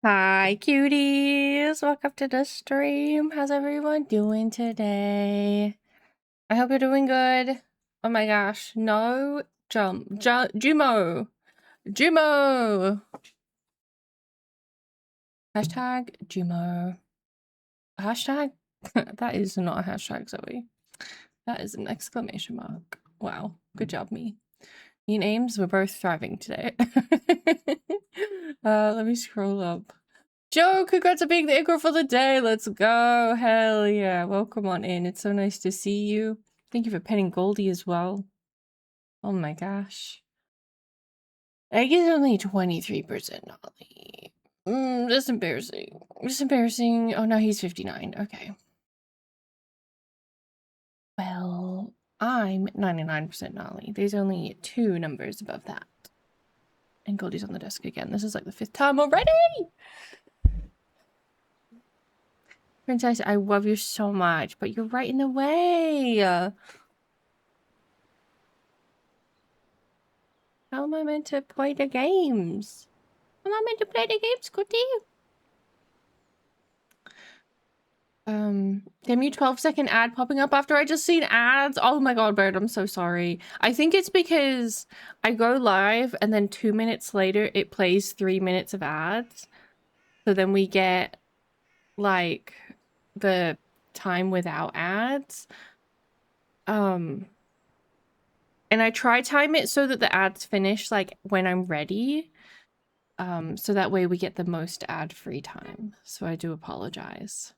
Hi, cuties! Welcome to the stream. How's everyone doing today? I hope you're doing good. Oh my gosh, no jump. Jumo! Jumo! Hashtag Jumo. Hashtag? That is not a hashtag, Zoe. That is an exclamation mark. Wow, good job, me. Me and Ames, we're both thriving today. Let me scroll up. Joe, congrats on being the anchor for the day. Let's go. Hell yeah. Welcome on in. It's so nice to see you. Thank you for penning Goldie as well. Oh my gosh. Egg is only 23% Nolly. That's embarrassing. It's embarrassing. Oh no, he's 59. Okay. Well, I'm 99% Nolly. There's only 2 numbers above that. And Goldie's on the desk again. This is like the 5th time already! Princess, I love you so much, but you're right in the way. How am I meant to play the games? How am I meant to play the games, Goody? Damn you, 12-second ad popping up after I just seen ads. Oh my god, Bird, I'm so sorry. I think it's because I go live and then 2 minutes later it plays 3 minutes of ads. So then we get like the time without ads. And I try time it so that the ads finish like when I'm ready. So that way we get the most ad-free time. So I do apologize.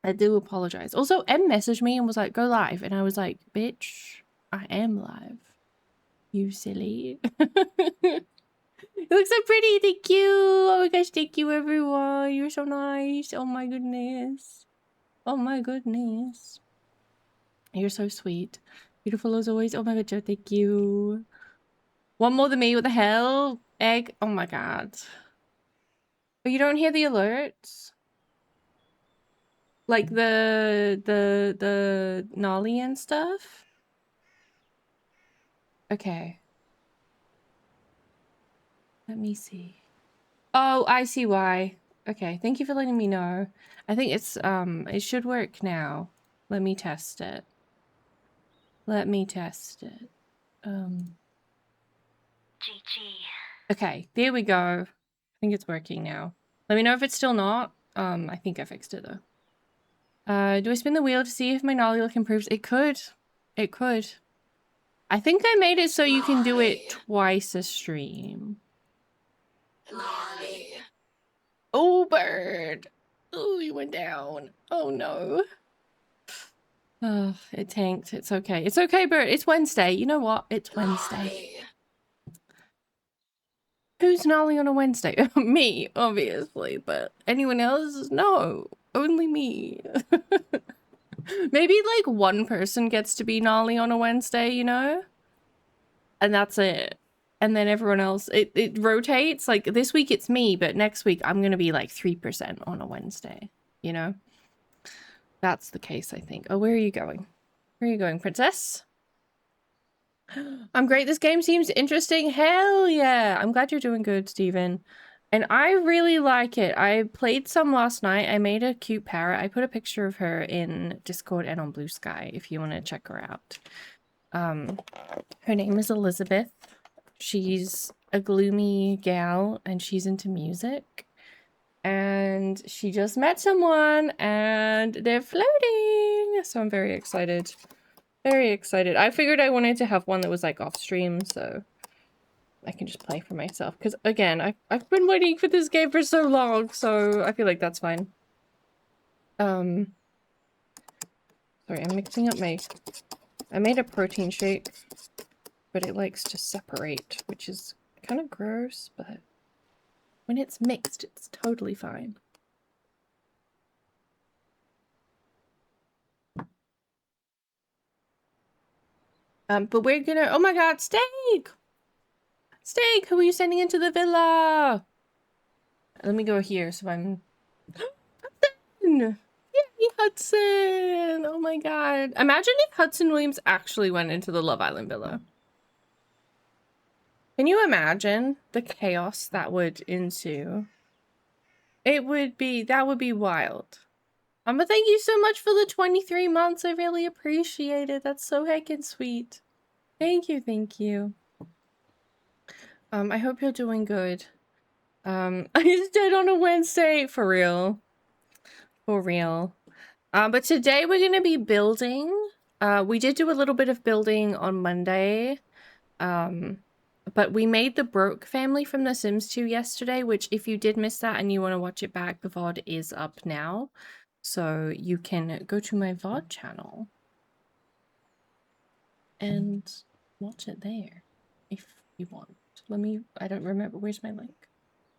I do apologize. Also, M messaged me and was like, go live. And I was like, bitch, I am live. You silly. It looks so pretty. Thank you. Oh my gosh, thank you, everyone. You're so nice. Oh my goodness. Oh my goodness. You're so sweet. Beautiful as always. Oh my god, Joe, thank you. One more than me. What the hell? Egg. Oh my god. But you don't hear the alerts? Like the Nolly and stuff? Okay. Let me see. Oh, I see why. Okay, thank you for letting me know. I think it's it should work now. Let me test it. Let me test it. Okay, there we go. I think it's working now. Let me know if it's still not. I think I fixed it though. Do I spin the wheel to see if my Nolly look improves? It could. It could. I think I made it so you can do it twice a stream. Nolly. Oh, Bird. Oh, you went down. Oh, no. Oh, it tanked. It's okay. It's okay, Bird. It's Wednesday. You know what? It's Wednesday. Who's Nolly on a Wednesday? Me, obviously. But anyone else? No. Only me. Maybe, like, one person gets to be Nolly on a Wednesday, you know? And that's it. And then everyone else, it rotates. Like, this week it's me, but next week I'm going to be, like, 3% on a Wednesday, you know? That's the case, I think. Oh, where are you going? Where are you going, princess? I'm great. This game seems interesting. Hell yeah. I'm glad you're doing good, Steven. And I really like it. I played some last night. I made a cute parrot. I put a picture of her in Discord and on Blue Sky if you want to check her out. Her name is Elizabeth. She's a gloomy gal and she's into music. And she just met someone and they're flirting. So I'm very excited. Very excited. I figured I wanted to have one that was like off stream so I can just play for myself. Because again, I've been waiting for this game for so long, so I feel like that's fine. Sorry, I'm mixing up I made a protein shake, but it likes to separate, which is kind of gross, but when it's mixed, it's totally fine. But we're gonna, oh my god, Steak! Steak, who are you sending into the villa? Let me go here so I'm... Hudson! Yay, Hudson! Oh my god. Imagine if Hudson Williams actually went into the Love Island villa. Can you imagine the chaos that would ensue? That would be wild. But thank you so much for the 23 months. I really appreciate it. That's so heckin' sweet. Thank you, thank you. I hope you're doing good. I just did on a Wednesday, for real. For real. But today we're gonna be building. We did do a little bit of building on Monday. But we made the Broke family from The Sims 2 yesterday, which if you did miss that and you want to watch it back, the VOD is up now. So you can go to my VOD channel and watch it there if you want. I don't remember. Where's my link?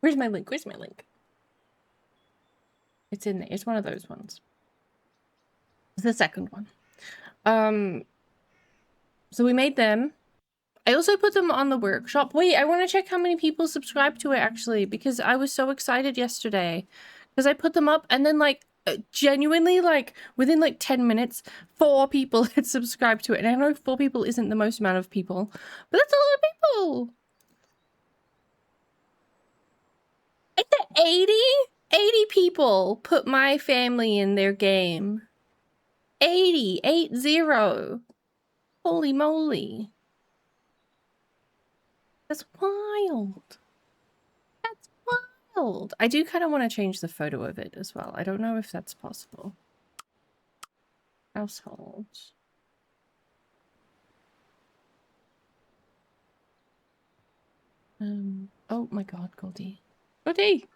Where's my link? Where's my link? It's in there. It's one of those ones. It's the second one. So we made them. I also put them on the workshop. Wait, I want to check how many people subscribed to it actually, because I was so excited yesterday. Because I put them up and then like genuinely like within like 10 minutes 4 people had subscribed to it. And I know 4 people isn't the most amount of people, but that's a lot of people. I said 80? 80 people put my family in their game. 80. Holy moly. That's wild. That's wild. I do kind of want to change the photo of it as well. I don't know if that's possible. Household. Oh my god, Goldie. Goldie!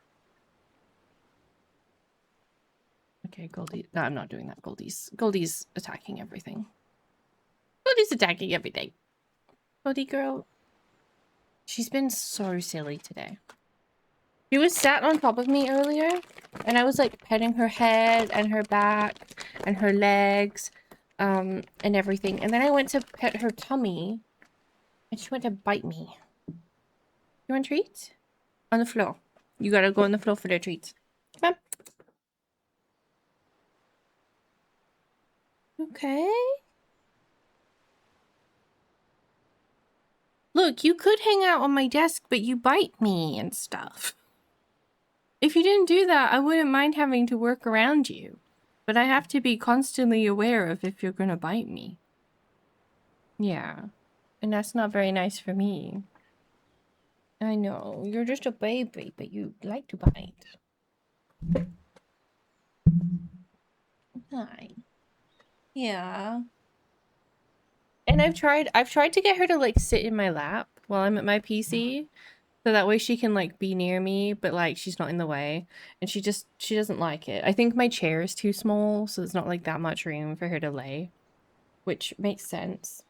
Okay, Goldie. No, I'm not doing that. Goldie's attacking everything. Goldie's attacking everything. Goldie girl. She's been so silly today. She was sat on top of me earlier, and I was like petting her head and her back and her legs, and everything. And then I went to pet her tummy, and she went to bite me. You want treats? On the floor. You gotta go on the floor for the treats. Come on. Okay. Look, you could hang out on my desk, but you bite me and stuff. If you didn't do that, I wouldn't mind having to work around you. But I have to be constantly aware of if you're gonna bite me. Yeah. And that's not very nice for me. I know. You're just a baby, but you like to bite. Hi. Yeah. And I've tried to get her to like sit in my lap while I'm at my PC. So that way she can like be near me, but like she's not in the way. And she doesn't like it. I think my chair is too small, so there's not like that much room for her to lay. Which makes sense.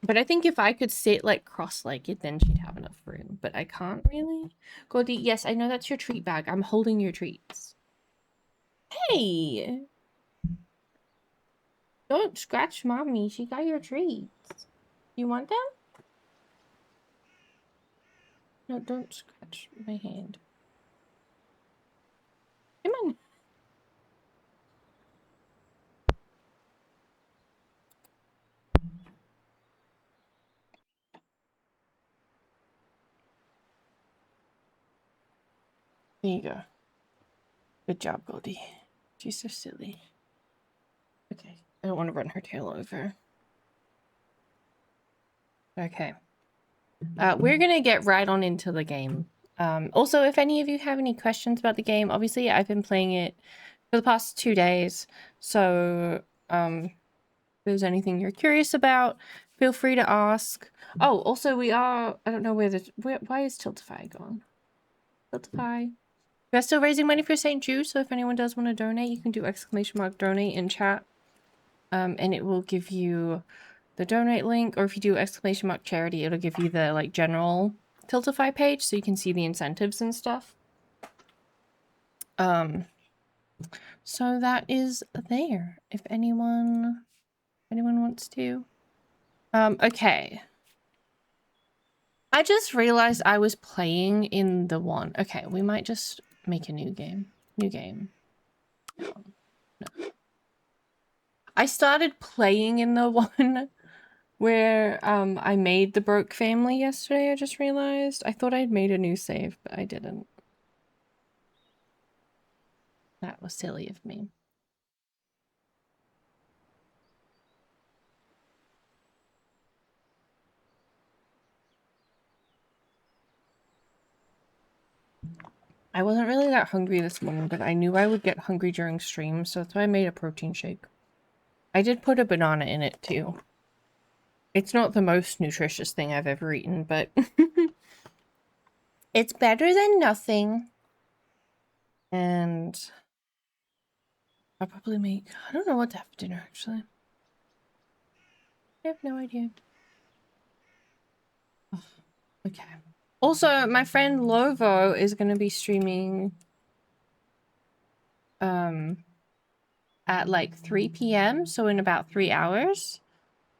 But I think if I could sit like cross-legged, then she'd have enough room. But I can't really. Goldie, yes, I know that's your treat bag. I'm holding your treats. Hey! Don't scratch mommy. She got your treats. You want them? No, don't scratch my hand. Come on. There you go. Good job, Goldie. She's so silly. Okay. I don't want to run her tail over. Okay. We're gonna get right on into the game. Also, if any of you have any questions about the game, obviously I've been playing it for the past 2 days. So, if there's anything you're curious about, feel free to ask. Oh, also I don't know why is Tiltify gone? Tiltify. We're still raising money for St. Jude, so if anyone does want to donate, you can do !donate in chat. And it will give you the donate link, or if you do !charity, it'll give you the like general Tiltify page so you can see the incentives and stuff. So that is there if anyone wants to. Okay. I just realized I was playing in the one. Okay, we might just make a new game. New game. No. I started playing in the one where I made the Broke family yesterday. I just realized. I thought I'd made a new save, but I didn't. That was silly of me. I wasn't really that hungry this morning, but I knew I would get hungry during stream, so that's why I made a protein shake. I did put a banana in it too. It's not the most nutritious thing I've ever eaten, but it's better than nothing. And I'll probably make... I don't know what to have for dinner, actually. I have no idea. Oh, okay. Also, my friend Lovo is going to be streaming at like 3 p.m, so in about 3 hours.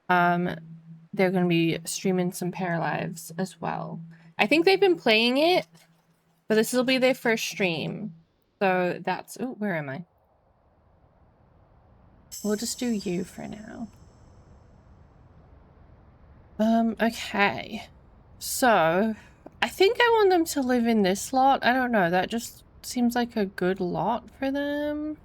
They're going to be streaming some paralives as well. I think they've been playing it, but this will be their first stream. So that's... Oh, where am I? We'll just do you for now. Okay. So, I think I want them to live in this lot. I don't know, that just seems like a good lot for them.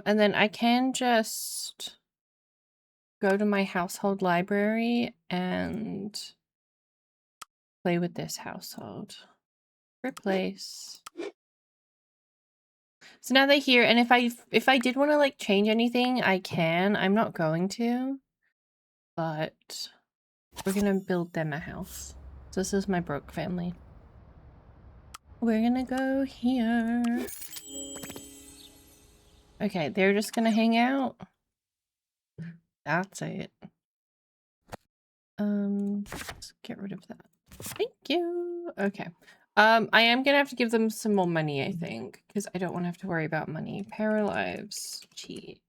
And then I can just go to my household library and play with this household. Replace. So now they're here, and if I did want to like change anything, I can. I'm not going to, but we're gonna build them a house. So this is my broke family. We're gonna go here. Okay, they're just gonna hang out. That's it. Let's get rid of that. Thank you. Okay. I am gonna have to give them some more money, I think, because I don't want to have to worry about money. Paralives. Cheat.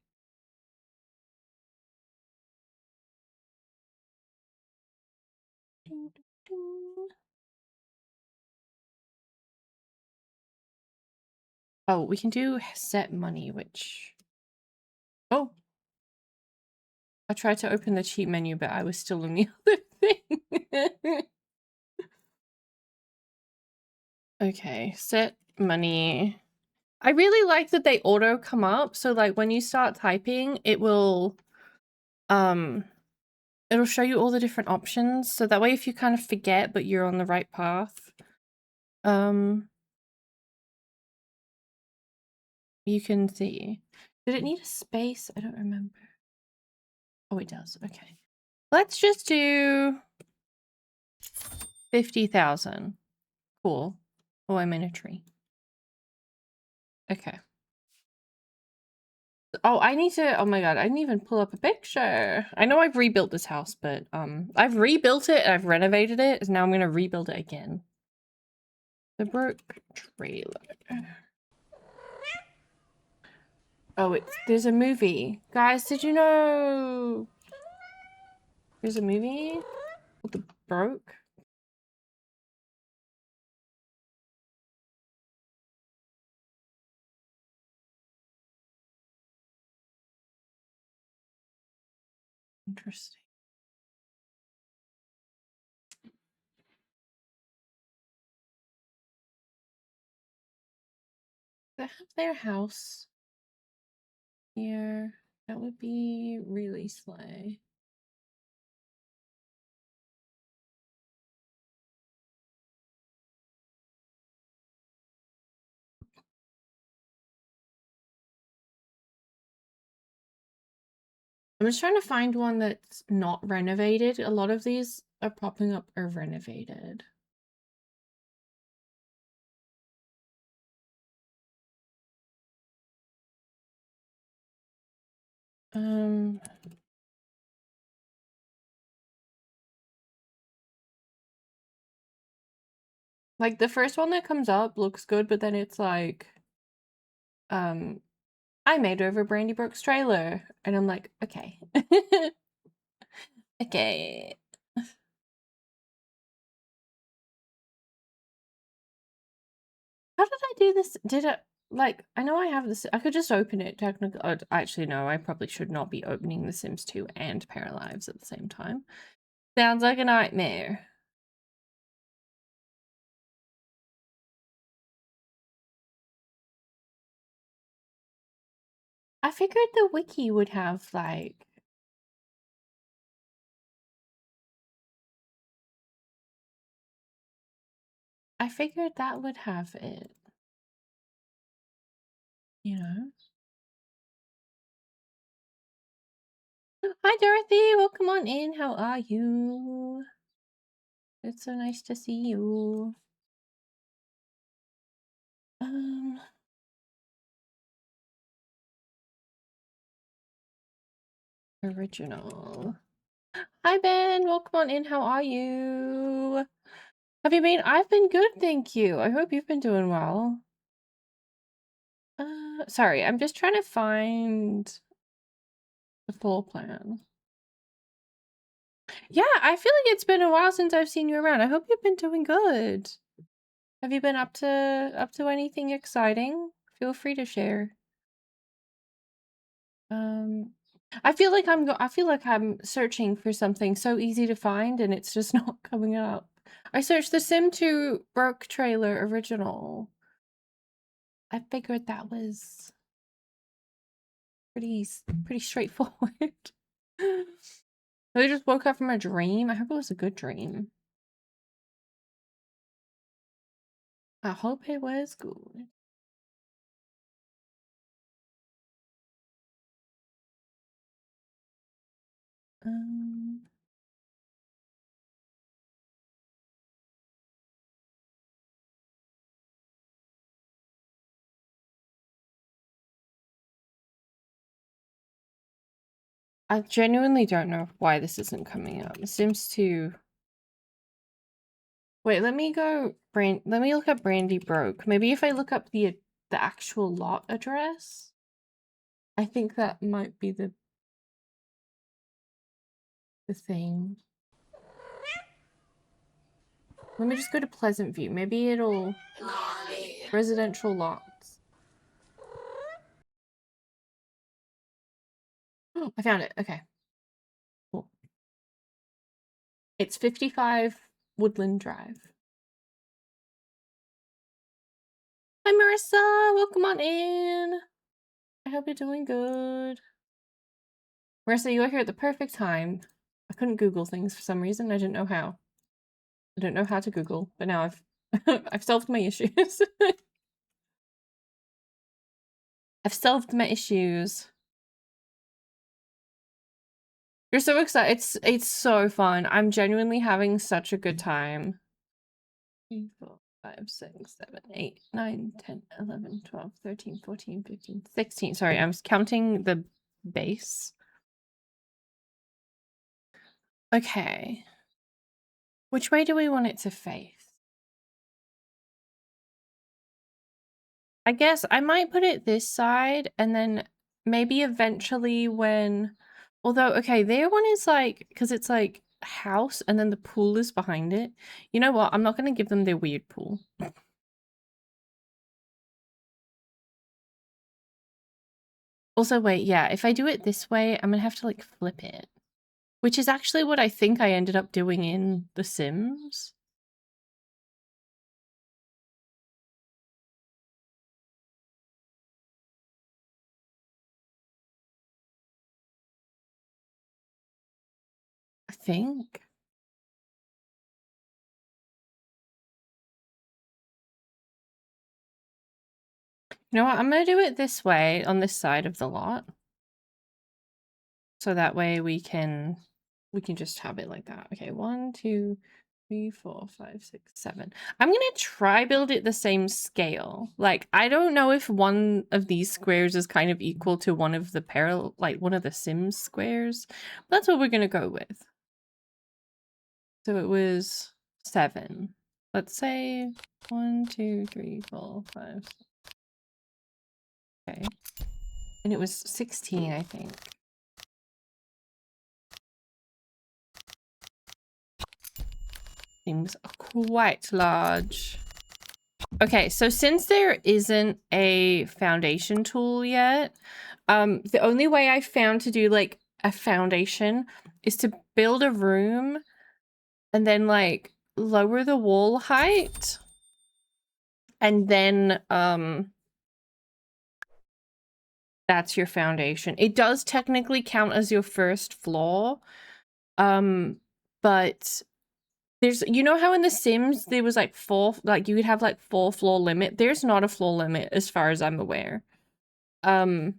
Ding, ding, ding. Oh, we can do set money, which... Oh! I tried to open the cheat menu, but I was still on the other thing. Okay, set money. I really like that they auto come up, so like when you start typing, it will it'll show you all the different options, so that way if you kind of forget but you're on the right path, you can see. Did it need a space? I don't remember. Oh, it does. Okay. Let's just do 50,000. Cool. Oh, I'm in a tree. Okay. Oh, I need to... Oh my god, I didn't even pull up a picture. I know I've rebuilt this house, but I've rebuilt it, I've renovated it, and now I'm gonna rebuild it again. The broke trailer. Oh, there's a movie. Guys, did you know there's a movie with the broke? Interesting. They have their house here. That would be really slay. I'm just trying to find one that's not renovated. A lot of these are popping up are renovated. Like the first one that comes up looks good, but then it's like, I made over Brandy Brooks' trailer, and I'm like, okay. Okay. How did I do this? Did it, like, I know I have this, I could just open it technically. Oh, actually, no, I probably should not be opening The Sims 2 and Paralives at the same time. Sounds like a nightmare. I figured the wiki would have like... I figured that would have it. You know? Hi Dorothy, welcome on in. How are you? It's so nice to see you. Original. Hi Ben, welcome on in. How are you? Have you been? I've been good, thank you. I hope you've been doing well. Sorry, I'm just trying to find the floor plan. Yeah, I feel like it's been a while since I've seen you around. I hope you've been doing good. Have you been up to anything exciting? Feel free to share. I feel like I'm searching for something so easy to find and it's just not coming up. I searched the Sim 2 Broke trailer original. I figured that was pretty straightforward. I just woke up from a dream. I hope it was a good dream. I hope it was good. I genuinely don't know why this isn't coming up. It seems to... Wait, let me look up Brandy Broke. Maybe if I look up the actual lot address, I think that might be the thing. Let me just go to Pleasant View. Maybe it'll... Residential lots. Oh, I found it. Okay. Cool. It's 55 Woodland Drive. Hi, Marissa. Welcome on in. I hope you're doing good. Marissa, you are here at the perfect time. I couldn't Google things for some reason. I didn't know how. I don't know how to Google, but now I've I've solved my issues. I've solved my issues. You're so excited. It's so fun. I'm genuinely having such a good time. 3, 4, 5, 6, 7, 8, 9, 10, 11, 12, 13, 14, 15, 16. Sorry, I was counting the base. Okay. Which way do we want it to face? I guess I might put it this side and then maybe eventually when... Although, okay, their one is like... Because it's like house and then the pool is behind it. You know what? I'm not going to give them their weird pool. Also, wait, yeah, if I do it this way, I'm going to have to like flip it. Which is actually what I think I ended up doing in The Sims. I think. You know what? I'm going to do it this way on this side of the lot. So that way we can just have it like that. Okay, 1, 2, 3, 4, 5, 6, 7. I'm gonna try build it the same scale. Like, I don't know if one of these squares is kind of equal to one of the one of the Sims squares. That's what we're gonna go with. So it was 7. Let's say 1, 2, 3, 4, 5. 6. Okay. And it was 16, I think. Seems quite large. Okay, so since there isn't a foundation tool yet, the only way I found to do like a foundation is to build a room and then like lower the wall height and then That's your foundation. It does technically count as your first floor. But there's, you know how in The Sims there was like you would have like 4 floor limit? There's not a floor limit as far as I'm aware. I've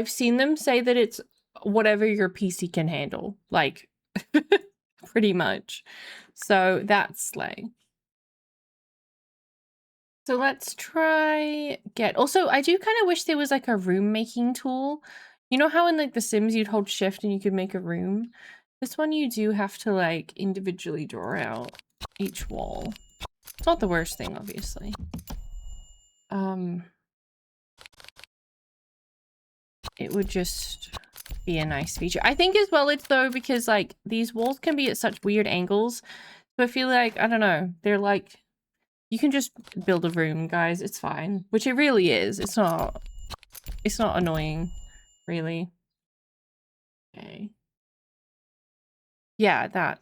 seen them say that it's whatever your PC can handle, like pretty much. So that's slay. So let's try also, I do kind of wish there was like a room making tool. You know how in like The Sims you'd hold shift and you could make a room? This one you do have to like individually draw out each wall. It's not the worst thing, obviously. It would just be a nice feature. I think as well it's though because like these walls can be at such weird angles. So I feel like, I don't know, they're like, you can just build a room, guys. It's fine. Which it really is. It's not annoying, really. Okay. Yeah, that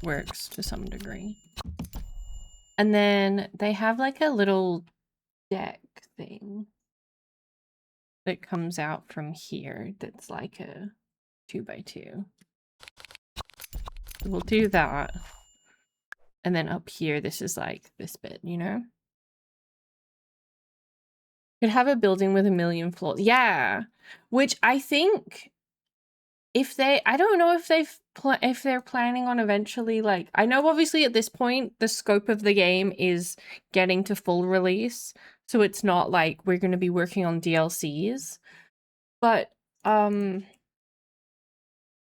works to some degree. And then they have like a little deck thing that comes out from here that's like a 2x2. We'll do that. And then up here, this is like this bit, you know? Could have a building with 1 million floors. Yeah. Which I think if they, I don't know if if they're planning on eventually, like, I know obviously at this point, the scope of the game is getting to full release. So it's not like we're going to be working on DLCs. But, let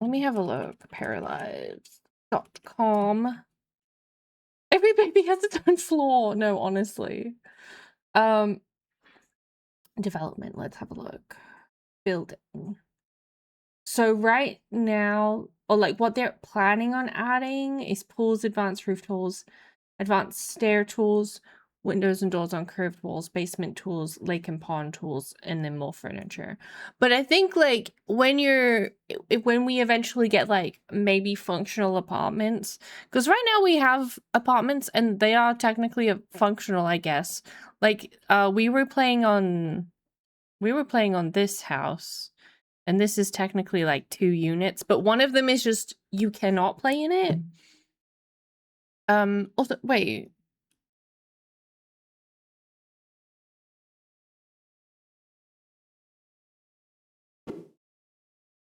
me have a look. Paralives.com. Every baby has its own floor. No, honestly. Development, let's have a look. Building. So right now, or like what they're planning on adding is pools, advanced roof tools, advanced stair tools, windows and doors on curved walls, basement tools, lake and pond tools, and then more furniture. But I think like when we eventually get like maybe functional apartments, because right now we have apartments and they are technically functional, I guess. Like we were playing on this house. And this is technically like 2 units, but one of them is just you cannot play in it. Also, wait.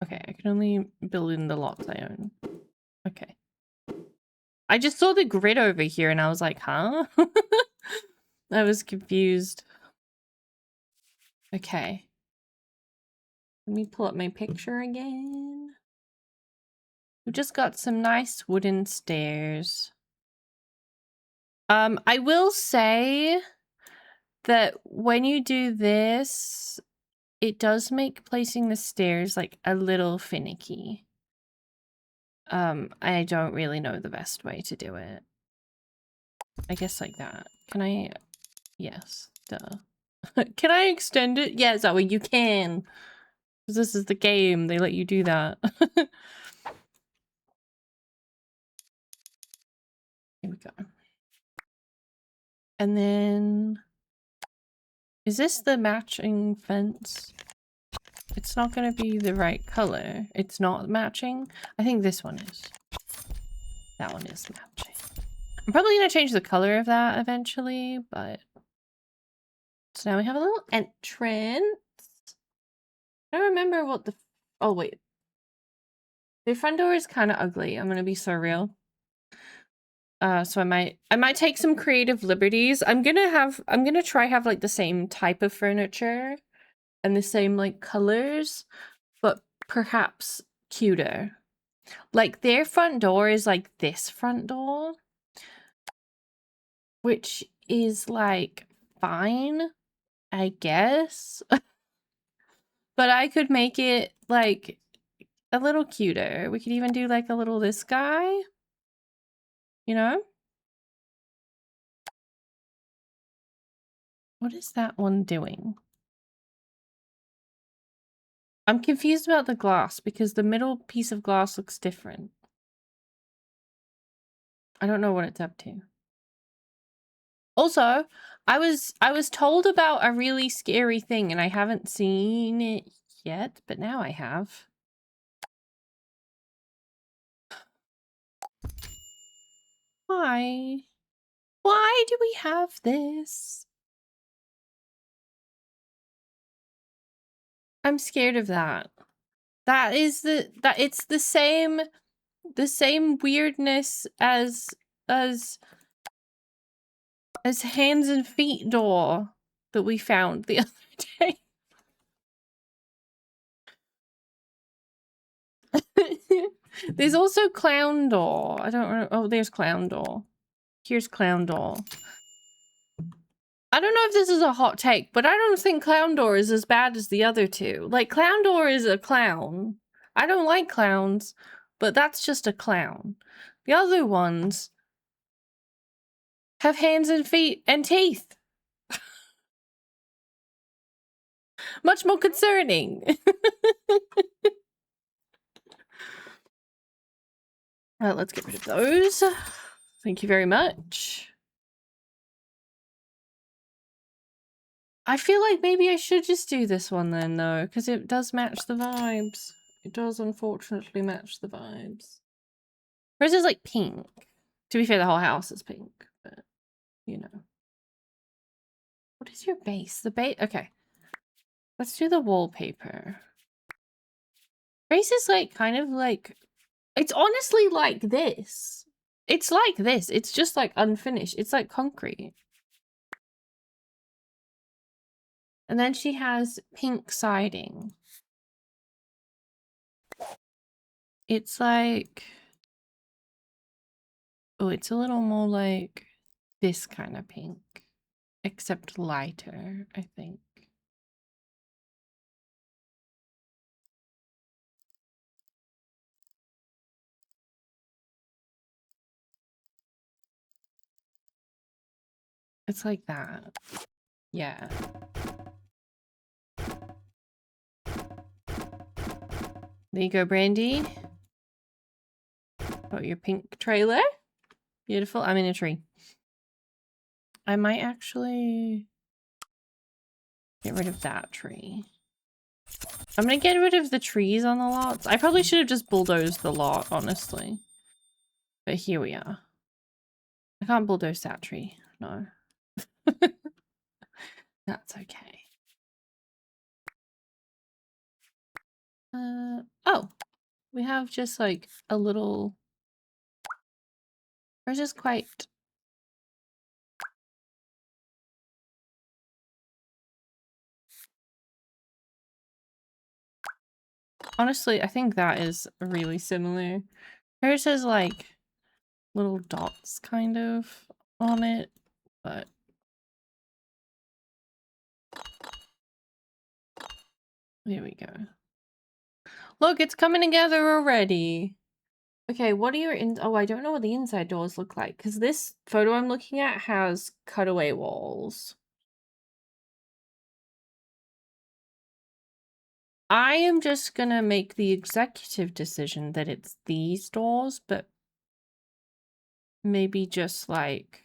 Okay, I can only build in the lots I own. Okay. I just saw the grid over here and I was like, huh? I was confused. Okay. Let me pull up my picture again. We just got some nice wooden stairs. I will say that when you do this, it does make placing the stairs like a little finicky. I don't really know the best way to do it. I guess like that. Can I? Yes, duh. Can I extend it? Yeah, Zoe, you can. Because this is the game. They let you do that. Here we go. And then... Is this the matching fence? It's not going to be the right color. It's not matching. I think this one is. That one is matching. I'm probably going to change the color of that eventually, but... So now we have a little entrance. I don't remember what the... Oh, wait. The front door is kind of ugly. I'm going to be so real. So I might take some creative liberties. I'm going to try have like the same type of furniture and the same like colors, but perhaps cuter. Like their front door is like this front door, which is like fine, I guess. But I could make it like a little cuter. We could even do like a little this guy, you know? What is that one doing? I'm confused about the glass because the middle piece of glass looks different. I don't know what it's up to. Also, I was told about a really scary thing and I haven't seen it yet, but now I have. Why? Why do we have this? I'm scared of that. That is it's the same weirdness as hands and feet door that we found the other day. There's also clown door. I don't know. Oh, there's clown door. Here's clown door. I don't know if this is a hot take, but I don't think clown door is as bad as the other two. Like, clown door is a clown. I don't like clowns, but that's just a clown. The other ones have hands and feet and teeth. Much more concerning. Let's get rid of those. Thank you very much. I feel like maybe I should just do this one then, though, because it does match the vibes. It does, unfortunately, match the vibes. Hers is, like, pink. To be fair, the whole house is pink, but, you know. What is your base? The base? Okay. Let's do the wallpaper. Base is, like, kind of, like... It's honestly like this. It's like this. It's just, like, unfinished. It's, like, concrete. And then she has pink siding. It's like... Oh, it's a little more like this kind of pink. Except lighter, I think. It's like that. Yeah. There you go, Brandy. Got your pink trailer. Beautiful. I'm in a tree. I might actually get rid of that tree. I'm gonna get rid of the trees on the lots. I probably should have just bulldozed the lot, honestly. But here we are. I can't bulldoze that tree. No. That's okay. Oh. We have just like a little... Or just quite... Honestly, I think that is really similar. Hers has like little dots kind of on it, but... Here we go. Look, it's coming together already. Okay, what are your oh, I don't know what the inside doors look like, because this photo I'm looking at has cutaway walls. I am just gonna make the executive decision that it's these doors, but maybe just like...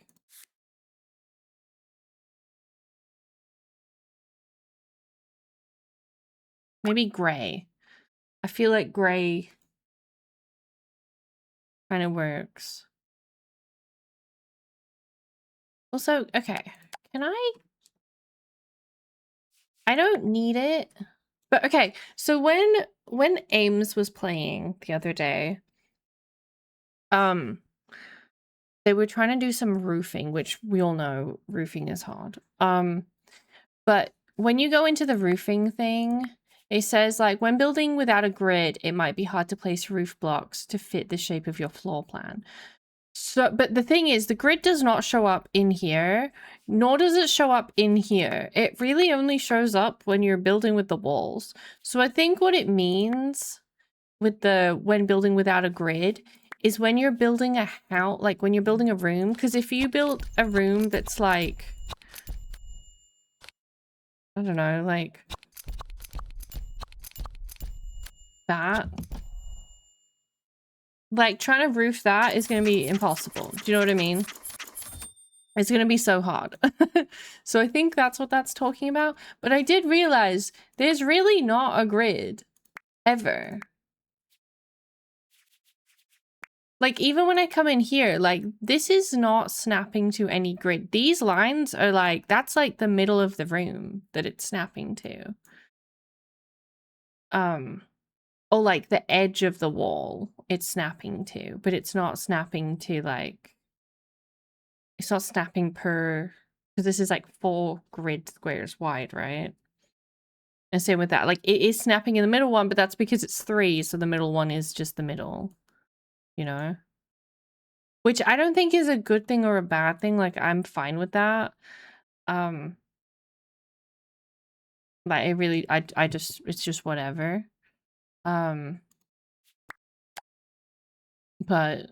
Maybe gray. I feel like gray kind of works. Also, okay, can I don't need it, but okay, so when Ames was playing the other day, they were trying to do some roofing, which we all know roofing is hard. But when you go into the roofing thing, it says like when building without a grid, it might be hard to place roof blocks to fit the shape of your floor plan. So, but the thing is, the grid does not show up in here, nor does it show up in here. It really only shows up when you're building with the walls. So I think what it means with the when building without a grid is when you're building a house, like when you're building a room, because if you build a room that's like, I don't know, like that, like trying to roof that is going to be impossible. Do you know what I mean? It's going to be so hard. So I think that's what that's talking about. But I did realize there's really not a grid ever. Like, even when I come in here, like, this is not snapping to any grid. These lines are like, that's like the middle of the room that it's snapping to. Or like the edge of the wall it's snapping to, but it's not snapping to like, it's not snapping per, because this is like 4 grid squares wide, right? And same with that, like it is snapping in the middle one, but that's because it's 3, so the middle one is just the middle, you know? Which I don't think is a good thing or a bad thing, like I'm fine with that. Like it really, I just, it's just whatever. But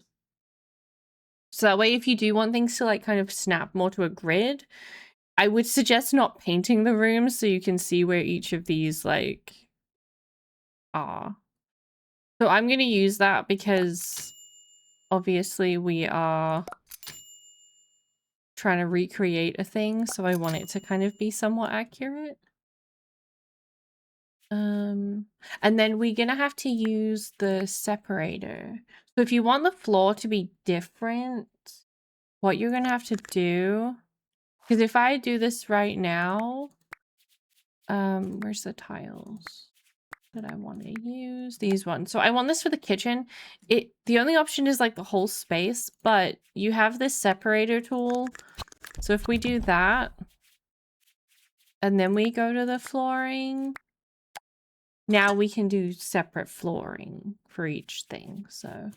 so that way if you do want things to like kind of snap more to a grid, I would suggest not painting the rooms so you can see where each of these like are. So I'm going to use that because obviously we are trying to recreate a thing, so I want it to kind of be somewhat accurate. And then we're gonna have to use the separator. So if you want the floor to be different, what you're gonna have to do, because if I do this right now, where's the tiles that I want to use? These ones. So I want this for the kitchen. The only option is like the whole space, but you have this separator tool. So if we do that, and then we go to the flooring, now we can do separate flooring for each thing. So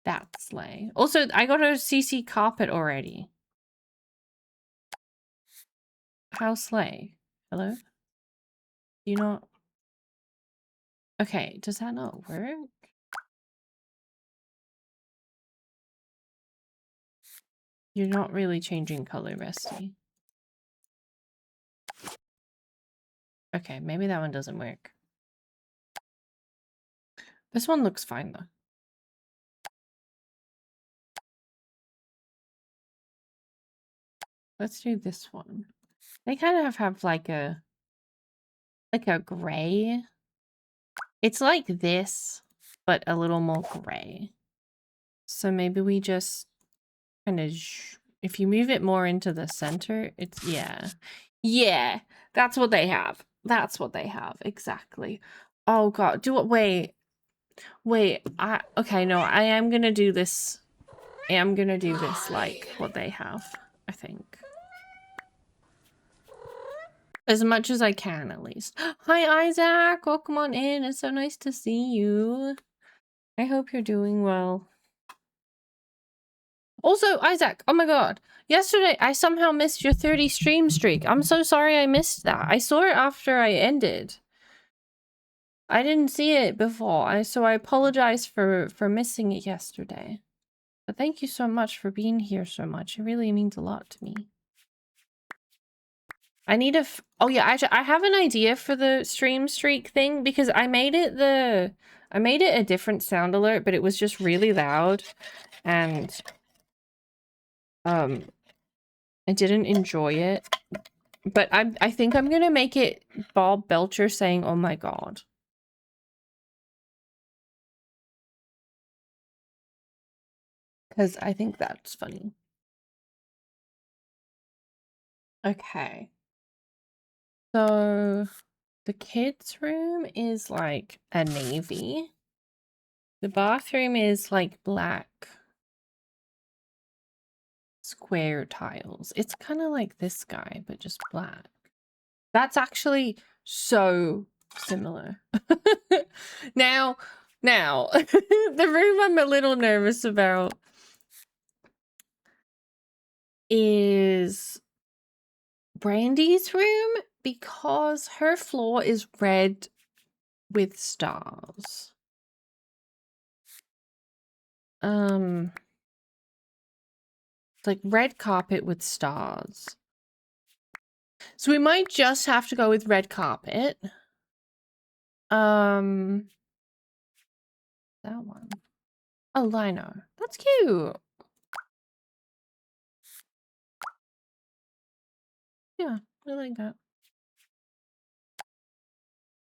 that's slay. Also, I got a CC carpet already. How slay? Hello? Do you not? Okay, does that not work? You're not really changing color, bestie. Okay, maybe that one doesn't work. This one looks fine though. Let's do this one. They kind of have like a gray. It's like this, but a little more gray. So maybe we just kind of, if you move it more into the center, it's, yeah. Yeah, that's what they have. That's what they have, exactly. Oh god, wait, okay, no, I am gonna do this. I am gonna do this like what they have, I think. As much as I can, at least. Hi, Isaac! Welcome on in. It's so nice to see you. I hope you're doing well. Also, Isaac, oh my god. Yesterday, I somehow missed your 30 stream streak. I'm so sorry I missed that. I saw it after I ended. I didn't see it before, so I apologize for missing it yesterday. But thank you so much for being here so much. It really means a lot to me. I need a oh yeah, actually I have an idea for the stream streak thing because I made it a different sound alert, but it was just really loud and I didn't enjoy it. But I think I'm gonna make it Bob Belcher saying, "Oh my god." Because I think that's funny. Okay. So the kids' room is like a navy. The bathroom is like black square tiles. It's kind of like this guy, but just black. That's actually so similar. Now, the room I'm a little nervous about is Brandy's room because her floor is red with stars. It's like red carpet with stars. So we might just have to go with red carpet. That one. Oh, lino. That's cute. Yeah, I like that.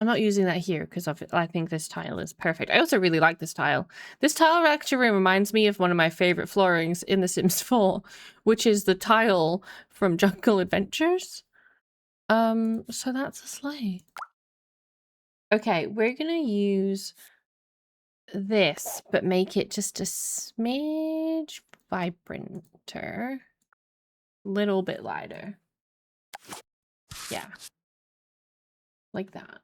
I'm not using that here because I think this tile is perfect. I also really like this tile. This tile actually reminds me of one of my favorite floorings in The Sims 4, which is the tile from Jungle Adventures. So that's a sleigh. Okay, we're gonna use this, but make it just a smidge vibranter. Little bit lighter. Yeah. Like that.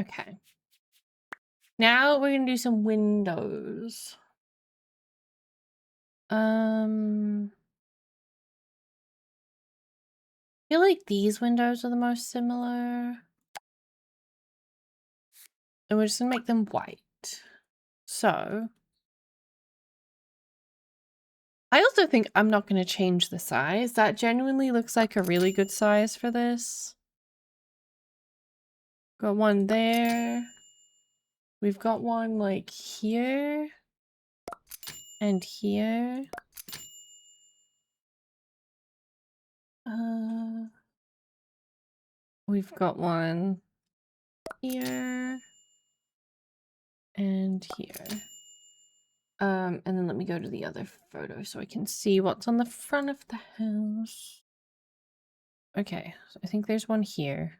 Okay. Now we're gonna do some windows. I feel like these windows are the most similar. And we're just gonna make them white. So I also think I'm not gonna change the size. That genuinely looks like a really good size for this. Got one there. We've got one like here and here. We've got one here and here. And then let me go to the other photo so I can see what's on the front of the house. Okay, so I think there's one here.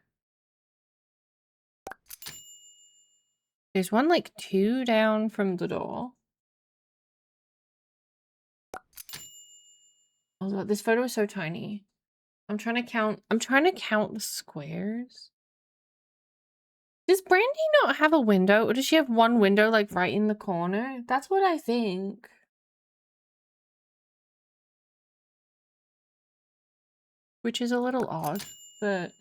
There's one like 2 down from the door. Oh, this photo is so tiny. I'm trying to count the squares. Does Brandy not have a window? Or does she have one window like right in the corner? That's what I think. Which is a little odd, but...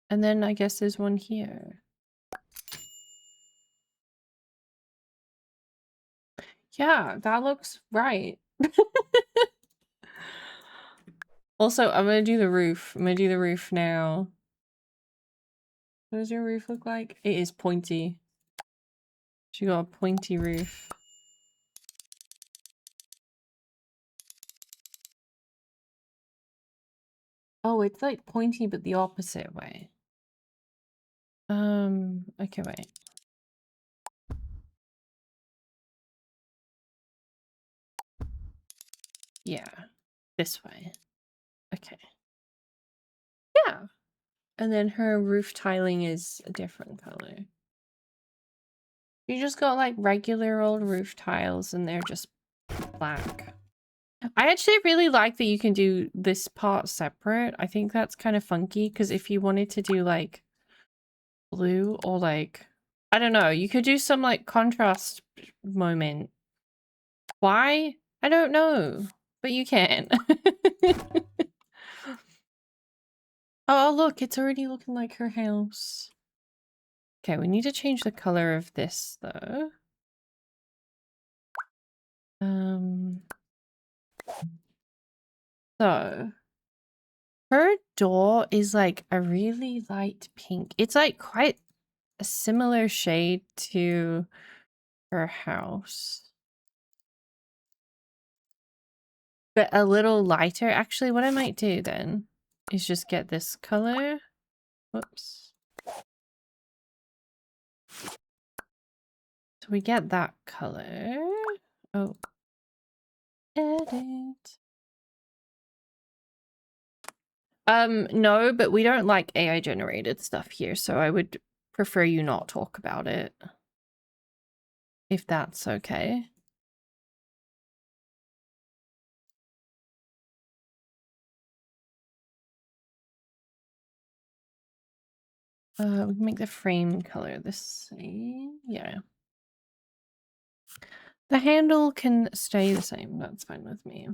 And then I guess there's one here. Yeah, that looks right. Also, I'm gonna do the roof. I'm gonna do the roof now. What does your roof look like? It is pointy. She got a pointy roof. Oh, it's like pointy, but the opposite way. Okay, wait. Yeah, this way. Okay. Yeah. And then her roof tiling is a different color. You just got like regular old roof tiles and they're just black. I actually really like that you can do this part separate. I think that's kind of funky because if you wanted to do like blue or like, I don't know, you could do some like contrast moment. Why? I don't know, but you can. Oh, look, it's already looking like her house. Okay, we need to change the color of this though. So her door is like a really light pink. It's like quite a similar shade to her house. But a little lighter. Actually, what I might do then is just get this color. Whoops. So we get that color. Oh. Edit. No, but we don't like AI generated stuff here, so I would prefer you not talk about it. If that's okay. We can make the frame color the same. Yeah. The handle can stay the same. That's fine with me.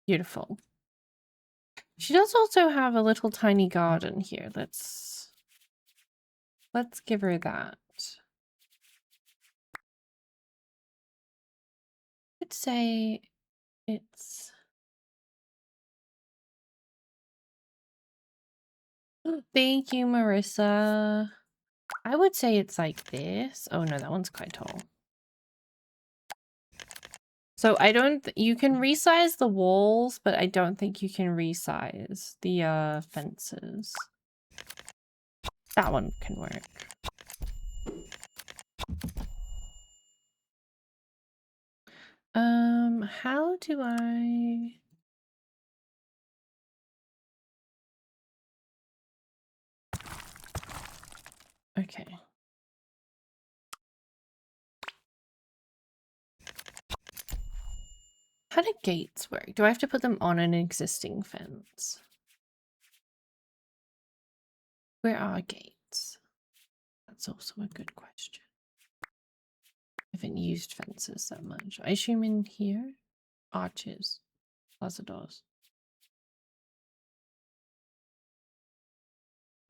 Beautiful. She does also have a little tiny garden here. Let's give her that. I'd say it's... Thank you, Marissa. I would say it's like this. Oh no, that one's quite tall. So I don't, you can resize the walls, but I don't think you can resize the fences. That one can work. How do I... Okay. How do gates work? Do I have to put them on an existing fence? Where are gates? That's also a good question. I haven't used fences that much. I assume in here? Arches. Plaza doors.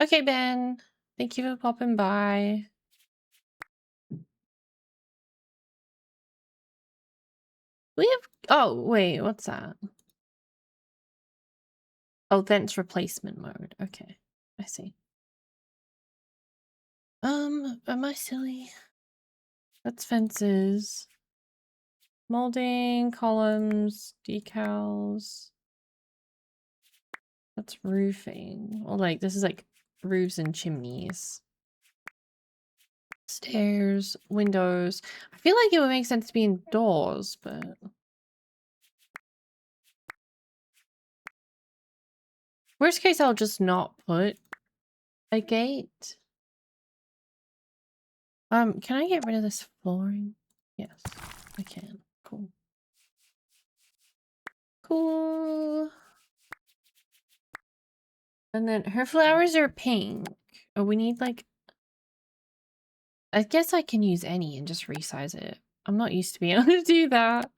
Okay, Ben. Thank you for popping by. We have... Oh, wait. What's that? Oh, fence replacement mode. Okay. I see. Am I silly? That's fences. Molding, columns, decals. That's roofing. Well, like, this is like roofs and chimneys. Stairs, windows. I feel like it would make sense to be indoors, but... Worst case, I'll just not put a gate. Can I get rid of this flooring? Yes, I can. Cool. Cool. And then her flowers are pink. Oh, we need like... I guess I can use any and just resize it. I'm not used to being able to do that.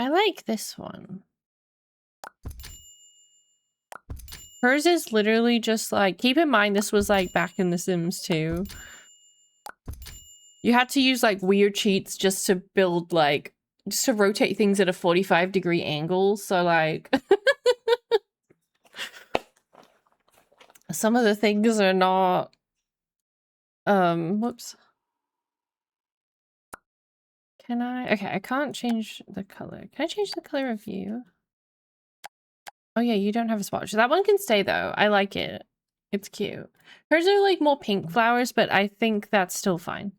I like this one. Hers is literally just like... Keep in mind this was like back in The Sims 2. You had to use like weird cheats just to build like... Just to rotate things at a 45-degree angle. So like... Some of the things are not... Whoops. Can I? Okay, I can't change the color. Can I change the color of you? Oh yeah, you don't have a swatch. That one can stay though. I like it. It's cute. Hers are like more pink flowers, but I think that's still fine.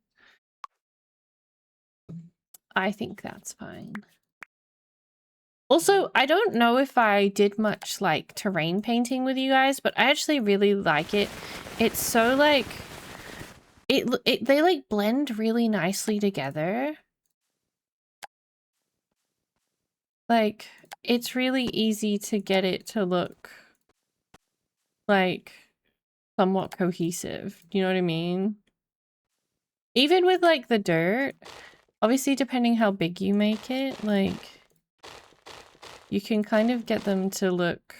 I think that's fine. Also, I don't know if I did much like terrain painting with you guys, but I actually really like it. It's so like... They like blend really nicely together. Like, it's really easy to get it to look like somewhat cohesive. Do you know what I mean? Even with like the dirt, obviously depending how big you make it, like you can kind of get them to look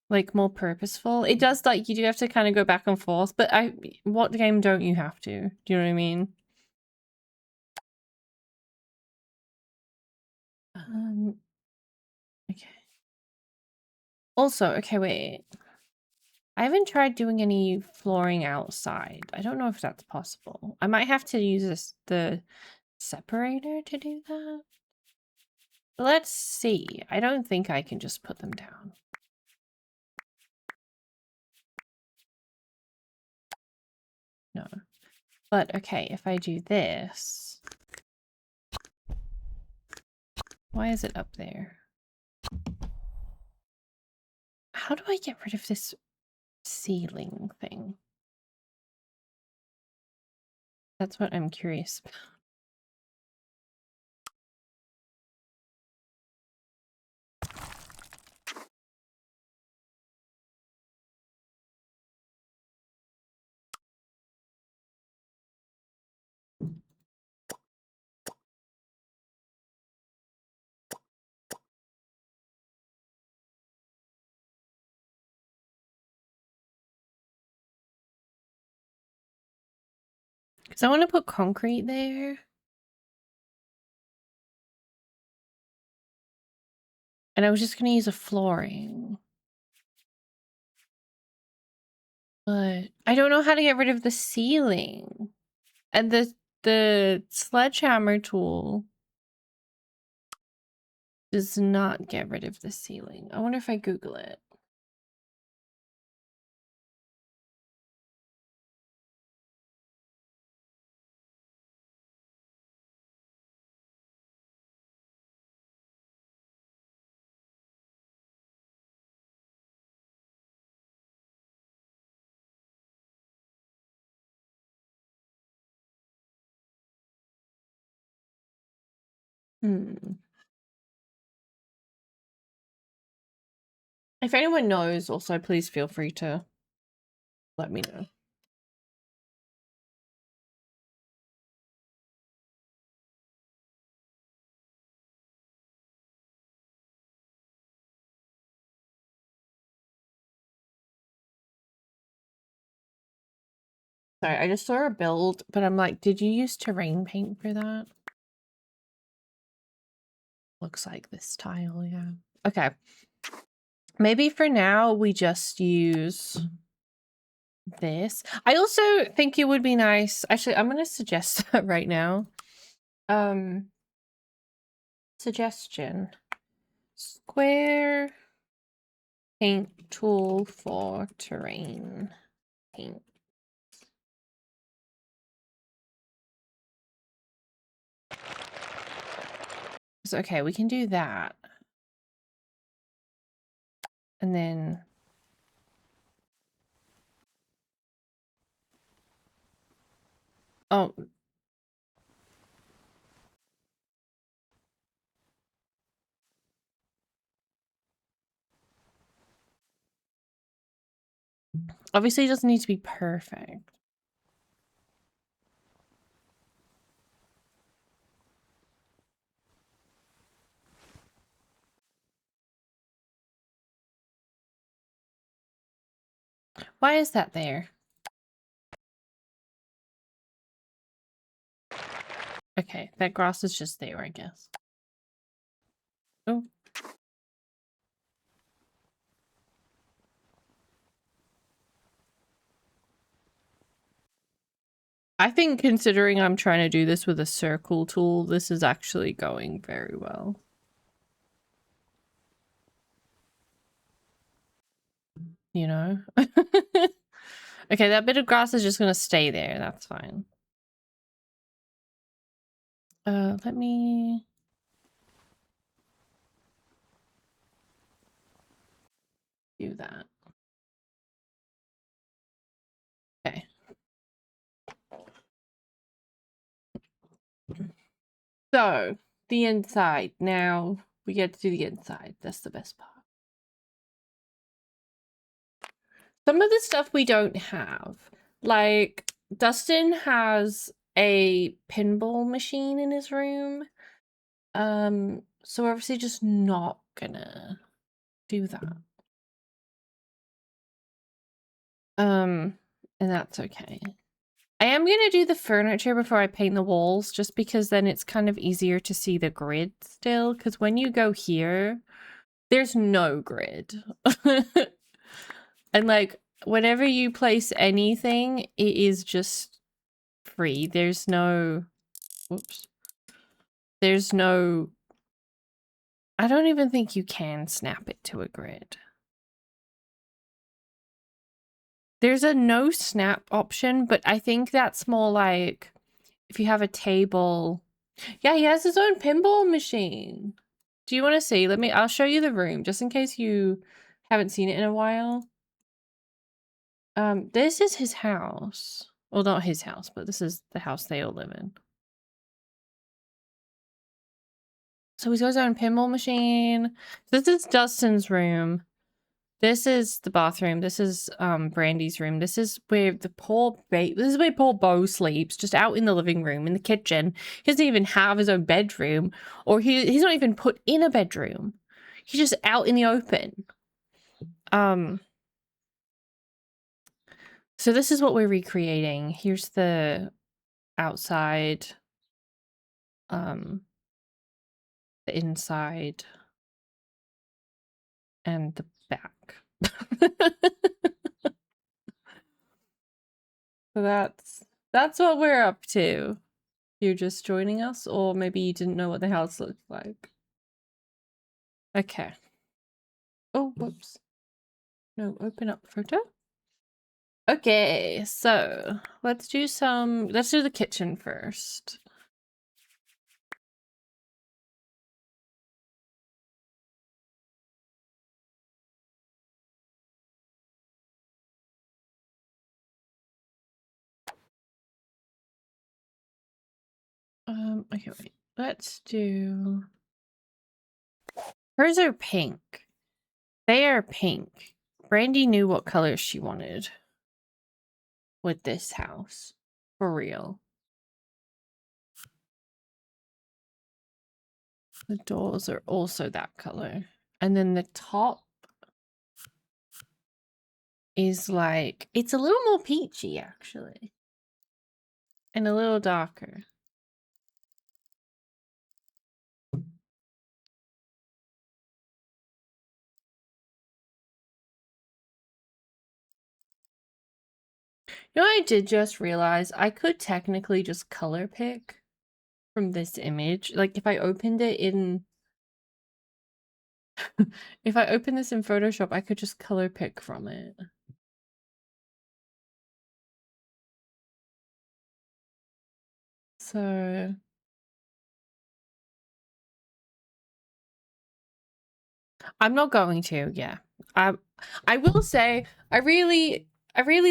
like more purposeful. It does, like, you do have to kind of go back and forth, but what game don't you have to? Do you know what I mean? Okay. Also, okay, wait. I haven't tried doing any flooring outside. I don't know if that's possible. I might have to use the separator to do that. But let's see. I don't think I can just put them down. No. But okay, if I do this... Why is it up there? How do I get rid of this ceiling thing? That's what I'm curious about. Because I want to put concrete there. And I was just going to use a flooring. But I don't know how to get rid of the ceiling. And the sledgehammer tool does not get rid of the ceiling. I wonder if I Google it. If anyone knows, also please feel free to let me know. Sorry, I just saw a build, but I'm like, did you use terrain paint for that? Looks like this tile, yeah. Okay. Maybe for now we just use this. I also think it would be nice. Actually, I'm going to suggest that right now. Suggestion. Square paint tool for terrain paint. So, okay, we can do that. And then oh, obviously it doesn't need to be perfect. Why is that there? Okay, that grass is just there, I guess. Oh. I think considering I'm trying to do this with a circle tool, this is actually going very well. You know? Okay, that bit of grass is just gonna stay there. That's fine. Let me... do that. Okay. So, the inside. Now, we get to do the inside. That's the best part. Some of the stuff we don't have. Like, Dustin has a pinball machine in his room. So we're obviously just not gonna do that. And that's okay. I am gonna do the furniture before I paint the walls, just because then it's kind of easier to see the grid still, because when you go here, there's no grid. And like, whenever you place anything, it is just free. There's no... whoops. There's no... I don't even think you can snap it to a grid. There's a no snap option, but I think that's more like if you have a table. Yeah, he has his own pinball machine. Do you want to see? I'll show you the room just in case you haven't seen it in a while. This is his house. Well, not his house, but this is the house they all live in. So he's got his own pinball machine. This is Dustin's room. This is the bathroom. This is Brandy's room. This is where poor Bo sleeps, just out in the living room, in the kitchen. He doesn't even have his own bedroom, or he's not even put in a bedroom. He's just out in the open. So this is what we're recreating. Here's the outside, the inside. and the back. So that's what we're up to. You're just joining us, or maybe you didn't know what the house looked like. Okay. Oh, whoops. No, open up photo. Okay, so let's do the kitchen first. Okay, wait. Let's do... Hers are pink. They are pink. Brandy knew what colors she wanted with this house. For real. The doors are also that color. And then the top is like... It's a little more peachy, actually. And a little darker. You know, I did just realize I could technically just color pick from this image. Like if I opened it in... if I open this in Photoshop, I could just color pick from it. So... I'm not going to, yeah. I will say, I really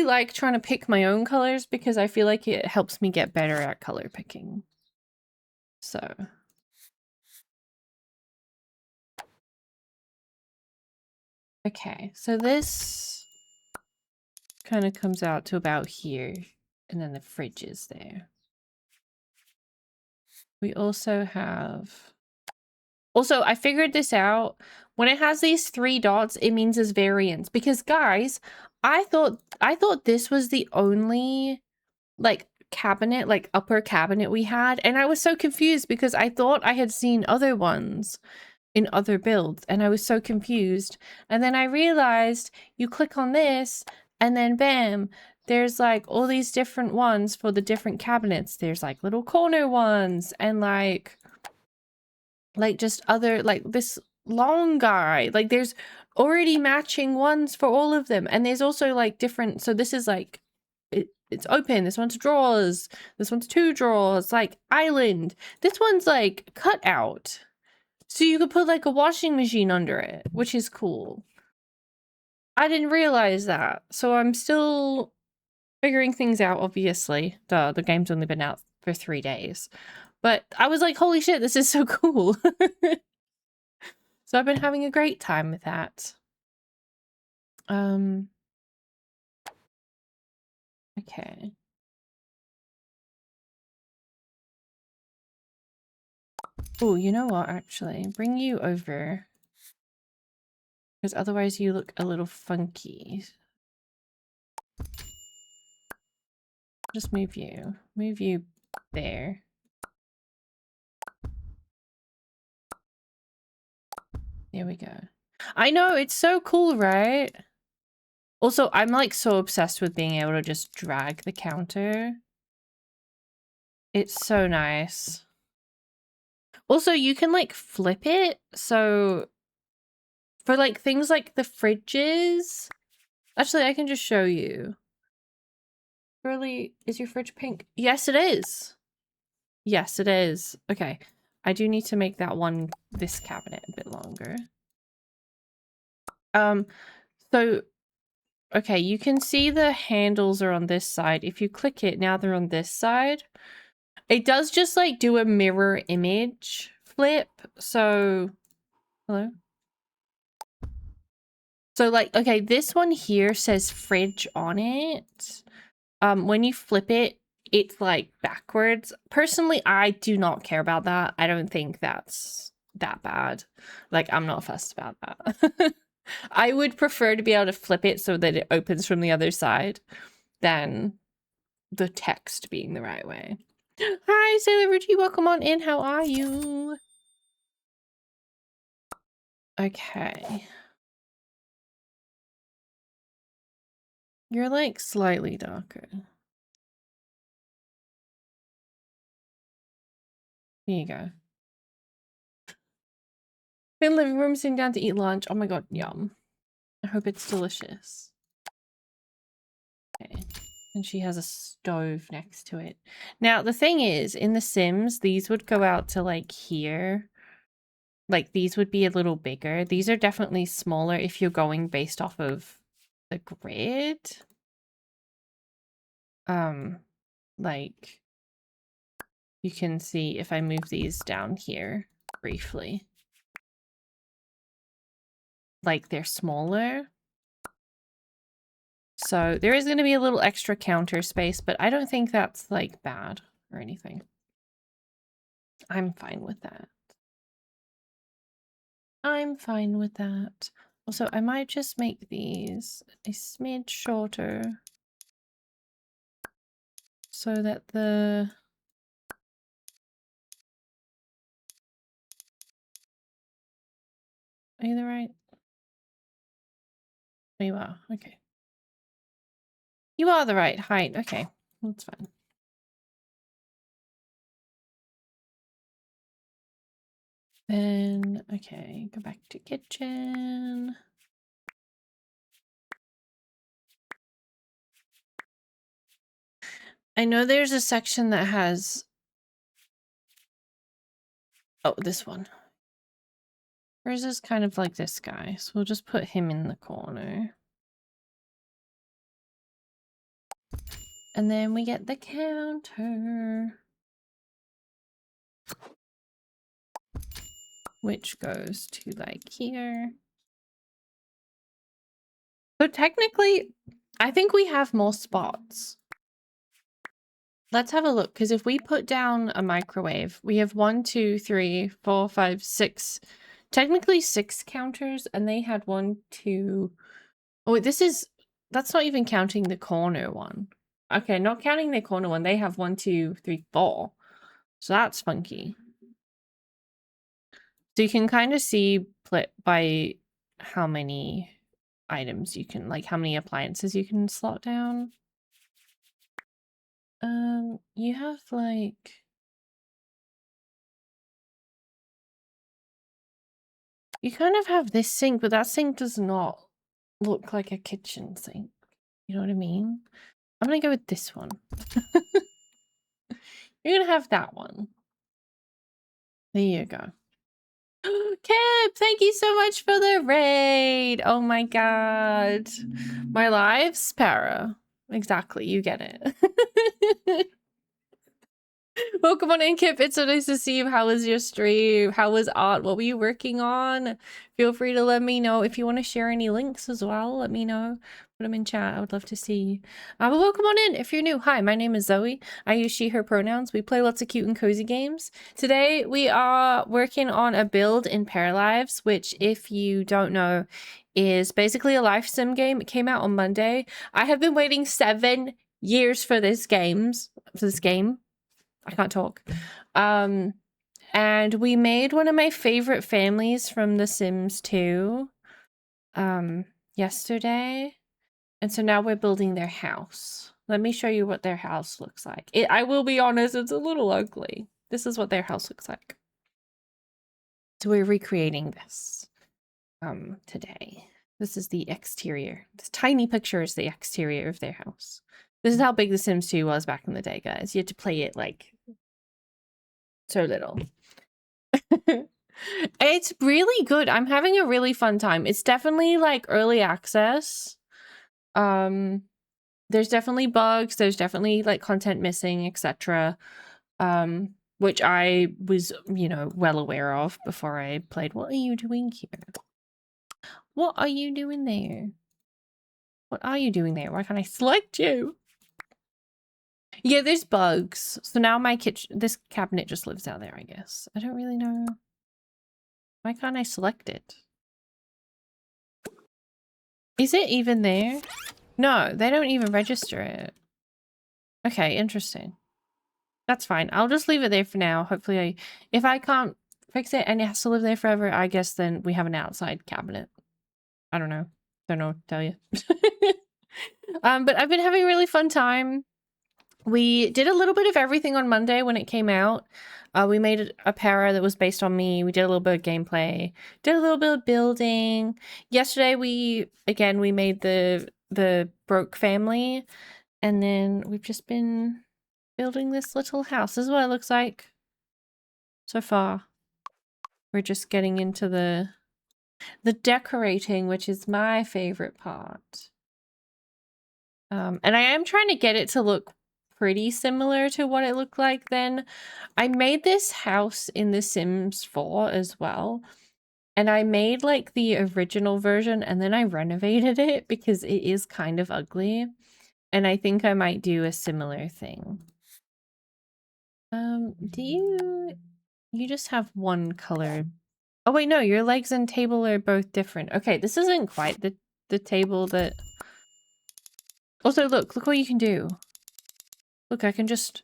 like trying to pick my own colors because I feel like it helps me get better at color picking. So... Okay, so this kind of comes out to about here, and then the fridge is there. We also have... Also, I figured this out. When it has these 3 dots, it means it's variants. Because guys, I thought this was the only like cabinet, like upper cabinet we had, and I was so confused because I thought I had seen other ones in other builds, and I was so confused. And then I realized you click on this, and then bam, there's like all these different ones for the different cabinets. There's like little corner ones, and like just other, like this long guy, like there's already matching ones for all of them. And there's also like different, so this is like it's open, this one's drawers, this one's 2 drawers, like island, this one's like cut out so you could put like a washing machine under it, which is cool. I didn't realize that, so I'm still figuring things out. Obviously the game's only been out for 3 days, but I was like, holy shit, this is so cool. So I've been having a great time with that. Okay. Oh, you know what, actually? Bring you over. Because otherwise you look a little funky. Just move you. Move you there. There we go. I know, it's so cool, right? Also, I'm like so obsessed with being able to just drag the counter. It's so nice. Also, you can like flip it. So for like things like the fridges, actually, I can just show you. Really, is your fridge pink? Yes, it is. Yes, it is. Okay. I do need to make that one, this cabinet, a bit longer. So, okay, you can see the handles are on this side. If you click it, now they're on this side. It does just like do a mirror image flip. So, hello? So like, okay, this one here says fridge on it. When you flip it, it's like backwards. Personally, I do not care about that. I don't think that's that bad. Like, I'm not fussed about that. I would prefer to be able to flip it so that it opens from the other side than the text being the right way. Hi, Sailor Ruchi, welcome on in. How are you? Okay. You're like slightly darker. Here you go. In the living room, sitting down to eat lunch. Oh my god, yum. I hope it's delicious. Okay. And she has a stove next to it. Now, the thing is, in The Sims, these would go out to like here. Like, these would be a little bigger. These are definitely smaller if you're going based off of the grid. Like, you can see if I move these down here briefly. Like, they're smaller. So there is going to be a little extra counter space, but I don't think that's like bad or anything. I'm fine with that. I'm fine with that. Also, I might just make these a smidge shorter so that the... Are you the right? Oh, you are. Okay. You are the right height. Okay. That's fine. Then, okay, go back to kitchen. I know there's a section that has... Oh, this one. Yours is kind of like this guy, so we'll just put him in the corner. And then we get the counter, which goes to like here. So technically, I think we have more spots. Let's have a look, because if we put down a microwave, we have 1, 2, 3, 4, 5, 6, technically 6 counters, and they had 1, 2. Oh, wait, that's not even counting the corner one. Okay, not counting the corner one, they have 1, 2, 3, 4. So that's funky. So you can kind of see by how many items you can, like how many appliances you can slot down. You have like... You kind of have this sink, but that sink does not look like a kitchen sink. You know what I mean? I'm gonna go with this one. You're gonna have that one. There you go. Kip, thank you so much for the raid. Oh my god. My lives? Para. Exactly, you get it. Welcome on in, Kip. It's so nice to see you. How was your stream? How was art? What were you working on? Feel free to let me know. If you want to share any links as well, let me know. Put them in chat. I would love to see. But welcome on in. If you're new, hi, my name is Zoe. I use she, her pronouns. We play lots of cute and cozy games. Today, we are working on a build in Paralives, which, if you don't know, is basically a life sim game. It came out on Monday. I have been waiting 7 years for this game. I can't talk. And we made one of my favorite families from The Sims 2 yesterday. And so now we're building their house. Let me show you what their house looks like. I will be honest, it's a little ugly. This is what their house looks like. So we're recreating this today. This is the exterior. This tiny picture is the exterior of their house. This is how big The Sims 2 was back in the day, guys. You had to play it like so little. It's really good. I'm having a really fun time. It's definitely like early access. There's definitely bugs, there's definitely like content missing, etc. Which I was, you know, well aware of before I played. What are you doing here? What are you doing there? What are you doing there? Why can't I select you? Yeah, there's bugs. So now my kitchen, this cabinet just lives out there, I guess. I don't really know. Why can't I select it? Is it even there? No, they don't even register it. Okay, interesting. That's fine. I'll just leave it there for now. Hopefully, if I can't fix it and it has to live there forever, I guess then we have an outside cabinet. I don't know. Don't know what to tell you. But I've been having a really fun time. We did a little bit of everything on Monday when it came out. We made a para that was based on me. We did a little bit of gameplay, did a little bit of building. Yesterday we made the Broke family, and then we've just been building this little house. This is what it looks like so far. We're just getting into the decorating, which is my favorite part. And I am trying to get it to look pretty similar to what it looked like then. I made this house in The Sims 4 as well. And I made like the original version and then I renovated it because it is kind of ugly. And I think I might do a similar thing. You just have one color. Oh wait, no, your legs and table are both different. Okay, this isn't quite the table that... Also, look what you can do. Look, I can just...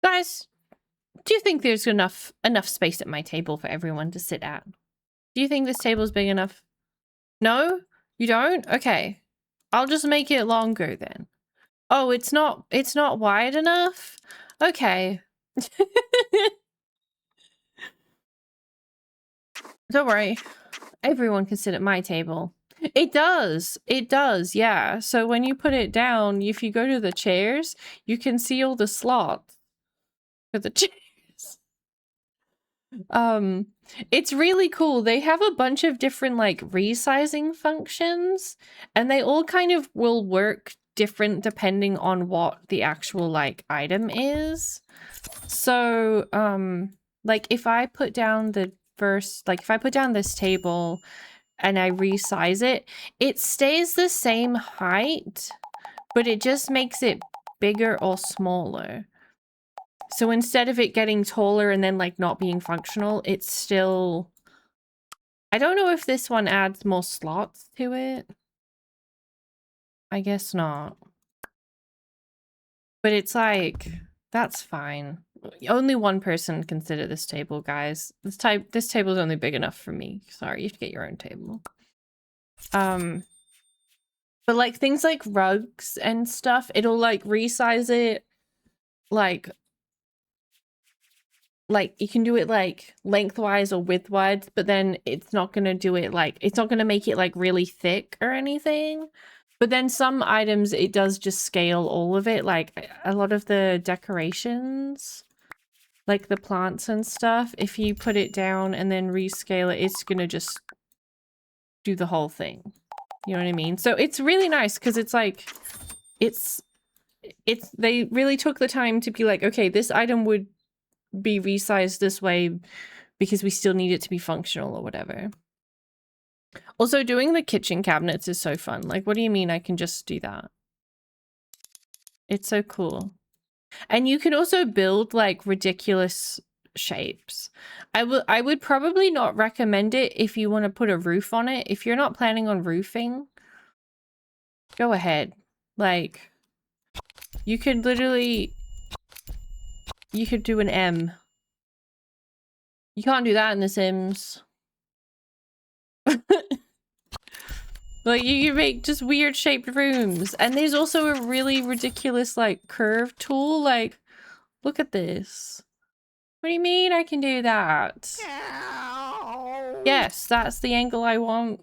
Guys, do you think there's enough space at my table for everyone to sit at? Do you think this table's big enough? No? You don't? Okay. I'll just make it longer then. Oh, it's not wide enough? Okay. Don't worry. Everyone can sit at my table. It does, yeah. So when you put it down, if you go to the chairs, you can see all the slots for the chairs. It's really cool. They have a bunch of different like resizing functions, and they all kind of will work different depending on what the actual like item is. So, like if I put down if I put down this table and I resize it, it stays the same height, but it just makes it bigger or smaller. So instead of it getting taller and then like not being functional, it's still... I don't know if this one adds more slots to it. I guess not. But it's like, that's fine. Only one person can sit at this table, guys. This table is only big enough for me. Sorry, you have to get your own table. But like things like rugs and stuff, it'll like resize it like you can do it like lengthwise or widthwise, but then it's not gonna do it like, it's not gonna make it like really thick or anything. But then some items, it does just scale all of it. Like a lot of the decorations, like the plants and stuff, if you put it down and then rescale it, it's gonna just do the whole thing. You know what I mean? So it's really nice because it's like, they really took the time to be like, okay, this item would be resized this way because we still need it to be functional or whatever. Also, doing the kitchen cabinets is so fun. Like, what do you mean I can just do that? It's so cool. And you can also build like ridiculous shapes. I would probably not recommend it if you want to put a roof on it. If you're not planning on roofing, go ahead. Like, you could literally... You could do an M. You can't do that in The Sims. Like, you can make just weird shaped rooms. And there's also a really ridiculous, like, curve tool. Like, look at this. What do you mean I can do that? Yes, that's the angle I want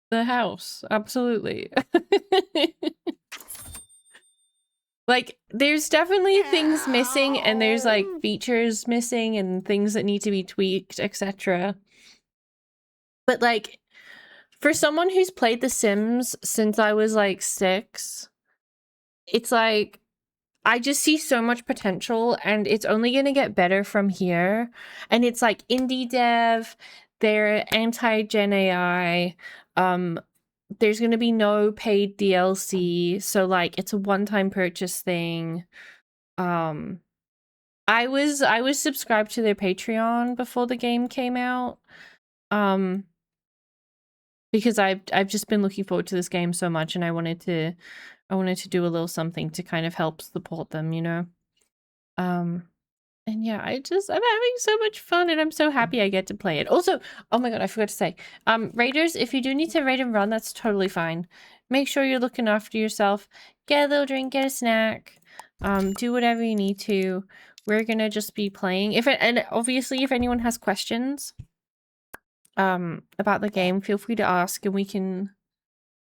the house. Absolutely. Like, there's definitely things missing, and there's, like, features missing and things that need to be tweaked, etc. But, like, for someone who's played The Sims since I was, like, 6, it's like, I just see so much potential, and it's only gonna get better from here. And it's, like, indie dev, they're anti-Gen AI, there's gonna be no paid DLC, so like it's a one-time purchase thing. I was subscribed to their Patreon before the game came out. Because I've just been looking forward to this game so much, and I wanted to do a little something to kind of help support them, you know. And yeah, I'm having so much fun, and I'm so happy I get to play it. Also, oh my god, I forgot to say, raiders, if you do need to raid and run, that's totally fine. make sure you're looking after yourself. Get a little drink, get a snack. Do whatever you need to. We're gonna just be playing. And obviously, if anyone has questions about the game, feel free to ask, and we can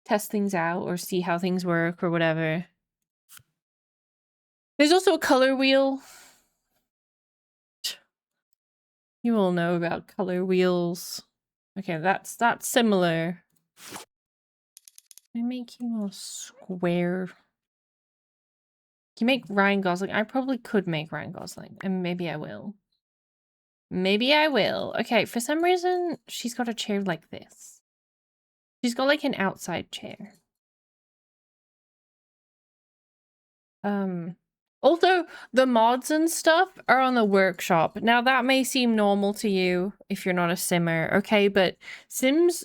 test things out or see how things work or whatever. There's also a color wheel. You all know about color wheels. Okay, that's similar. I make you more square. Can you make Ryan Gosling? I probably could make Ryan Gosling, and maybe I will. Maybe I will. Okay, for some reason, she's got a chair like this. She's got like an outside chair. Also, the mods and stuff are on the workshop. Now, that may seem normal to you if you're not a simmer, okay? But Sims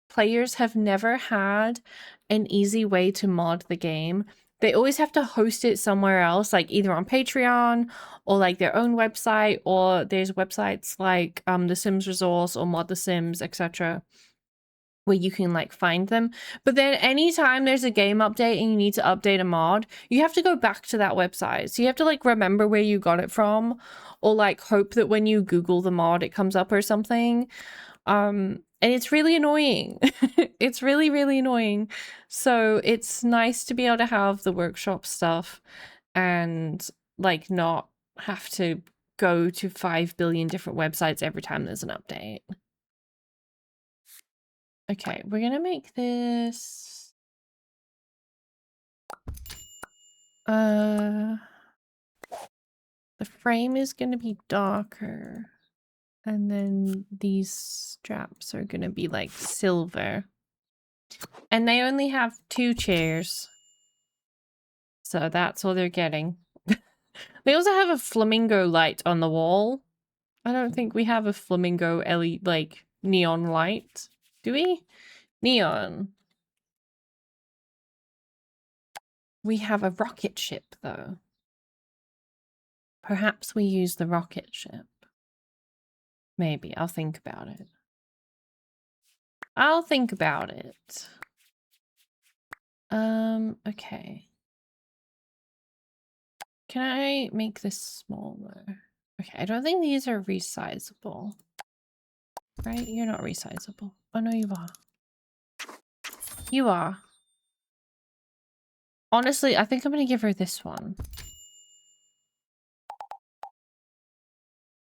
players have never had an easy way to mod the game. They always have to host it somewhere else, like either on Patreon or like their own website, or there's websites like The Sims Resource or Mod The Sims, etc., where you can like find them. But then anytime there's a game update and you need to update a mod, you have to go back to that website. So you have to like remember where you got it from, or like hope that when you Google the mod it comes up or something. And it's really annoying. It's really, really annoying. So it's nice to be able to have the workshop stuff and like not have to go to 5 billion different websites every time there's an update. Okay, we're gonna make this the frame is gonna be darker, and then these straps are gonna be like silver, and they only have 2 chairs, so that's all they're getting. They also have a flamingo light on the wall. I don't think we have a flamingo LED like neon light, do we? Neon. We have a rocket ship, though. Perhaps we use the rocket ship. Maybe. I'll think about it. I'll think about it. Okay. Can I make this smaller? Okay, I don't think these are resizable. Right? You're not resizable. Oh, no, you are. You are. Honestly, I think I'm gonna give her this one.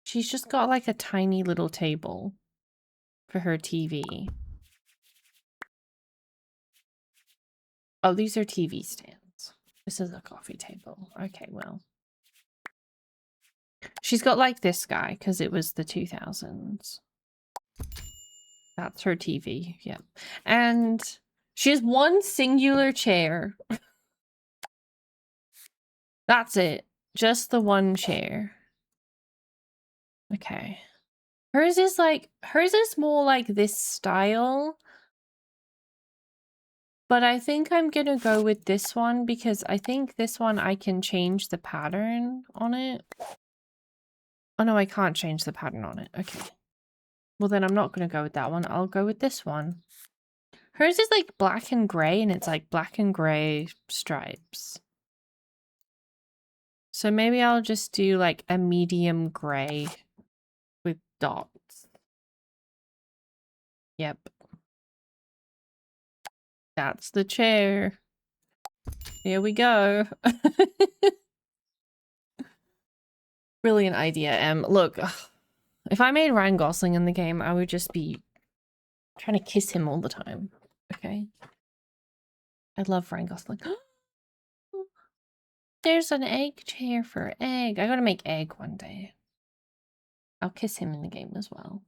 She's just got like a tiny little table for her TV. Oh, these are TV stands. This is a coffee table. Okay, well. She's got like this guy because it was the 2000s. That's her TV, yeah. And she has one singular chair. That's it. Just the one chair. Okay. Hers is more like this style. But I think I'm gonna go with this one because I think this one I can change the pattern on it. Oh no, I can't change the pattern on it. Okay. Well then I'm not gonna go with that one. I'll go with this one. Hers is like black and gray, and it's like black and gray stripes. So maybe I'll just do like a medium gray with dots. Yep. That's the chair. Here we go. Brilliant idea, Look, if I made Ryan Gosling in the game, I would just be trying to kiss him all the time. Okay? I love Ryan Gosling. There's an egg chair for Egg. I gotta make Egg one day. I'll kiss him in the game as well.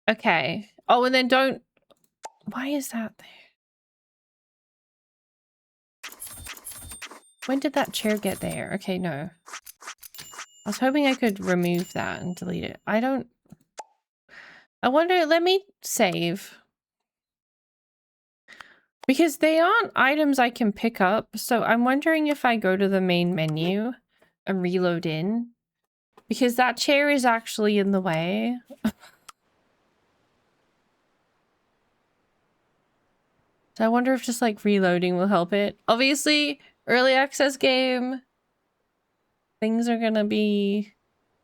Okay. Oh, and then don't... Why is that there? When did that chair get there? Okay, no. I was hoping I could remove that and delete it. I don't... I wonder... Let me save. Because they aren't items I can pick up, so I'm wondering if I go to the main menu and reload in. Because that chair is actually in the way. So I wonder if just like reloading will help it. Obviously, early access game, things are gonna be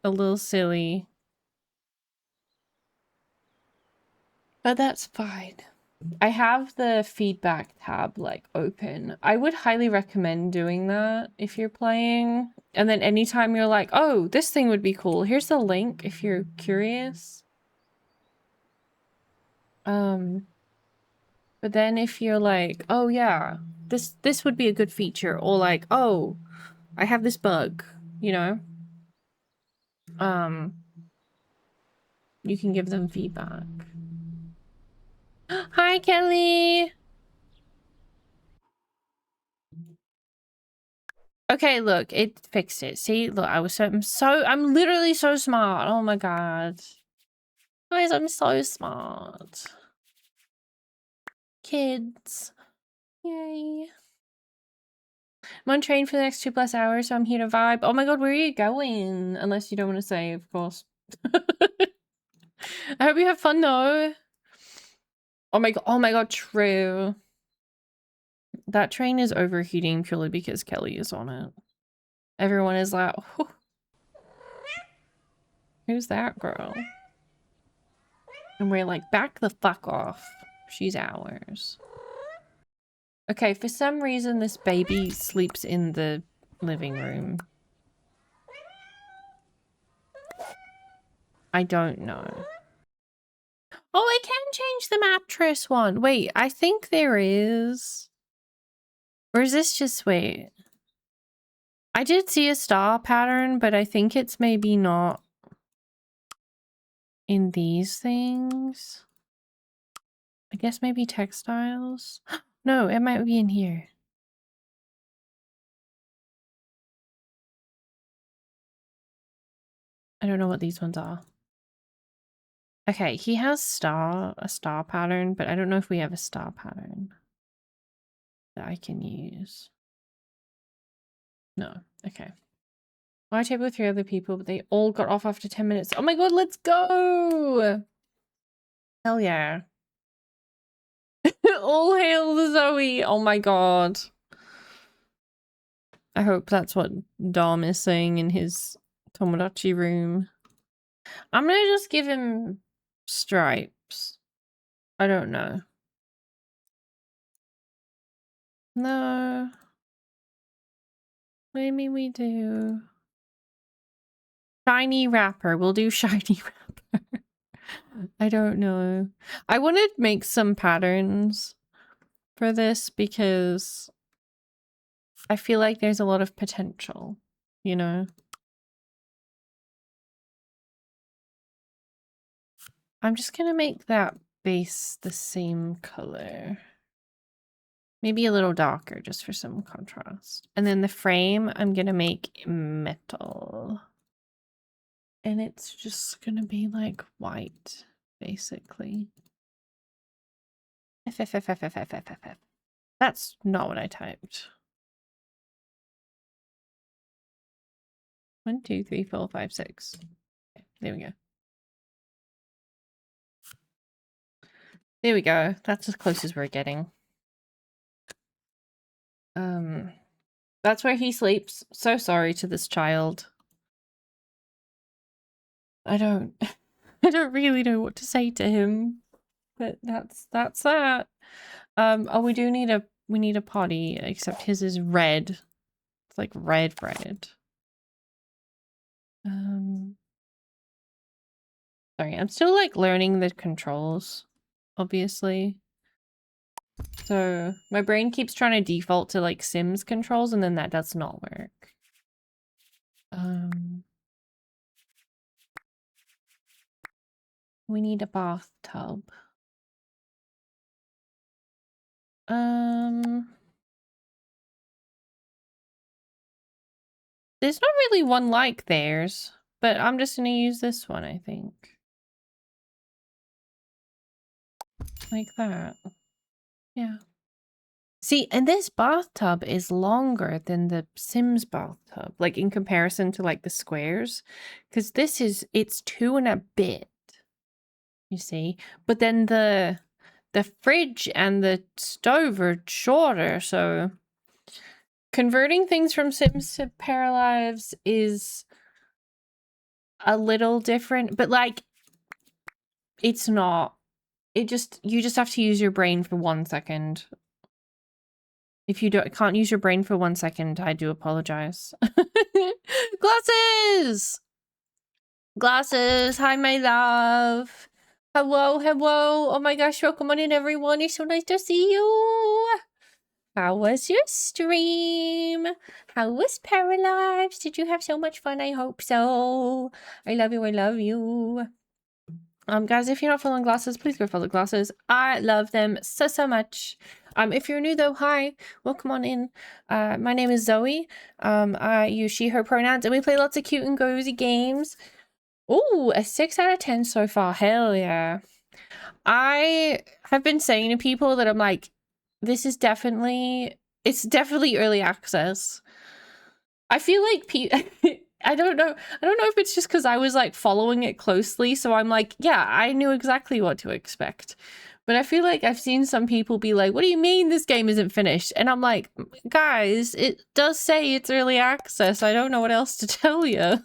a little silly. But that's fine. I have the feedback tab like open. I would highly recommend doing that if you're playing. And then anytime you're like, oh, this thing would be cool. Here's the link if you're curious. But then if you're like, oh yeah, this would be a good feature, or like, oh, I have this bug, you know? You can give them feedback. Hi, Kelly! Okay, look, it fixed it. See, look, I'm literally so smart. Oh my god. Guys, I'm so smart. Kids. Yay. I'm on train for the next 2+ hours, so I'm here to vibe. Oh my god, where are you going? Unless you don't want to say, of course. I hope you have fun though. Oh my god, true. That train is overheating purely because Kelly is on it. Everyone is like, oh, who's that girl? And we're like, back the fuck off. She's ours. Okay, for some reason this baby sleeps in the living room. I don't know. Oh, I can change the mattress one. Wait, I think there is. Or is this just, wait. I did see a star pattern, but I think it's maybe not in these things. I guess maybe textiles. No, it might be in here. I don't know what these ones are. Okay, he has a star pattern, but I don't know if we have a star pattern that I can use. No, okay. I table with 3 other people, but they all got off after 10 minutes. Oh my god, let's go! Hell yeah. All hail the Zoe! Oh my god. I hope that's what Dom is saying in his Tomodachi room. I'm gonna just give him stripes. I don't know. No. Maybe we do. Shiny wrapper. We'll do shiny wrapper. I don't know. I want to make some patterns for this because I feel like there's a lot of potential, you know? I'm just gonna make that base the same color. Maybe a little darker just for some contrast. And then the frame, I'm gonna make metal. And it's just gonna be like white, basically. That's not what I typed. 1, 2, 3, 4, 5, 6. Okay, there we go. There we go. That's as close as we're getting. That's where he sleeps. So sorry to this child. I don't really know what to say to him. But that's that. Oh, we need a potty, except his is red. It's like red. Sorry, I'm still like learning the controls, obviously. So my brain keeps trying to default to like Sims controls, and then that does not work. We need a bathtub. There's not really one like theirs, but I'm just gonna use this one, I think. Like that. Yeah. See, and this bathtub is longer than the Sims bathtub, like in comparison to like the squares, because it's 2 and a bit, you see. But then the the fridge and the stove are shorter, so converting things from Sims to paralives is a little different, but like it's not. You just have to use your brain for 1 second. If you can't use your brain for 1 second, I do apologize. Glasses! Glasses, hi my love. Hello, hello. Oh my gosh, welcome on in everyone. It's so nice to see you. How was your stream? How was Paralives? Did you have so much fun? I hope so. I love you, I love you. Guys, if you're not following Glasses, please go follow Glasses. I love them so, so much. If you're new though, hi, welcome on in. My name is Zoe. I use she, her pronouns, and we play lots of cute and cozy games. Ooh, a 6 out of 10 so far. Hell yeah. I have been saying to people that I'm like, this is definitely, it's definitely early access. I feel like I don't know if it's just because I was like following it closely, so I'm like, yeah, I knew exactly what to expect. But I feel like I've seen some people be like, what do you mean this game isn't finished? And I'm like, guys, it does say it's early access. I don't know what else to tell you.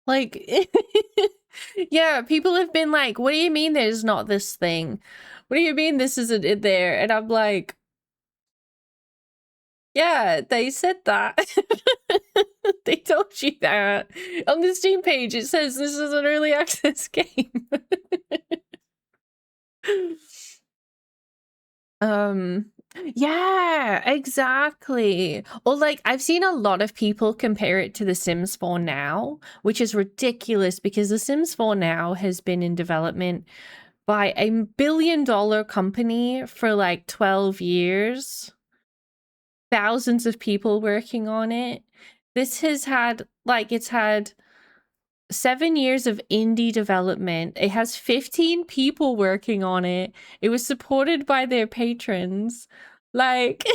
Like, yeah, people have been like, what do you mean there's not this thing? What do you mean this isn't in there? And I'm like, yeah, they said that. They told you that. On the Steam page, it says this is an early access game. Yeah, exactly. Or like, I've seen a lot of people compare it to The Sims 4 Now, which is ridiculous because The Sims 4 Now has been in development by a billion-dollar company for like 12 years. Thousands of people working on it. This has had, like, it's had 7 years of indie development. It has 15 people working on it. It was supported by their patrons. Like,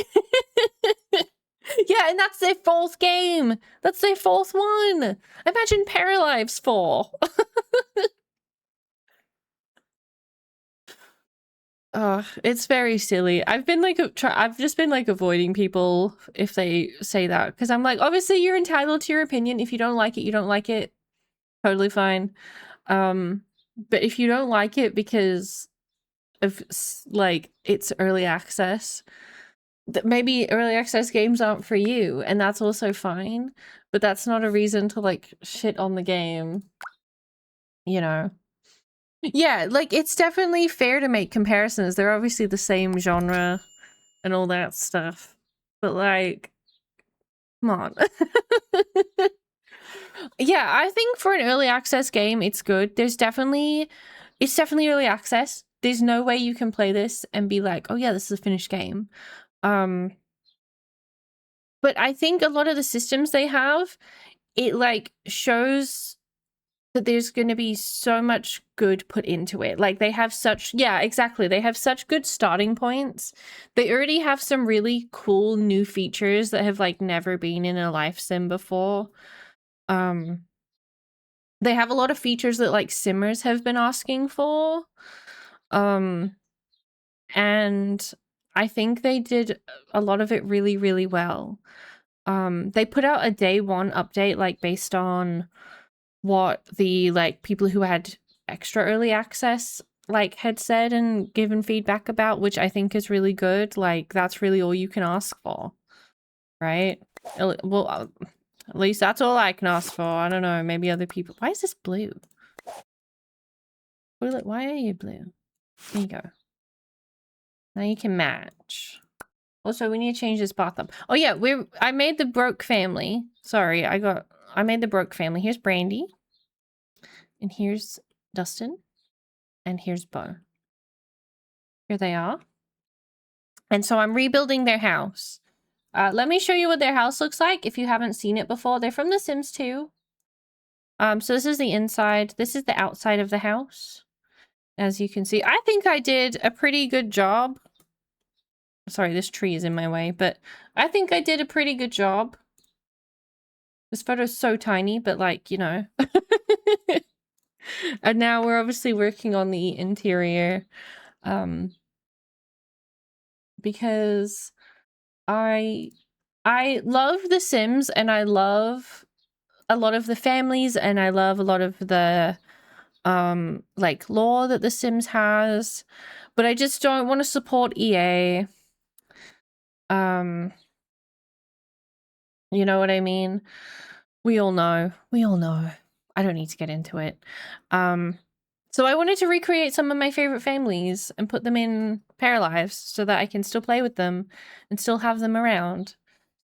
yeah, and that's their 4th game. That's their 4th one. Imagine Paralives 4. Oh, it's very silly. I've been like, I've just been like avoiding people if they say that because I'm like, obviously you're entitled to your opinion. If you don't like it, you don't like it. Totally fine. But if you don't like it because of like it's early access, that maybe early access games aren't for you, and that's also fine. But that's not a reason to like shit on the game, you know. Yeah, like it's definitely fair to make comparisons. They're obviously the same genre and all that stuff. But like, come on. Yeah, I think for an early access game, it's good. It's definitely early access. There's no way you can play this and be like, oh yeah, this is a finished game. But I think a lot of the systems they have, it like shows that there's going to be so much good put into it. Like they have such, yeah, exactly. They have such good starting points. They already have some really cool new features that have like never been in a life sim before. They have a lot of features that like simmers have been asking for. And I think they did a lot of it really, really well. They put out a day 1 update like based on what the like people who had extra early access like had said and given feedback about, which I think is really good. Like that's really all you can ask for, right? Well, at least that's all I can ask for. I don't know, maybe other people. Why is this blue? Toilet, why are you blue? There you go. Now you can match. Also, we need to change this bathroom. Oh yeah, I made the broke family. Sorry, I made the broke family. Here's Brandy. And here's Dustin. And here's Bo. Here they are. And so I'm rebuilding their house. Let me show you what their house looks like if you haven't seen it before. They're from The Sims 2. So this is the inside. This is the outside of the house. As you can see, I think I did a pretty good job. Sorry, this tree is in my way, but I think I did a pretty good job. This photo's so tiny, but like, you know. And now we're obviously working on the interior. Because I love The Sims, and I love a lot of the families, and I love a lot of the like lore that The Sims has, but I just don't want to support EA. You know what I mean? We all know. I don't need to get into it. So I wanted to recreate some of my favorite families and put them in paralives so that I can still play with them and still have them around.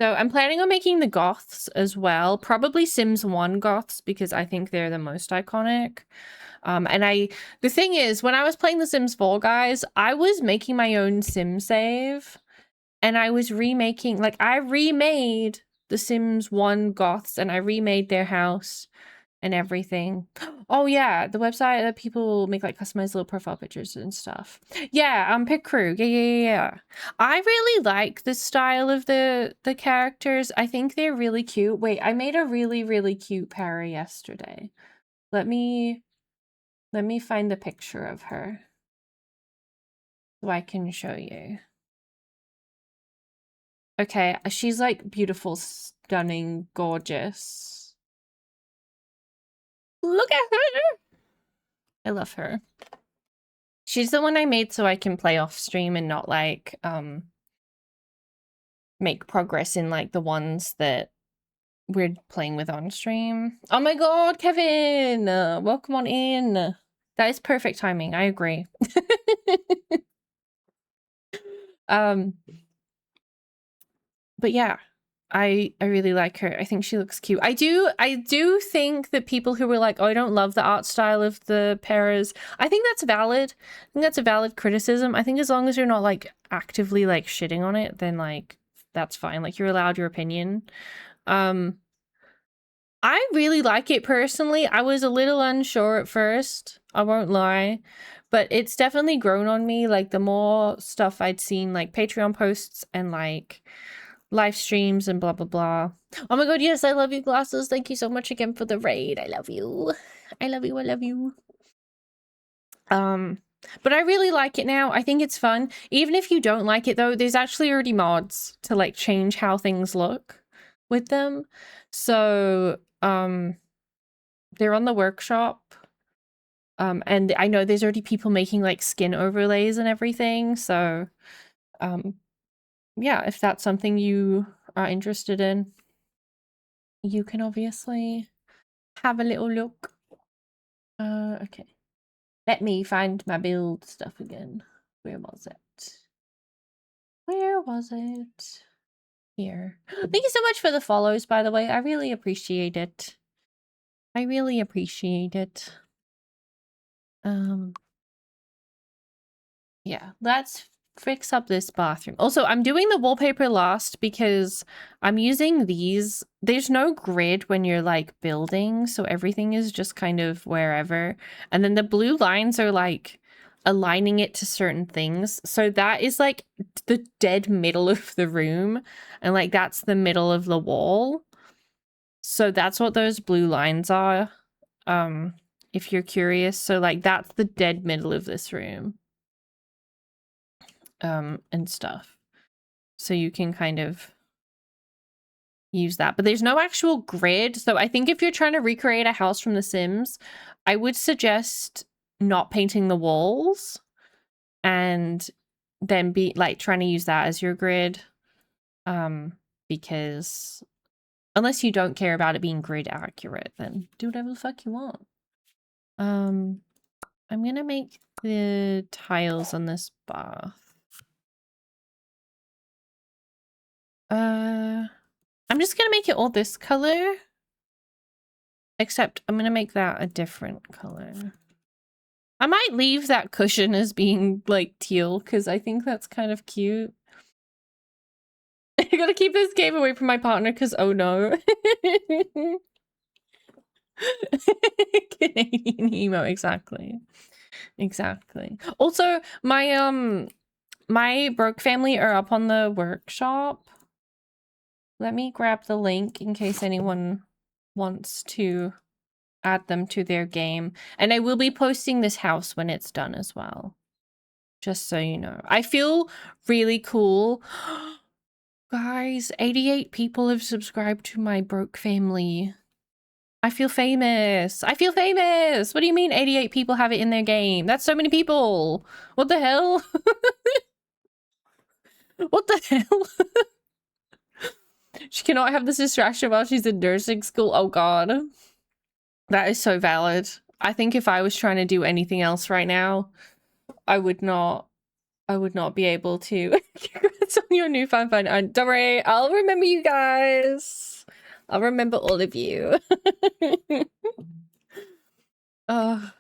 So I'm planning on making the goths as well. Probably Sims 1 goths, because I think they're the most iconic. The thing is, when I was playing The Sims 4, guys, I was making my own sim save. And I was remaking, like, I remade the Sims 1 goths, and I remade their house and everything. Oh yeah, the website that people make like customized little profile pictures and stuff. Yeah, Pit Crew. Yeah. I really like the style of the characters. I think they're really cute. Wait, I made a really cute para yesterday. Let me find the picture of her so I can show you. Okay, she's like beautiful, stunning, gorgeous. Look at her! I love her. She's the one I made so I can play off stream and not like make progress in like the ones that we're playing with on stream. Oh my god, Kevin! Welcome on in. That is perfect timing, I agree. But yeah, I really like her. I think she looks cute. I do think that people who were like, oh, I don't love the art style of the paras, I think that's valid. I think that's a valid criticism. I think as long as you're not like actively like shitting on it, then like that's fine. Like you're allowed your opinion. I really like it personally. I was a little unsure at first, I won't lie, but it's definitely grown on me. Like the more stuff I'd seen, like Patreon posts and like live streams and blah blah blah. Oh my god, yes, I love you, Glasses. Thank you so much again for the raid. I love you. I love you. But I really like it now. I think it's fun. Even if you don't like it though, there's actually already mods to like change how things look with them. So they're on the workshop. And I know there's already people making like skin overlays and everything. So yeah, if that's something you are interested in, you can obviously have a little look. Okay. Let me find my build stuff again. Where was it? Here. Thank you so much for the follows, by the way. I really appreciate it. Yeah, let's fix up this bathroom. Also, I'm doing the wallpaper last because I'm using these. There's no grid when you're like building, so everything is just kind of wherever. And then the blue lines are like aligning it to certain things. So that is like the dead middle of the room, and like that's the middle of the wall. So that's what those blue lines are. If you're curious. So like that's the dead middle of this room. And stuff. So you can kind of use that. But there's no actual grid. So I think if you're trying to recreate a house from The Sims, I would suggest not painting the walls and then be like trying to use that as your grid. Because unless you don't care about it being grid accurate, then do whatever the fuck you want. I'm gonna make the tiles on this bath. I'm just gonna make it all this color. Except I'm gonna make that a different color. I might leave that cushion as being like teal because I think that's kind of cute. I gotta keep this game away from my partner because oh no. Canadian emo, exactly. Also, my broke family are up on the workshop. Let me grab the link in case anyone wants to add them to their game. And I will be posting this house when it's done as well. Just so you know. I feel really cool. Guys, 88 people have subscribed to my broke family. I feel famous. I feel famous. What do you mean 88 people have it in their game? That's so many people. What the hell? What the hell? She cannot have this distraction while she's in nursing school. Oh god. That is so valid. I think if I was trying to do anything else right now, I would not be able to. Congrats on your newfound fun. Don't worry, I'll remember you guys. I'll remember all of you. I'm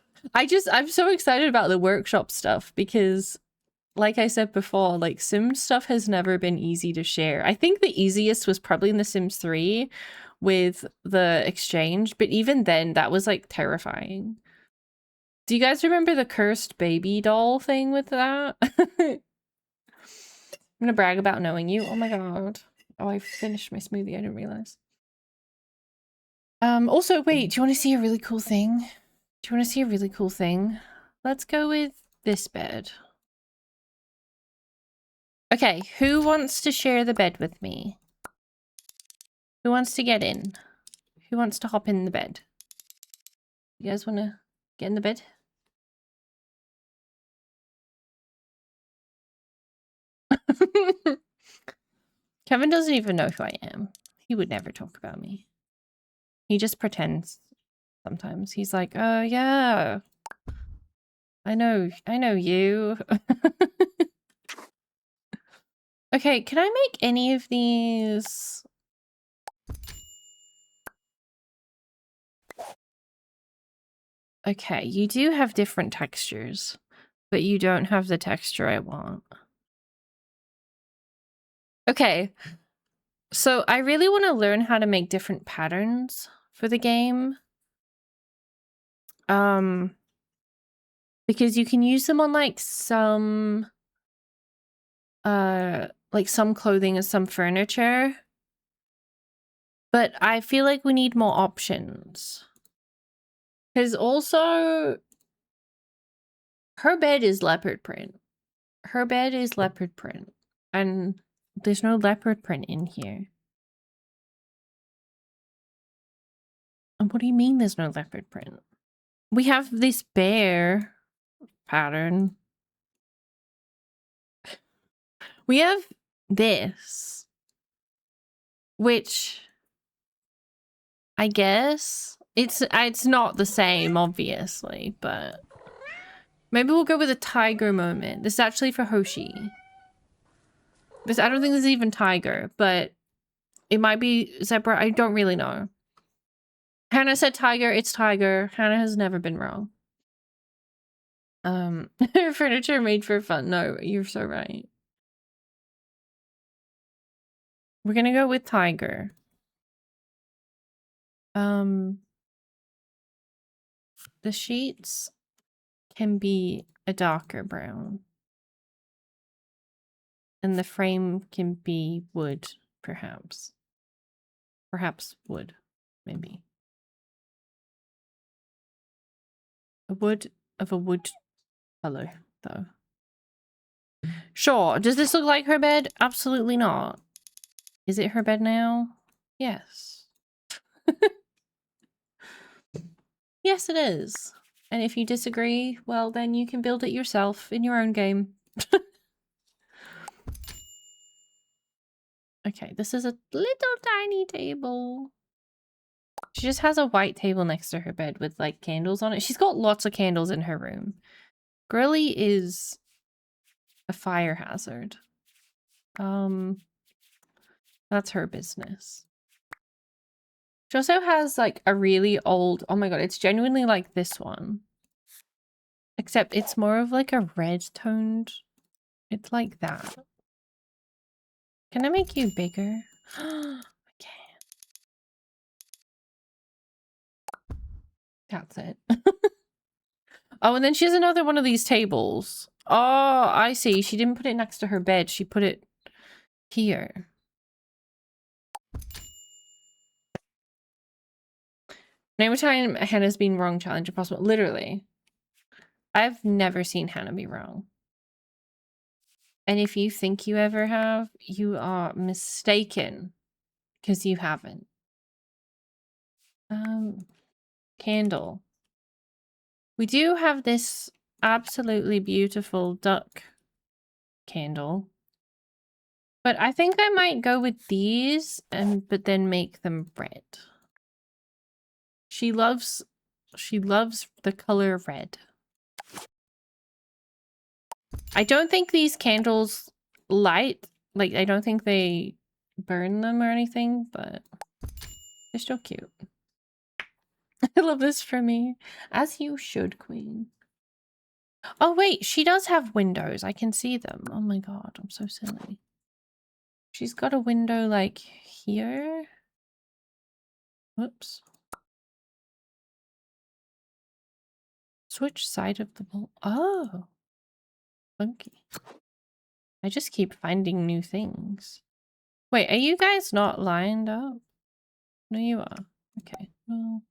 so excited about the workshop stuff because, like I said before, like Sims stuff has never been easy to share. I think the easiest was probably in The Sims 3 with the exchange, but even then that was like terrifying. Do you guys remember the cursed baby doll thing with that? I'm gonna brag about knowing you. Oh my god. Oh, I finished my smoothie. I didn't realize. Also, wait, do you want to see a really cool thing? Do you want to see a really cool thing? Let's go with this bed. Okay, who wants to share the bed with me? Who wants to get in? Who wants to hop in the bed? You guys want to get in the bed? Kevin doesn't even know who I am. He would never talk about me. He just pretends sometimes. He's like, oh yeah, I know you. Okay, can I make any of these? Okay, you do have different textures, but you don't have the texture I want. Okay, so I really want to learn how to make different patterns for the game. Because you can use them on like some clothing and some furniture. But I feel like we need more options. Because also her bed is leopard print. Her bed is leopard print. And there's no leopard print in here. And what do you mean there's no leopard print? We have this bear pattern. We have this. Which I guess it's not the same, obviously, but maybe we'll go with a tiger moment. This is actually for Hoshi. I don't think this is even tiger, but it might be zebra. I don't really know. Hannah said tiger. It's tiger. Hannah has never been wrong. Furniture made for fun. No, you're so right. We're gonna go with tiger. The sheets can be a darker brown. And the frame can be wood, perhaps. Perhaps wood, maybe. A wood of a wood color, though. Sure. Does this look like her bed? Absolutely not. Is it her bed now? Yes. Yes, it is. And if you disagree, well, then you can build it yourself in your own game. Okay, this is a little tiny table. She just has a white table next to her bed with, like, candles on it. She's got lots of candles in her room. Girly is a fire hazard. That's her business. She also has, like, a really old... Oh my god, it's genuinely like this one. Except it's more of, like, a red-toned... It's like that. Can I make you bigger? I can't. That's it. Oh, and then she has another one of these tables. Oh, I see. She didn't put it next to her bed. She put it here. Name a time Hannah's been wrong challenge impossible. Literally. I've never seen Hannah be wrong. And if you think you ever have, you are mistaken. Because you haven't. Candle. We do have this absolutely beautiful duck candle. But I think I might go with these but then make them red. She loves the color red. I don't think these candles light, like I don't think they burn them or anything, but they're still cute. I love this for me. As you should, Queen. Oh wait, she does have windows. I can see them. Oh my god, I'm so silly. She's got a window like here. Whoops. Switch side of the wall. Oh. Funky. I just keep finding new things. Wait, are you guys not lined up? No, you are. Okay. Well,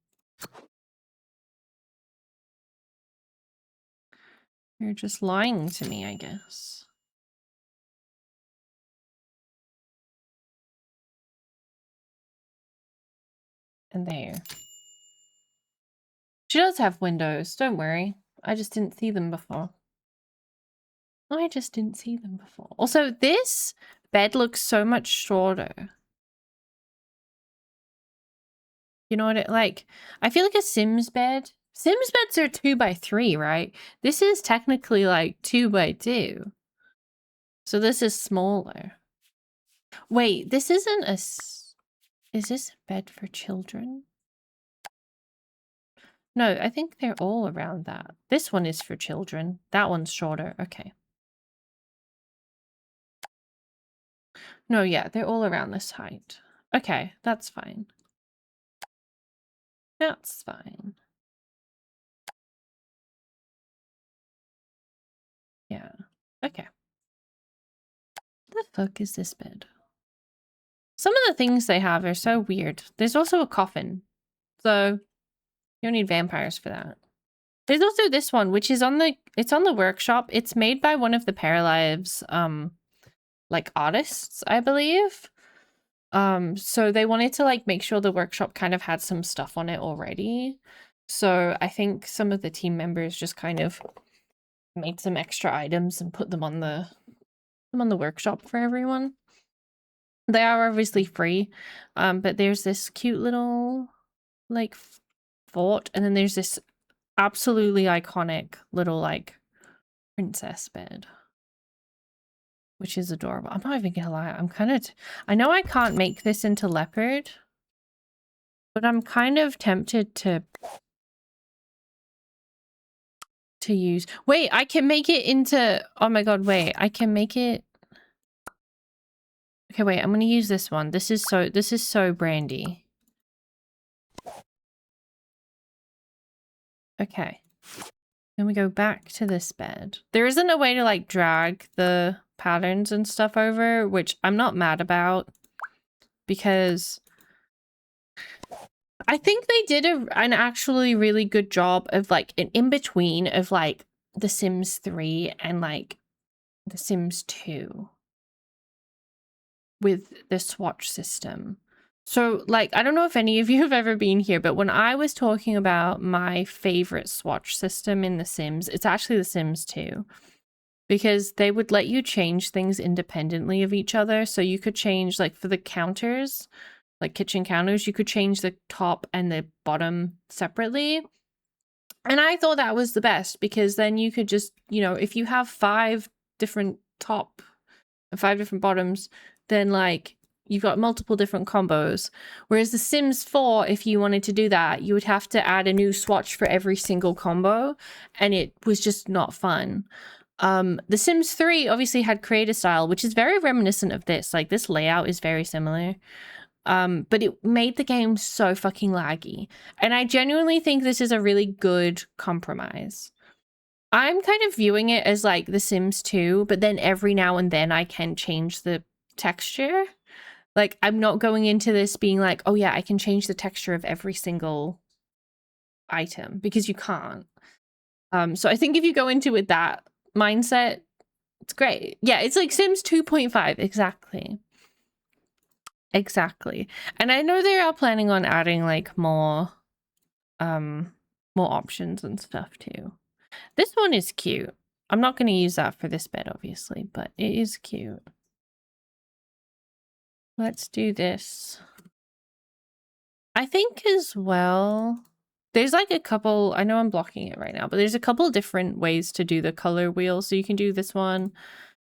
you're just lying to me, I guess. And there. She does have windows, don't worry. I just didn't see them before. Also, this bed looks so much shorter. You know what it like? I feel like a Sims bed. Sims beds are 2x3, right? This is technically like 2x2. So this is smaller. Wait, this isn't a... Is this a bed for children? No, I think they're all around that. This one is for children. That one's shorter. Okay. No, yeah, they're all around this height. Okay, that's fine. That's fine. Yeah. Okay. The fuck is this bed? Some of the things they have are so weird. There's also a coffin. So you don't need vampires for that. There's also this one, which is on the workshop. It's made by one of the paralives like artists, I believe. So they wanted to like make sure the workshop kind of had some stuff on it already. So I think some of the team members just kind of made some extra items and put them on the workshop for everyone. They are obviously free, but there's this cute little like fort, and then there's this absolutely iconic little like princess bed, which is adorable. I'm not even gonna lie, I'm kind of I know I can't make this into leopard, but I'm kind of tempted to use... Wait, I can make it into... Oh my god, wait, I can make it... Okay, wait, I'm gonna use this one. This is so brandy. Okay. Then we go back to this bed. There isn't a way to like drag the patterns and stuff over, which I'm not mad about, because I think they did an actually really good job of like an in-between of like The Sims 3 and like The Sims 2 with the swatch system. So like, I don't know if any of you have ever been here, but when I was talking about my favorite swatch system in The Sims, it's actually The Sims 2. Because they would let you change things independently of each other. So you could change, like, for the counters, like kitchen counters, you could change the top and the bottom separately. And I thought that was the best, because then you could just, you know, if you have 5 different top and 5 different bottoms, then, like, you've got multiple different combos. Whereas The Sims 4, if you wanted to do that, you would have to add a new swatch for every single combo. And it was just not fun. The Sims 3 obviously had creator style, which is very reminiscent of this. Like, this layout is very similar. But it made the game so fucking laggy. And I genuinely think this is a really good compromise. I'm kind of viewing it as like The Sims 2, but then every now and then I can change the texture. Like, I'm not going into this being like, oh yeah, I can change the texture of every single item because you can't. So I think if you go into with that mindset, it's great. Yeah, it's like Sims 2.5. Exactly. Exactly. And I know they are planning on adding like more options and stuff too. This one is cute. I'm not going to use that for this bed, obviously, but it is cute. Let's do this. I think as well, there's like a couple, I know I'm blocking it right now, but there's a couple different ways to do the color wheel. So you can do this one,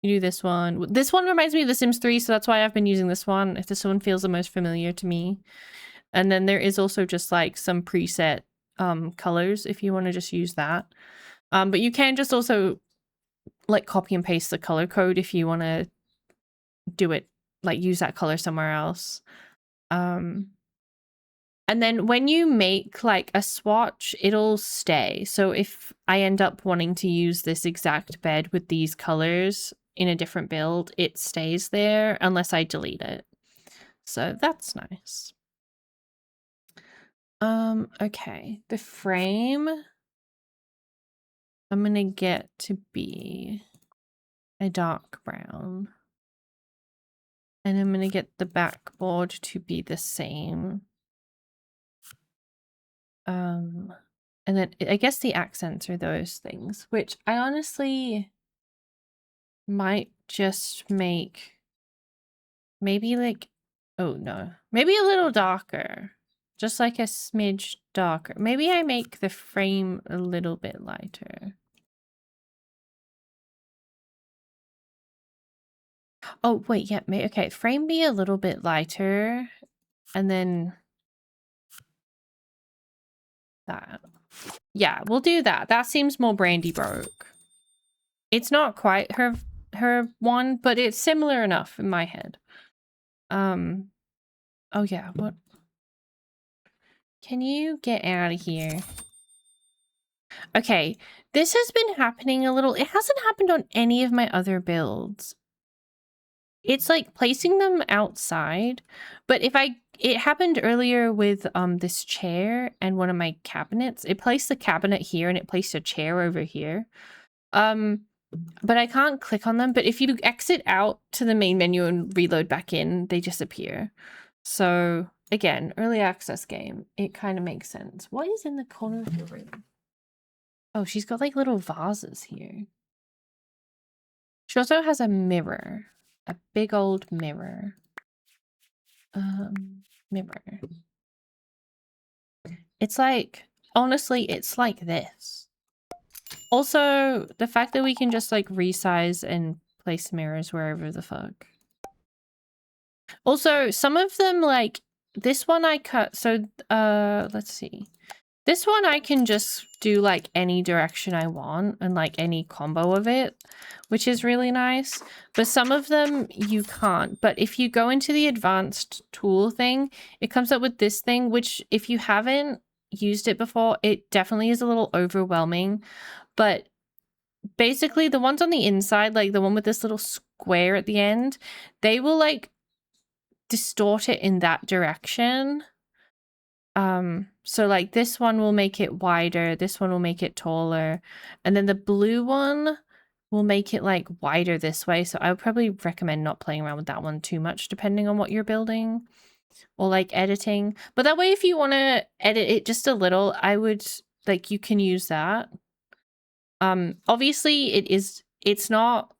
you do this one. This one reminds me of The Sims 3, so that's why I've been using this one, if this one feels the most familiar to me. And then there is also just like some preset colors if you want to just use that. But you can just also like copy and paste the color code if you want to do it, like use that color somewhere else. And then when you make like a swatch, it'll stay. So if I end up wanting to use this exact bed with these colors in a different build, it stays there unless I delete it. So that's nice. Okay, the frame I'm gonna get to be a dark brown. And I'm gonna get the backboard to be the same. And then I guess the accents are those things, which I honestly might just make maybe like, oh no, maybe a little darker, just like a smidge darker. Maybe I make the frame a little bit lighter. Oh wait, yeah, okay, frame be a little bit lighter, and then that. Yeah, we'll do that. That seems more Brandy broke. It's not quite her one, but it's similar enough in my head. Oh yeah, what? Can you get out of here? Okay, this has been happening a little. It hasn't happened on any of my other builds. It's like placing them outside, but it happened earlier with this chair and one of my cabinets. It placed the cabinet here and it placed a chair over here. But I can't click on them. But if you exit out to the main menu and reload back in, they disappear. So again, early access game. It kind of makes sense. What is in the corner of your room? Oh, she's got like little vases here. She also has a mirror. A big old mirror. Mirror. It's like, honestly, it's like this. Also, the fact that we can just like resize and place mirrors wherever the fuck. Also, some of them, like this one I cut. So, let's see. This one I can just do like any direction I want and like any combo of it, which is really nice. But some of them you can't. But if you go into the advanced tool thing, it comes up with this thing, which if you haven't used it before, it definitely is a little overwhelming. But basically the ones on the inside, like the one with this little square at the end, they will like distort it in that direction. So like this one will make it wider, this one will make it taller, and then the blue one will make it like wider this way. So I would probably recommend not playing around with that one too much depending on what you're building or like editing. But that way if you want to edit it just a little, I would like, you can use that. Obviously it's not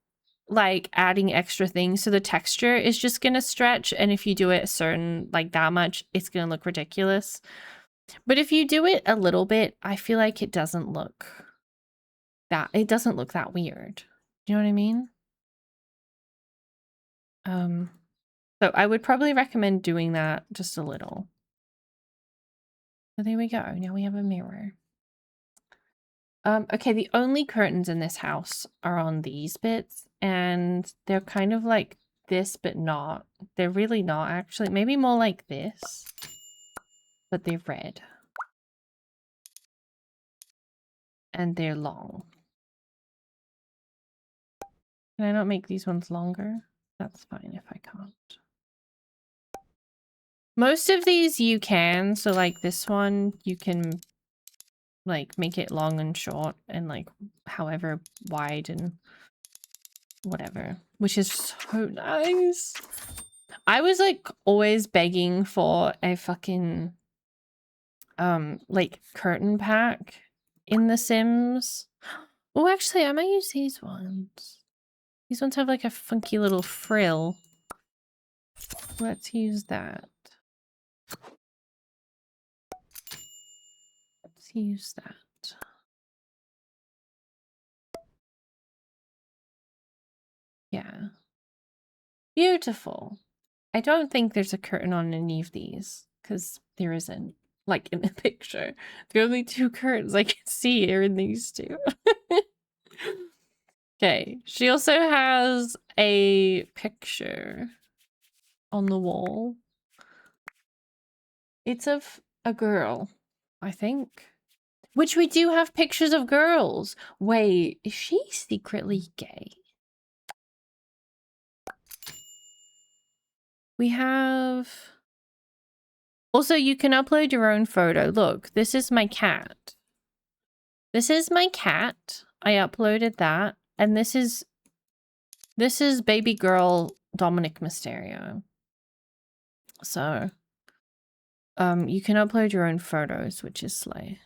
like adding extra things, so the texture is just gonna stretch, and if you do it a certain like that much, it's gonna look ridiculous. But if you do it a little bit, I feel like it doesn't look that weird. You know what I mean? So I would probably recommend doing that just a little. So there we go. Now we have a mirror. Okay, the only curtains in this house are on these bits, and they're kind of like this, but not. They're really not, actually. Maybe more like this, but they're red. And they're long. Can I not make these ones longer? That's fine if I can't. Most of these you can, so like this one, you can like make it long and short and like however wide and whatever, which is so nice. I was like always begging for a fucking like curtain pack in The Sims. Oh, actually, I might use these ones. These ones have like a funky little frill. Let's use that. Let's use that. Yeah. Beautiful. I don't think there's a curtain on any of these because there isn't, like in the picture. The only two curtains I can see are in these two. Okay, she also has a picture on the wall. It's of a girl, I think. Which we do have pictures of girls. Wait, is she secretly gay? We have... Also, you can upload your own photo. Look, this is my cat. This is my cat. I uploaded that. And this is baby girl Dominic Mysterio. So, you can upload your own photos, which is slay.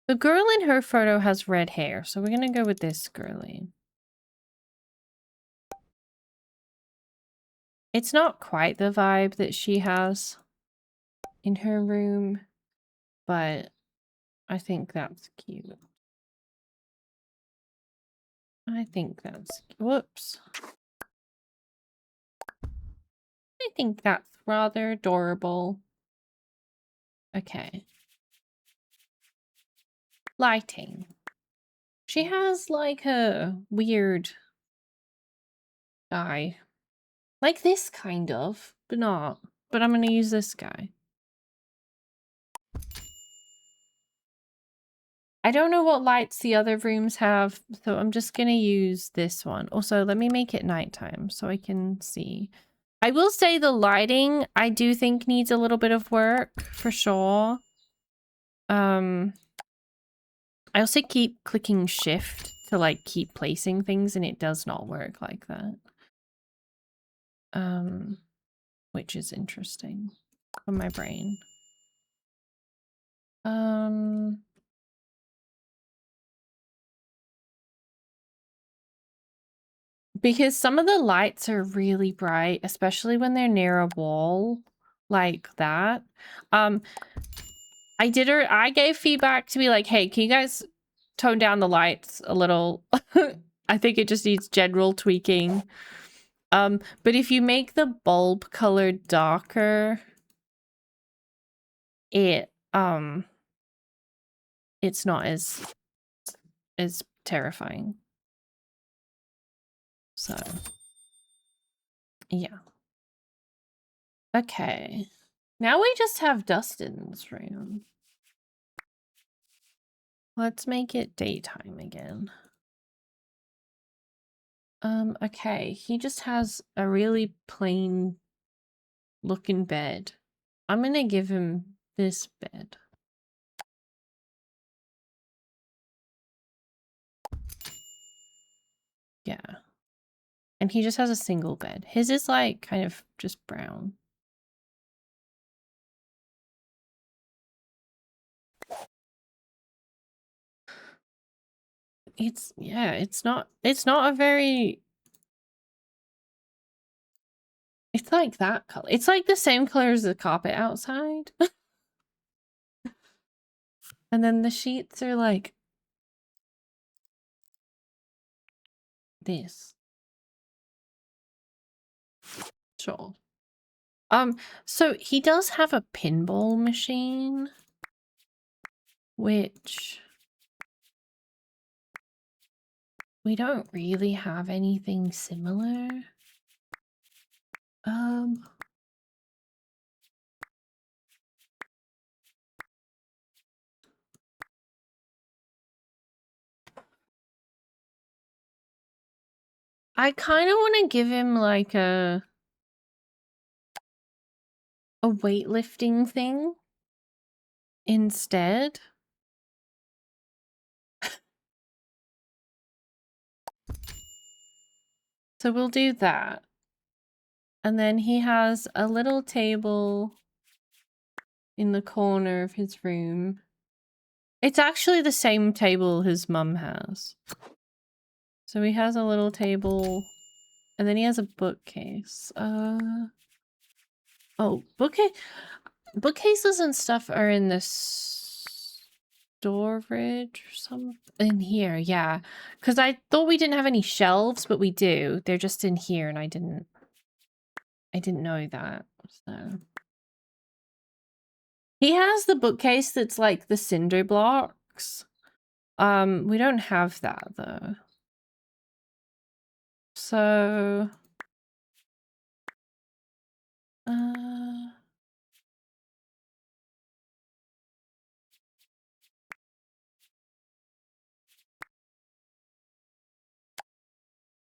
The girl in her photo has red hair, so we're gonna go with this girly. It's not quite the vibe that she has in her room, but I think that's cute. I think that's... Whoops. I think that's rather adorable. Okay. Lighting. She has like a weird guy. Like this kind of, but not. But I'm gonna use this guy. I don't know what lights the other rooms have, so I'm just gonna use this one. Also, let me make it nighttime so I can see. I will say the lighting, I do think needs a little bit of work, for sure. I also keep clicking shift to like keep placing things and it does not work like that. Which is interesting for my brain. Because some of the lights are really bright, especially when they're near a wall like that. I gave feedback to be like, hey, can you guys tone down the lights a little? I think it just needs general tweaking. But if you make the bulb color darker, it's not as terrifying. So, yeah. Okay. Now we just have Dustin's room. Let's make it daytime again. Okay, he just has a really plain looking bed. I'm gonna give him this bed. Yeah. And he just has a single bed. His is like kind of just brown. It's not a very... It's like that color. It's like the same color as the carpet outside. And then the sheets are like this. Sure. So he does have a pinball machine, which we don't really have anything similar. I kind of want to give him like a weightlifting thing instead. So we'll do that. And then he has a little table in the corner of his room. It's actually the same table his mum has. So he has a little table, and then he has a bookcase. Oh, bookcases and stuff are in this storage or something in here. Yeah, because I thought we didn't have any shelves, but we do. They're just in here, and I didn't know that. So he has the bookcase that's like the cinder blocks. We don't have that though. So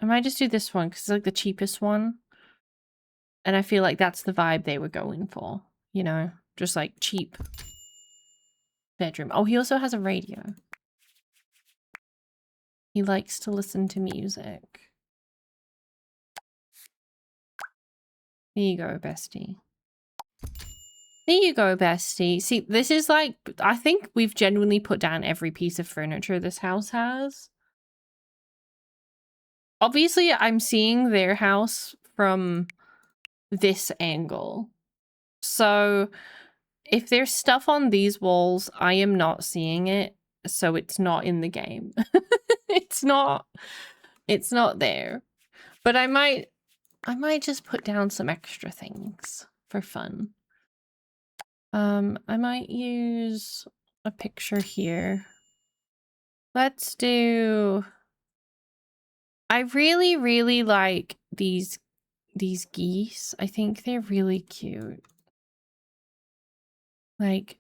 I might just do this one because it's like the cheapest one. And I feel like that's the vibe they were going for, you know? Just like cheap bedroom. Oh, he also has a radio. He likes to listen to music. There you go, bestie. There you go, bestie. See, this is like, I think we've genuinely put down every piece of furniture this house has. Obviously, I'm seeing their house from this angle. So if there's stuff on these walls, I am not seeing it. So it's not in the game. It's not there. But I might just put down some extra things for fun. I might use a picture here. Let's do... I really, really like these geese. I think they're really cute. Like,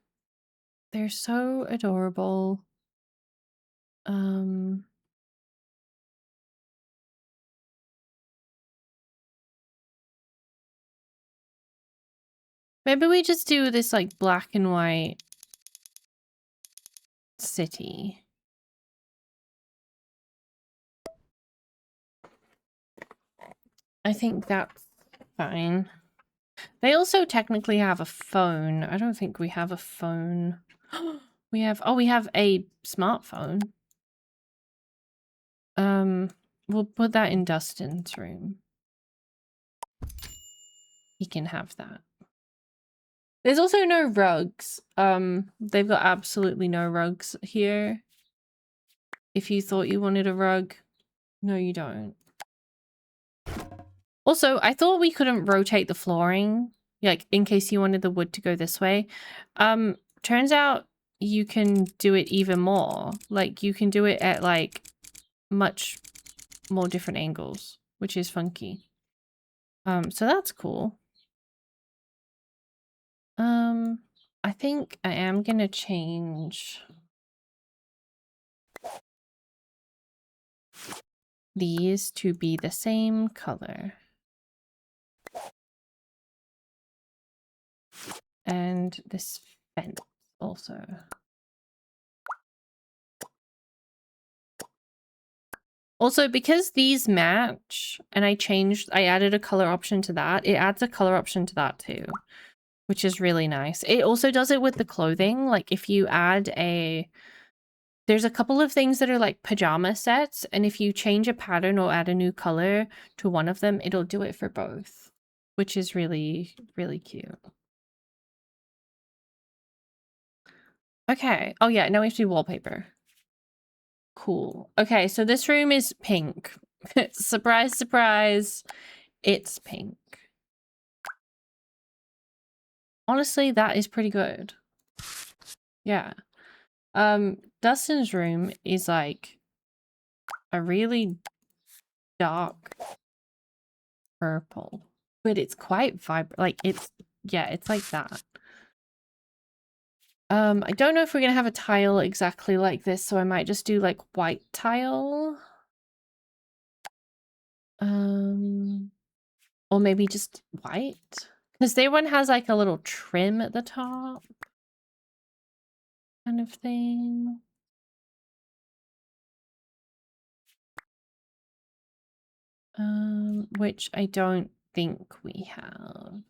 they're so adorable. Maybe we just do this like black and white city. I think that's fine. They also technically have a phone. I don't think we have a phone. We have a smartphone. We'll put that in Dustin's room. He can have that. There's also no rugs. They've got absolutely no rugs here. If you thought you wanted a rug, no, you don't. Also, I thought we couldn't rotate the flooring, like in case you wanted the wood to go this way. Turns out you can do it even more. Like you can do it at like much more different angles, which is funky. So that's cool. I think I am gonna change these to be the same color. And this fence also. Also, because these match, and I added a color option to that, it adds a color option to that too, which is really nice. It also does it with the clothing. Like if you add there's a couple of things that are like pajama sets, and if you change a pattern or add a new color to one of them, it'll do it for both, which is really, really cute. Okay. Oh yeah, now we have to do wallpaper. Cool. Okay, so this room is pink. Surprise, surprise. It's pink. Honestly, that is pretty good. Yeah. Dustin's room is like a really dark purple, but it's quite vibrant. Like it's like that. I don't know if we're gonna have a tile exactly like this, so I might just do like white tile. Or maybe just white? Because their one has like a little trim at the top. Kind of thing. Which I don't think we have.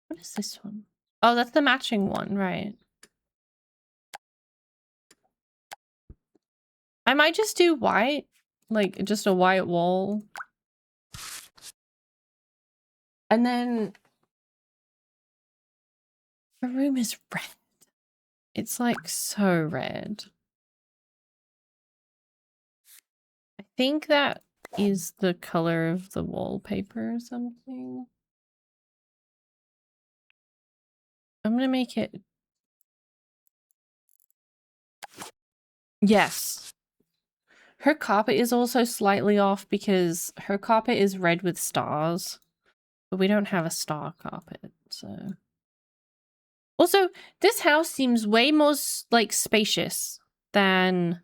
What is this one? Oh, that's the matching one, right? I might just do white. Like, just a white wall. And then... the room is red. It's like so red. I think that is the color of the wallpaper or something. I'm gonna make it... yes. Her carpet is also slightly off because her carpet is red with stars. But we don't have a star carpet, so... also, this house seems way more, like, spacious than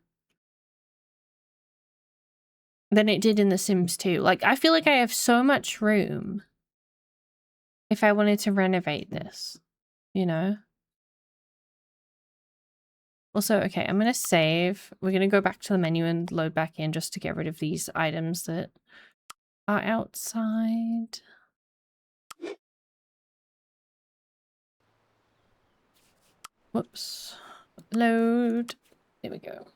it did in The Sims 2. Like, I feel like I have so much room if I wanted to renovate this, you know? Also, okay, I'm going to save. We're going to go back to the menu and load back in just to get rid of these items that are outside. Whoops. Load. There we go.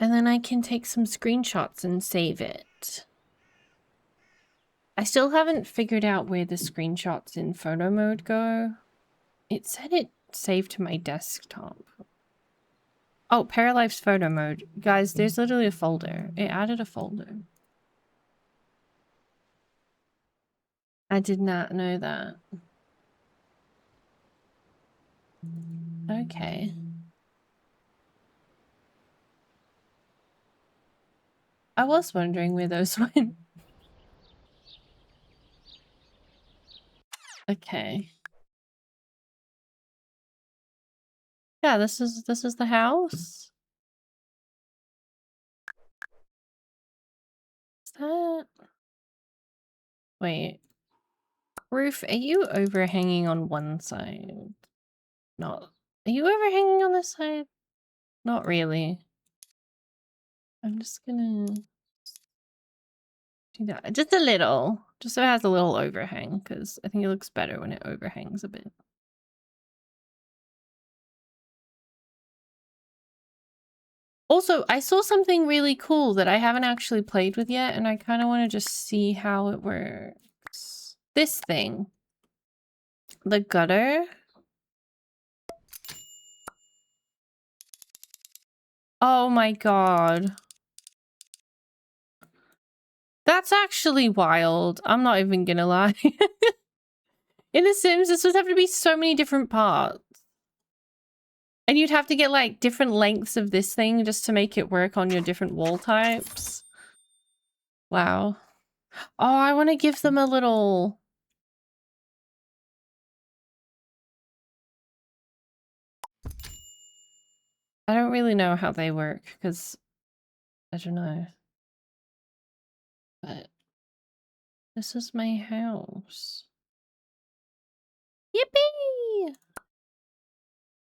And then I can take some screenshots and save it. I still haven't figured out where the screenshots in photo mode go. It said it saved to my desktop. Oh, paralives photo mode. Guys, there's literally a folder. It added a folder. I did not know that. Okay. I was wondering where those went. Okay. Yeah, this is the house. Is that... wait. Roof, are you overhanging on one side? Not... are you overhanging on this side? Not really. I'm just gonna do that. Just a little. Just so it has a little overhang, because I think it looks better when it overhangs a bit. Also, I saw something really cool that I haven't actually played with yet, and I kind of want to just see how it works. This thing. The gutter. Oh my god. That's actually wild. I'm not even gonna lie. In The Sims, this would have to be so many different parts. And you'd have to get, like, different lengths of this thing just to make it work on your different wall types. Wow. Oh, I want to give them a little... I don't really know how they work, because... I don't know. But... this is my house. Yippee!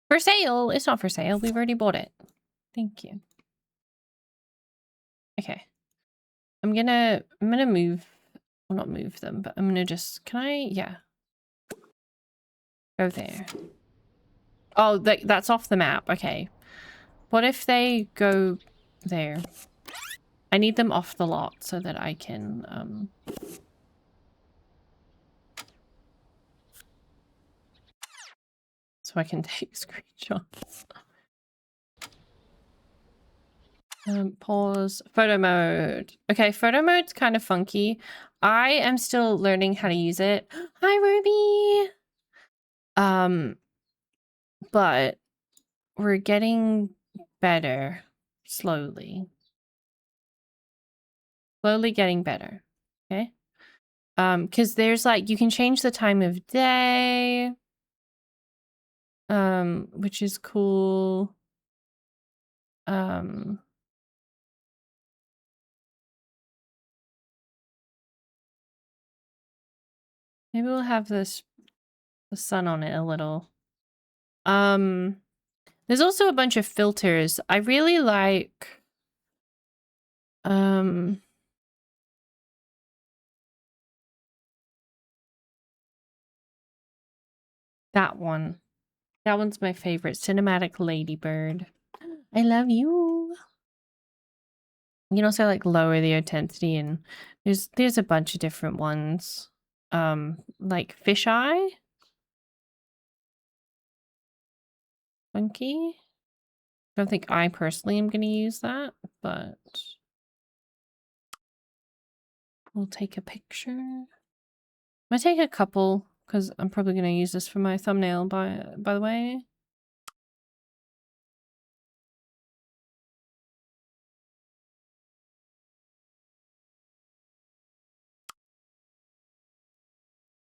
For sale! It's not for sale. We've already bought it. Thank you. Okay. I'm gonna move... well, not move them, but I'm gonna just... can I? Yeah. Go there. Oh, that's off the map. Okay. What if they go there? I need them off the lot so that I can, so I can take screenshots. Pause. Photo mode. Okay, photo mode's kind of funky. I am still learning how to use it. Hi, Ruby! But we're getting better. Slowly. Slowly getting better. Okay? Because there's like, you can change the time of day, which is cool. Maybe we'll have the sun on it a little. There's also a bunch of filters. I really like, that one. That one's my favorite. Cinematic Ladybird. I love you. You can also like lower the intensity, and there's a bunch of different ones. Like fisheye. Funky. I don't think I personally am gonna use that, but we'll take a picture. I'm gonna take a couple because I'm probably gonna use this for my thumbnail by the way.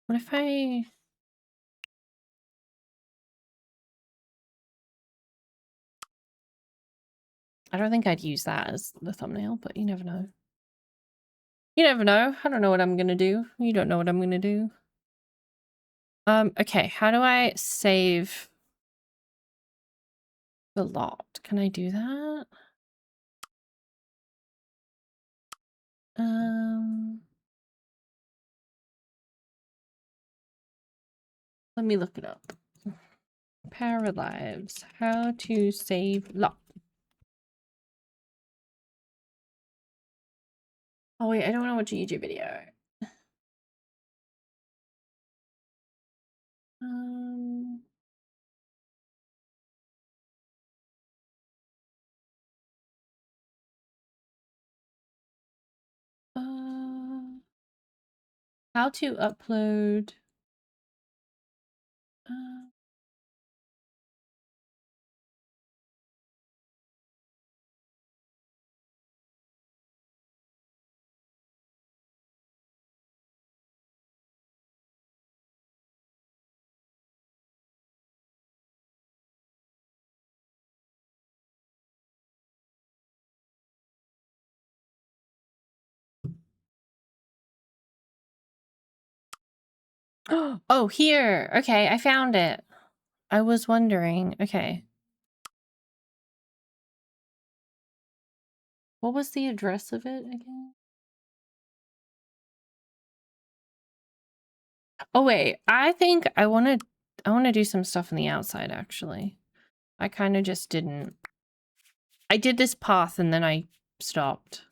What if I don't think I'd use that as the thumbnail, but you never know. You never know. I don't know what I'm gonna do. You don't know what I'm gonna do. Okay, how do I save the lot? Can I do that? Let me look it up. Paralives. How to save lot. Oh wait, I don't want to watch a YouTube video. How to upload. Oh, here. Okay, I found it. I was wondering. Okay. What was the address of it again? Oh wait, I think I want to do some stuff on the outside actually. I kind of just didn't. I did this path and then I stopped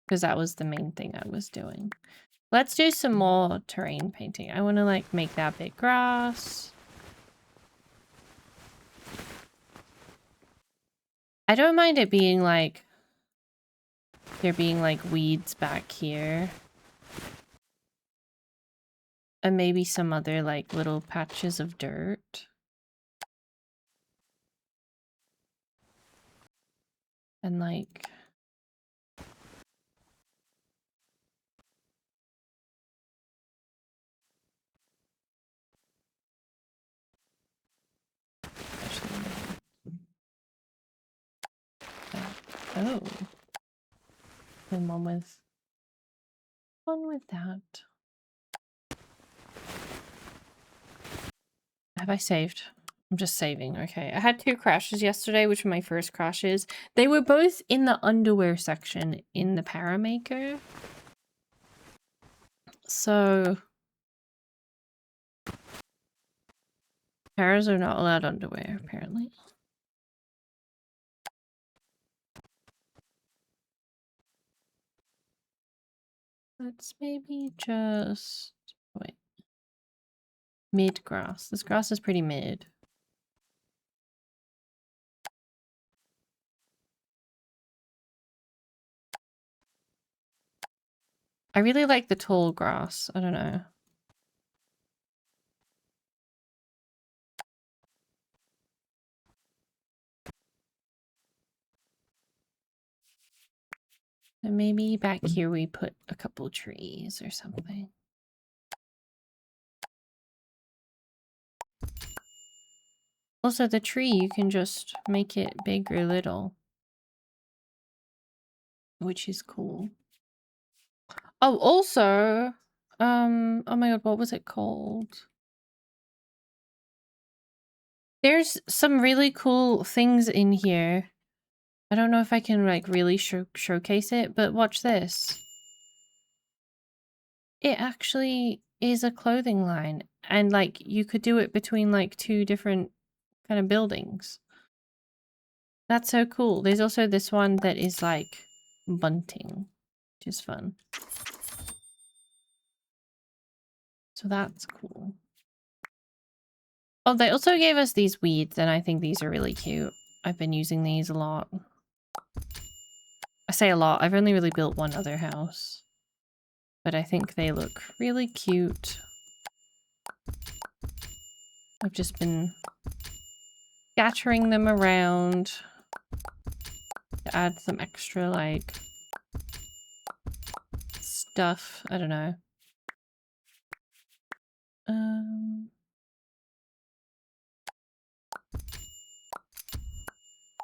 because that was the main thing I was doing. Let's do some more terrain painting. I want to like make that bit grass. I don't mind it being like there being like weeds back here. And maybe some other like little patches of dirt. And like oh. And one with that. Have I saved? I'm just saving. Okay. I had 2 crashes yesterday, which were my first crashes. They were both in the underwear section in the Paramaker. So paras are not allowed underwear, apparently. Let's maybe just wait. Mid grass. This grass is pretty mid. I really like the tall grass. I don't know. And maybe back here we put a couple trees or something. Also, the tree, you can just make it big or little, which is cool. Oh, also, oh my god, what was it called? There's some really cool things in here. I don't know if I can, like, really showcase it, but watch this. It actually is a clothing line, and, like, you could do it between, like, 2 different kind of buildings. That's so cool. There's also this one that is, like, bunting, which is fun. So that's cool. Oh, they also gave us these weeds, and I think these are really cute. I've been using these a lot. I say a lot. I've only really built one other house. But I think they look really cute. I've just been scattering them around to add some extra, like, stuff. I don't know.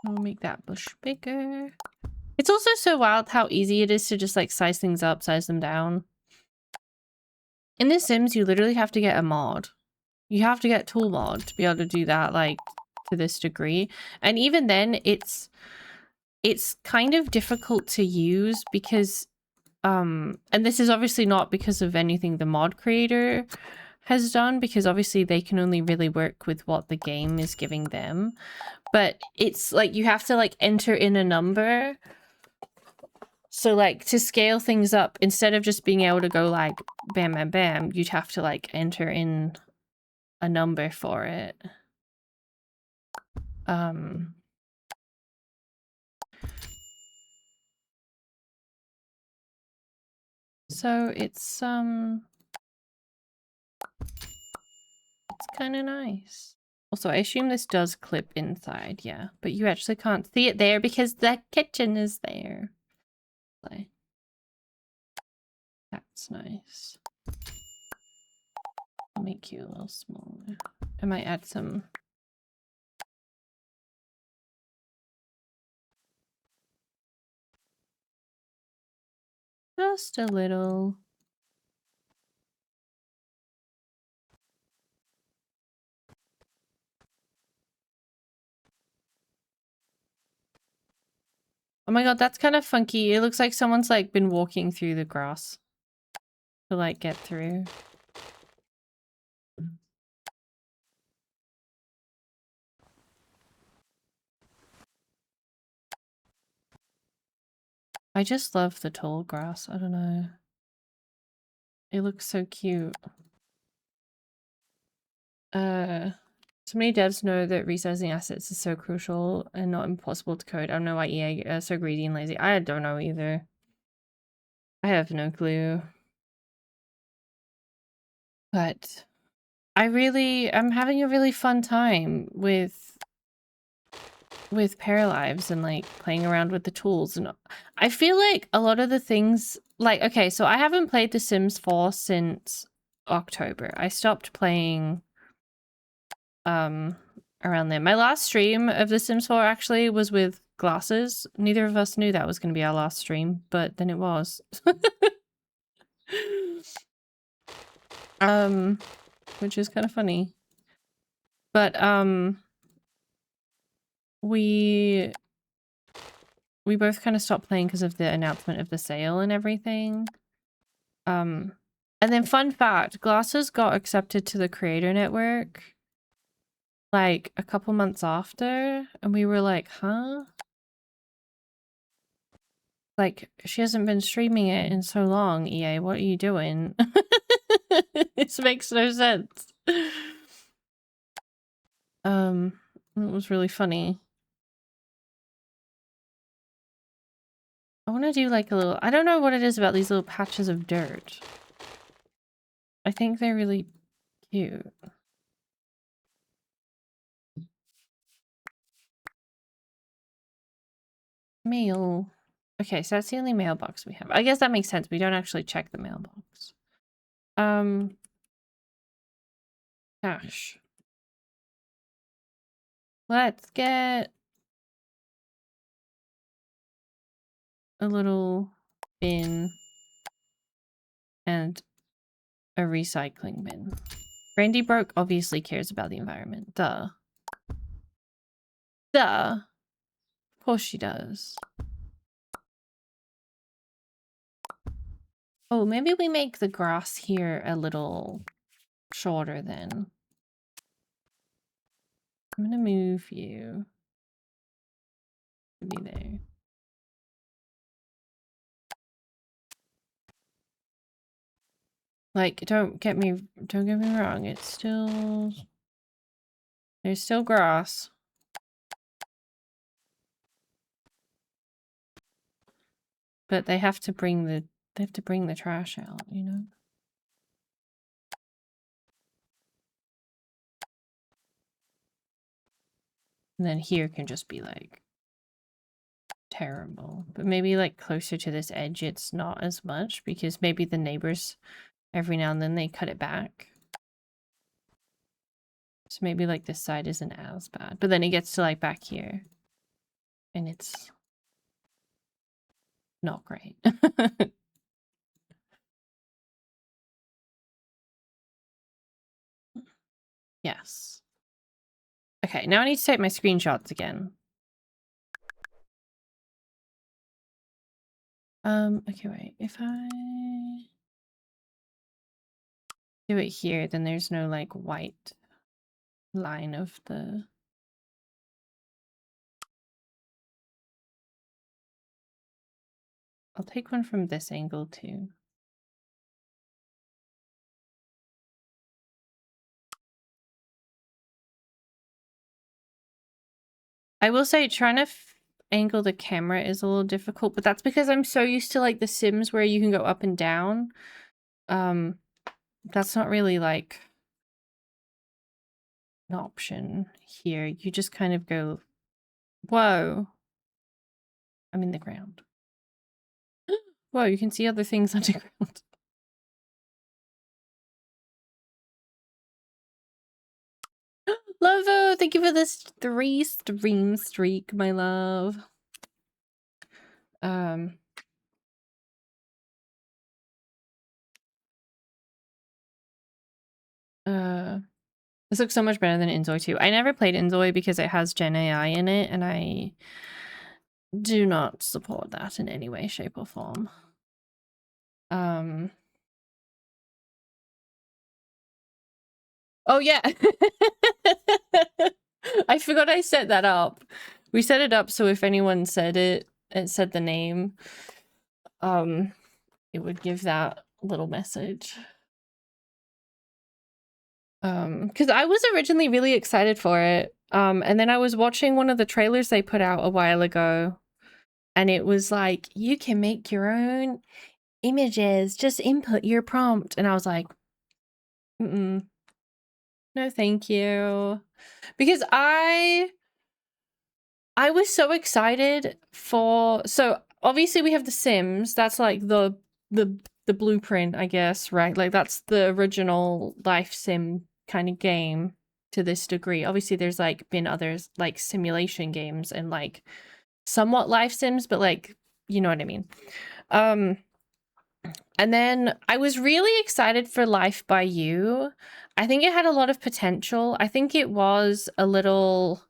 We'll make that bush bigger. It's also so wild how easy it is to just, like, size things up, size them down. In The Sims, you literally have to get a mod. You have to get tool mod to be able to do that, like, to this degree. And even then, it's kind of difficult to use because, and this is obviously not because of anything the mod creator has done, because obviously they can only really work with what the game is giving them. But it's like you have to, like, enter in a number. So, like, to scale things up, instead of just being able to go, like, bam, bam, bam, you'd have to, like, enter in a number for it. So it's kind of nice. Also, I assume this does clip inside, yeah, but you actually can't see it there because the kitchen is there. That's nice. I'll make you a little smaller. I might add some. Just a little. Oh my god, that's kind of funky. It looks like someone's, like, been walking through the grass to, like, get through. I just love the tall grass. I don't know. It looks so cute. So many devs know that resizing assets is so crucial and not impossible to code. I don't know why EA are so greedy and lazy. I don't know either. I have no clue. But I'm having a really fun time with paralives and, like, playing around with the tools. And I feel like a lot of the things, like, okay, so I haven't played The Sims 4 since October. I stopped playing around there. My last stream of The Sims 4 actually was with glasses. Neither of us knew that was going to be our last stream, but then it was. Which is kind of funny. But we both kind of stopped playing because of the announcement of the sale and everything. And then fun fact, glasses got accepted to the creator network like a couple months after, and we were like, huh? Like, she hasn't been streaming it in so long, EA. What are you doing? This makes no sense. It was really funny. I want to do, like, a little... I don't know what it is about these little patches of dirt. I think they're really cute. Mail. Okay, so that's the only mailbox we have. I guess that makes sense. We don't actually check the mailbox. Gosh. Let's get a little bin and a recycling bin. Brandy Broke obviously cares about the environment. Duh. Duh. Of course she does. Oh, maybe we make the grass here a little shorter then. I'm gonna move you to be there. Like, don't get me wrong, it's still... There's still grass. But they have to bring the trash out, you know? And then here can just be like terrible. But maybe like closer to this edge it's not as much because maybe the neighbors every now and then they cut it back. So maybe like this side isn't as bad. But then it gets to like back here. And it's not great. Yes. Okay, now I need to take my screenshots again. Okay, wait. If I do it here, then there's no like white line of the... I'll take one from this angle too. I will say trying to angle the camera is a little difficult, but that's because I'm so used to like the Sims where you can go up and down. That's not really like an option here. You just kind of go, whoa, I'm in the ground. Whoa, you can see other things underground. Lovo, thank you for this 3 stream streak, my love. This looks so much better than Inzoi 2. I never played Inzoi because it has Gen AI in it, and I do not support that in any way, shape, or form. Oh yeah. I forgot I set that up. We set it up so if anyone said it said the name, it would give that little message. Because I was originally really excited for it. And then I was watching one of the trailers they put out a while ago, and it was like, you can make your own images, just input your prompt. And I was like, no, thank you. Because I was so excited for... So obviously we have The Sims. That's like the blueprint, I guess, right? Like that's the original life sim kind of game to this degree. Obviously there's like been others like simulation games and like somewhat life sims, but like, you know what I mean. And then I was really excited for Life by You. I think it had a lot of potential. I think it was a little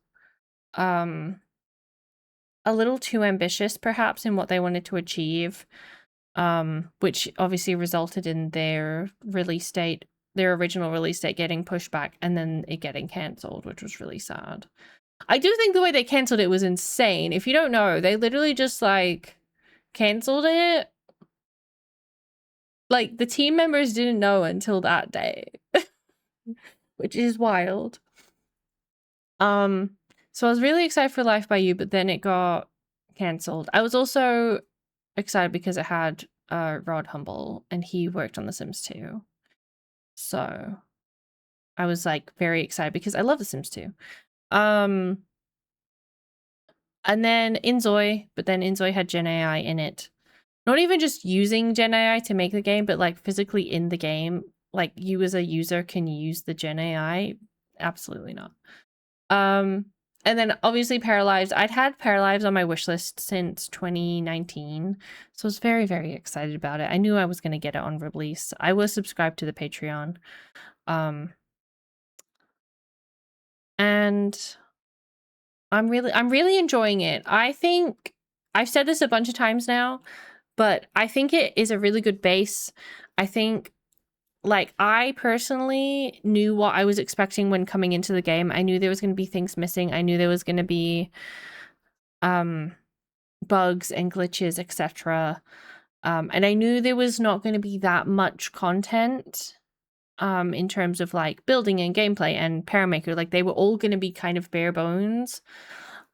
too ambitious perhaps in what they wanted to achieve, which obviously resulted in their release date, their original release date getting pushed back and then it getting cancelled, which was really sad. I do think the way they cancelled it was insane. If you don't know, they literally just like cancelled it. Like the team members didn't know until that day, which is wild. So I was really excited for Life by You, but then it got cancelled. I was also excited because it had Rod Humble and he worked on The Sims 2. So I was like very excited because I love The Sims 2. And then Inzoi, but then Inzoi had Gen AI in it. Not even just using Gen AI to make the game, but like physically in the game. Like you as a user can use the Gen AI. Absolutely not. And then obviously paralives. I'd had paralives on my wish list since 2019. So I was very, very excited about it. I knew I was going to get it on release. I was subscribed to the Patreon. And I'm really enjoying it. I think I've said this a bunch of times now, but I think it is a really good base. I think, like, I personally knew what I was expecting when coming into the game. I knew there was going to be things missing. I knew there was going to be bugs and glitches, etc. And I knew there was not going to be that much content in terms of like building and gameplay and Paramaker. Like, they were all going to be kind of bare bones.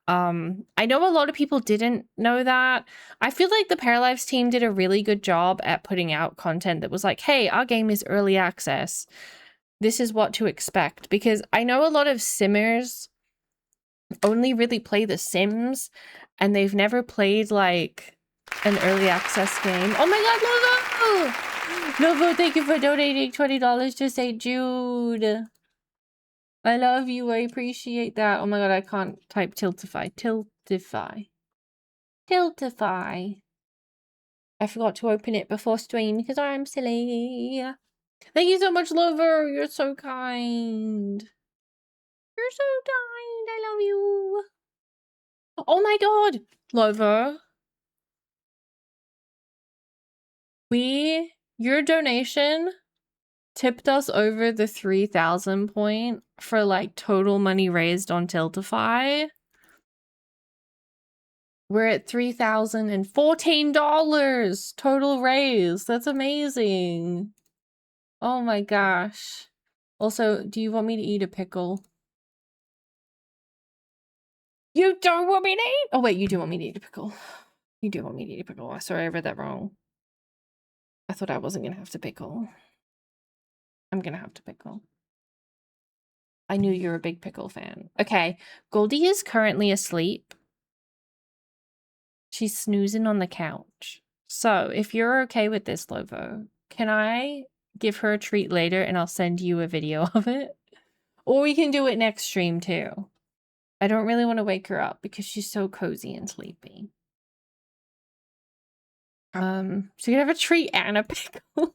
I know a lot of people didn't know that. I feel like the Paralives team did a really good job at putting out content that was like, hey, our game is early access. This is what to expect. Because I know a lot of simmers only really play The Sims and they've never played like an early access game. Oh my god, Lovo! Lovo, thank you for donating $20 to St. Jude. I love you. I appreciate that. Oh my god, I can't type Tiltify. Tiltify. Tiltify. I forgot to open it before stream because I'm silly. Thank you so much, Lover. You're so kind. You're so kind. I love you. Oh my god, Lover. Your donation tipped us over the 3,000 point for like total money raised on Tiltify. We're at $3,014 total raise. That's amazing. Oh my gosh. Also, do you want me to eat a pickle? You don't want me to eat? Oh wait, you do want me to eat a pickle. You do want me to eat a pickle. Sorry, I read that wrong. I thought I wasn't gonna have to pickle. I'm gonna have to pickle. I knew you're a big pickle fan. Okay, Goldie is currently asleep. She's snoozing on the couch. So, if you're okay with this, Lovo, can I give her a treat later and I'll send you a video of it? Or we can do it next stream too. I don't really want to wake her up because she's so cozy and sleepy. So you can have a treat and a pickle.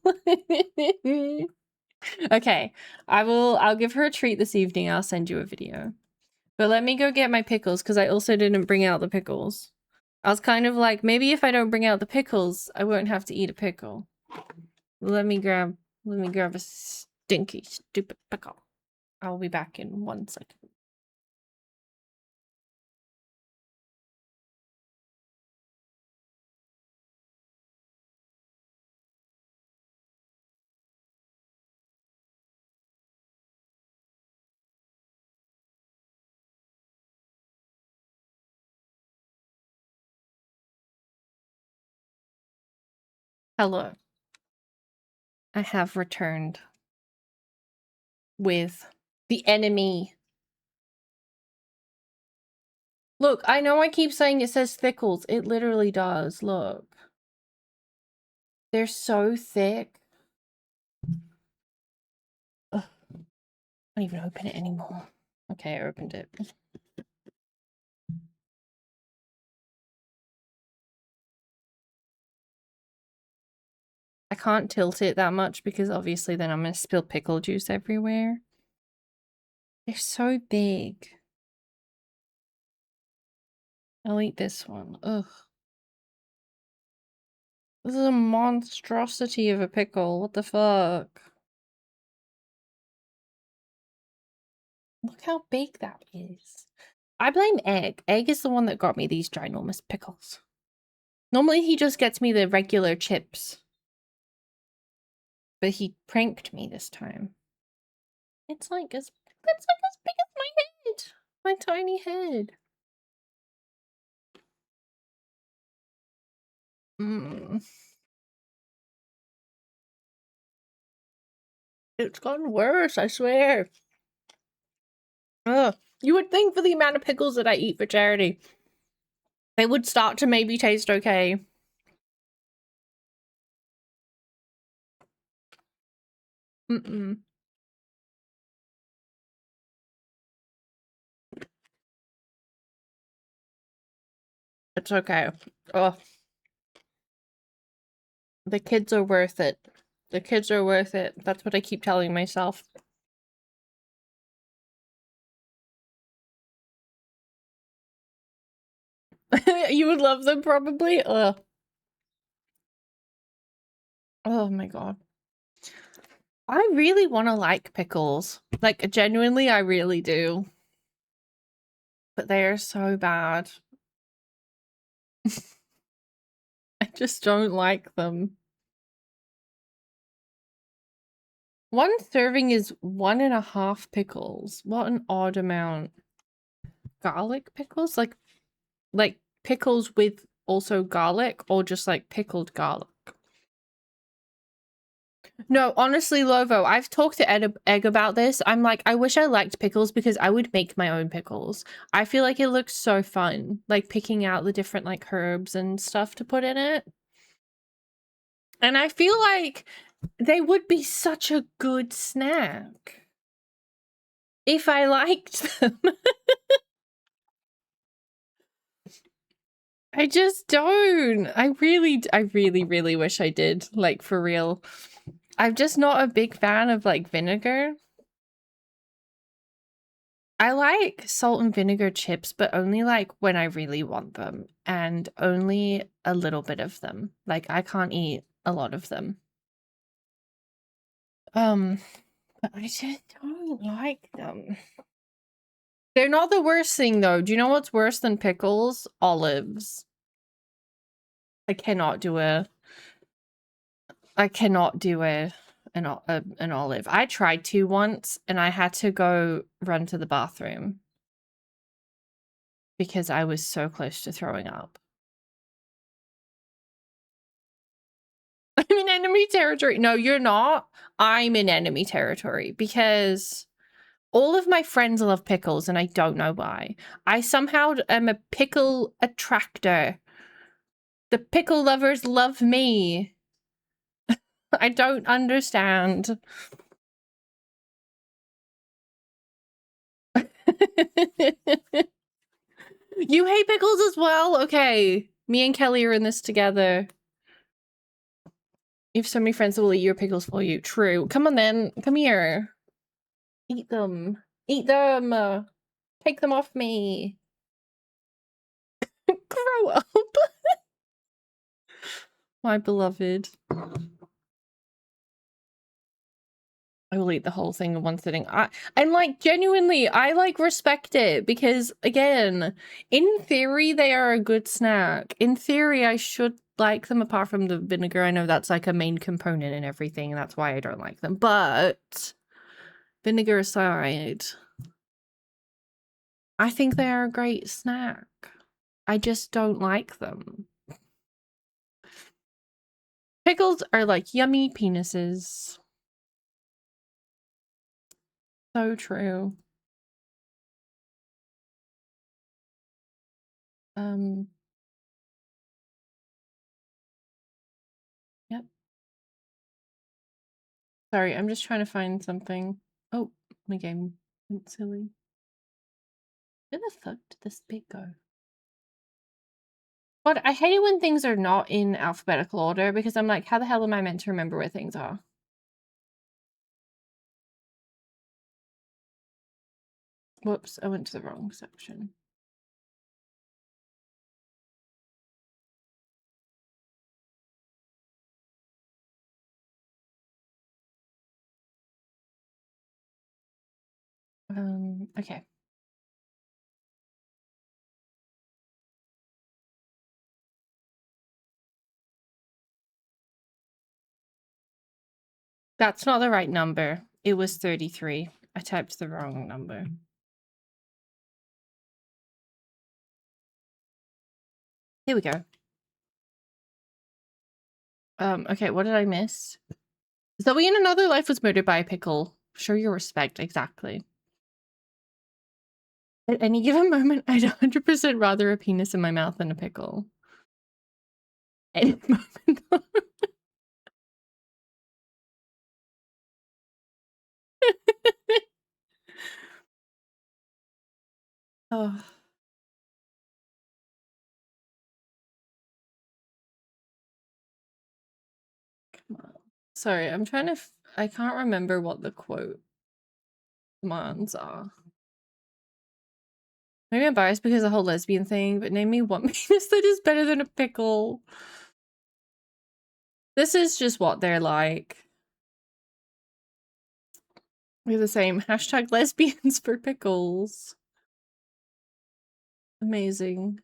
Okay, I'll give her a treat this evening. I'll send you a video. But let me go get my pickles because I also didn't bring out the pickles. I was kind of like, maybe if I don't bring out the pickles, I won't have to eat a pickle. Let me grab a stinky, stupid pickle. I'll be back in 1 second. Hello. I have returned with the enemy. Look, I know I keep saying it says thickles. It literally does. Look. They're so thick. Ugh. I don't even open it anymore. Okay, I opened it. I can't tilt it that much because obviously then I'm going to spill pickle juice everywhere. They're so big. I'll eat this one. Ugh. This is a monstrosity of a pickle. What the fuck? Look how big that is. I blame Egg. Egg is the one that got me these ginormous pickles. Normally he just gets me the regular chips. But he pranked me this time. It's like as big as my head. My tiny head. It's gotten worse, I swear. Ugh. You would think for the amount of pickles that I eat for charity, they would start to maybe taste okay. It's okay. Oh, the kids are worth it. The kids are worth it. That's what I keep telling myself. You would love them probably. Ugh. Oh my god. I really want to like pickles. Like, genuinely, I really do. But they are so bad. I just don't like them. One serving is 1.5 pickles. What an odd amount. Garlic pickles? Like pickles with also garlic, or just like pickled garlic? No, honestly, Lovo, I've talked to Egg about this. I'm like, I wish I liked pickles because I would make my own pickles. I feel like it looks so fun, like picking out the different like herbs and stuff to put in it. And I feel like they would be such a good snack if I liked them. I just don't. I really wish I did, like, for real. I'm just not a big fan of, like, vinegar. I like salt and vinegar chips, but only, like, when I really want them, and only a little bit of them. Like, I can't eat a lot of them. But I just don't like them. They're not the worst thing, though. Do you know what's worse than pickles? Olives. I cannot do an olive. I tried to once, and I had to go run to the bathroom because I was so close to throwing up. I'm in enemy territory. No, you're not. I'm in enemy territory because all of my friends love pickles, and I don't know why. I somehow am a pickle attractor. The pickle lovers love me. I don't understand. You hate pickles as well? Okay. Me and Kelly are in this together. You have so many friends that will eat your pickles for you. True. Come on then. Come here. Eat them. Eat them. Take them off me. Grow up. My beloved. I will eat the whole thing in one sitting. And like, genuinely, I like respect it because, again, in theory, they are a good snack. In theory, I should like them apart from the vinegar. I know that's like a main component in everything, and that's why I don't like them. But vinegar aside, I think they are a great snack. I just don't like them. Pickles are like yummy penises. So true. Yep. Sorry, I'm just trying to find something. Oh, my game went silly. Where the fuck did this bit go? But I hate it when things are not in alphabetical order because I'm like, how the hell am I meant to remember where things are? Whoops, I went to the wrong section. Okay. That's not the right number. It was 33. I typed the wrong number. Here we go. Okay, what did I miss? Zoe in another life was murdered by a pickle. Show your respect, exactly. At any given moment, I'd 100% rather a penis in my mouth than a pickle. Any moment, though. Oh. Sorry, I'm trying to... I can't remember what the quote commands are. Maybe I'm biased because of the whole lesbian thing, but name me one penis that is better than a pickle. This is just what they're like. We're the same. Hashtag lesbians for pickles. Amazing.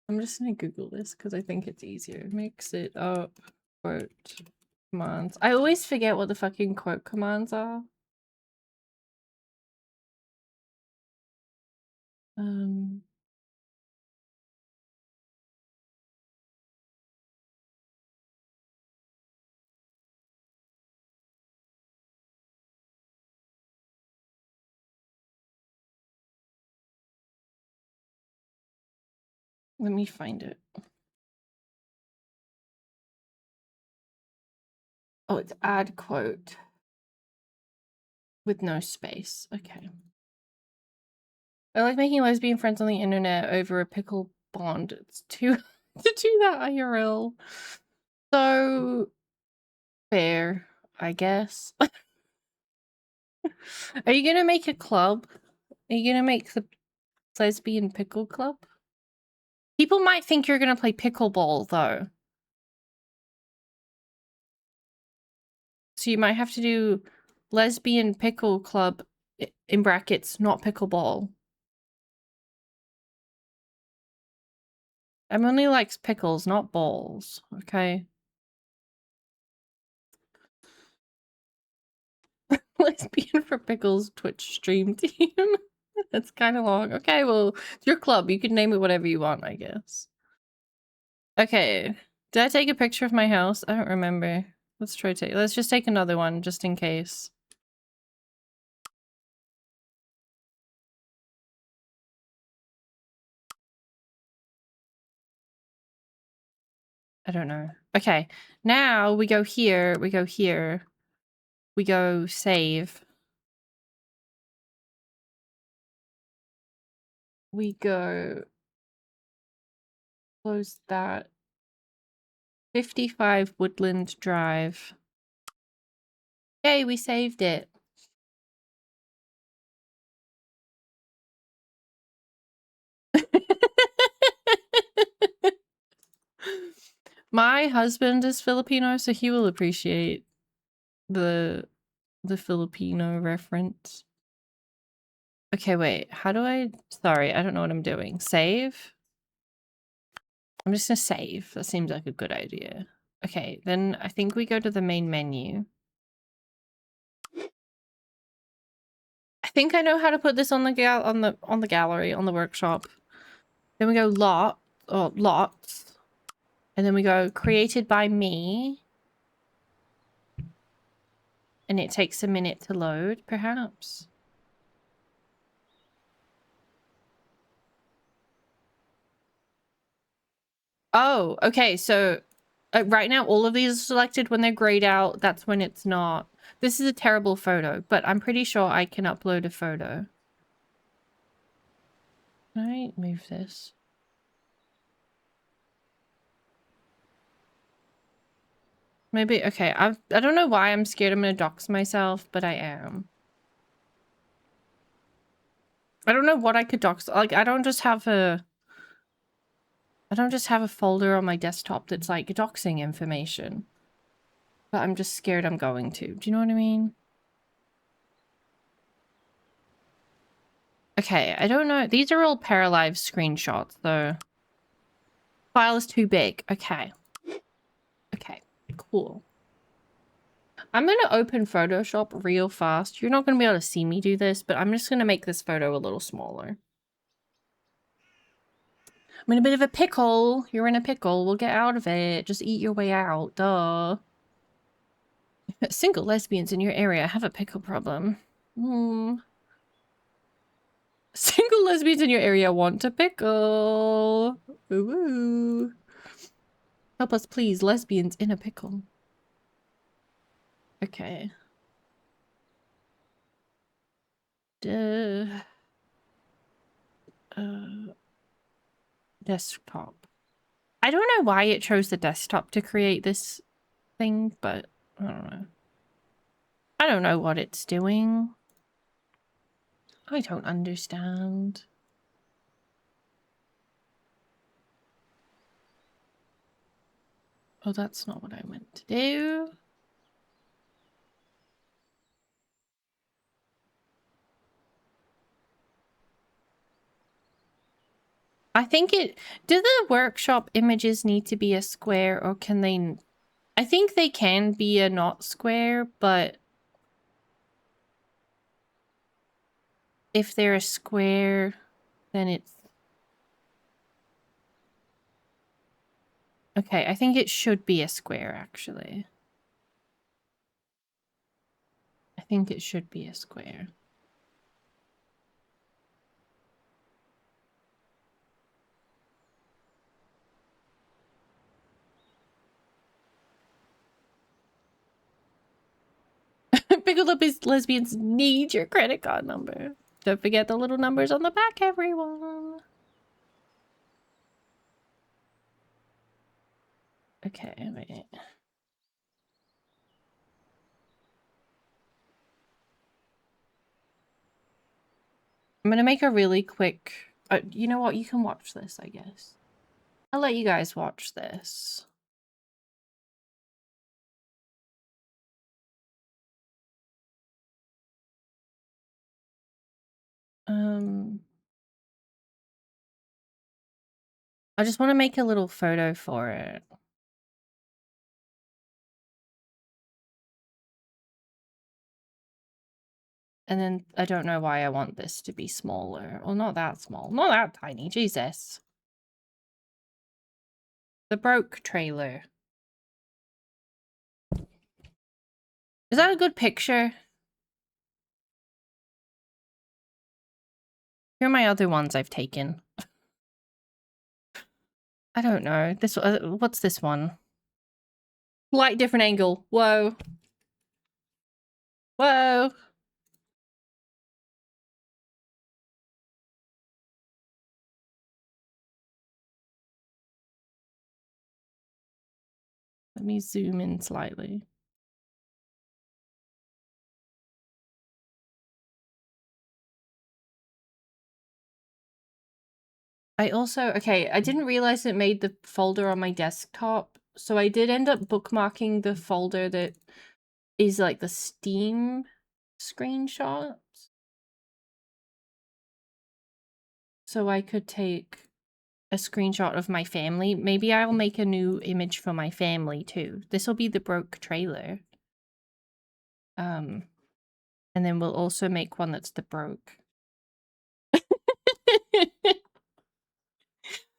I'm just gonna Google this because I think it's easier. Mix it up. Quote commands. I always forget what the fucking quote commands are. Let me find it. Oh, it's add quote with no space. Okay. I like making lesbian friends on the internet over a pickle bond. It's too to do that IRL. So fair, I guess. Are you gonna make a club? Are you gonna make the lesbian pickle club? People might think you're gonna play pickleball though. So you might have to do lesbian pickle club in brackets, not pickleball. Emily likes pickles, not balls, okay? Lesbian for pickles Twitch stream team. That's kind of long. Okay, well, it's your club. You can name it whatever you want, I guess. Okay. Did I take a picture of my house? I don't remember. Let's just take another one just in case. I don't know. Okay. Now we go here. We go here. We go save. We go close that. 55 Woodland Drive. Yay, we saved it. My husband is Filipino, so he will appreciate the Filipino reference. Okay, wait. How do I... Sorry, I don't know what I'm doing. Save? I'm just gonna save. That seems like a good idea. Okay, then I think we go to the main menu. I think I know how to put this on the gallery, on the workshop. Then we go lots. And then we go created by me. And it takes a minute to load, perhaps. Oh, okay. So right now, all of these are selected. When they're grayed out, that's when it's not. This is a terrible photo, but I'm pretty sure I can upload a photo. Can I move this? Maybe, okay. I don't know why I'm scared I'm gonna dox myself, but I am. I don't know what I could dox. Like, I don't just have a folder on my desktop that's like doxing information. But I'm just scared I'm going to. Do you know what I mean? Okay, I don't know. These are all paralives screenshots, though. File is too big. Okay. Okay, cool. I'm going to open Photoshop real fast. You're not going to be able to see me do this, but I'm just going to make this photo a little smaller. I'm in a bit of a pickle. You're in a pickle. We'll get out of it. Just eat your way out. Duh. Single lesbians in your area have a pickle problem. Single lesbians in your area want a pickle. Ooh. Help us please, lesbians in a pickle. Okay. Desktop. I don't know why it chose the desktop to create this thing, but I don't know. I don't know what it's doing. I don't understand. Oh, that's not what I meant to do. I think it... Do the workshop images need to be a square, or can they... I think they can be a not square, but... if they're a square, then it's... Okay, I think it should be a square, actually. I think it should be a square. Pickled up his lesbians need your credit card number. Don't forget the little numbers on the back, everyone. Okay, wait. I'm gonna make a really quick... you know what? You can watch this, I guess. I'll let you guys watch this. I just want to make a little photo for it. And then I don't know why I want this to be smaller. Or not that small. Not that tiny. Jesus. The broke trailer. Is that a good picture? Here are my other ones I've taken. I don't know. This what's this one? Slight different angle. Whoa. Whoa. Let me zoom in slightly. I also, okay, I didn't realize it made the folder on my desktop. So I did end up bookmarking the folder that is like the Steam screenshots. So I could take a screenshot of my family. Maybe I'll make a new image for my family too. This will be the broke trailer. And then we'll also make one that's the broke.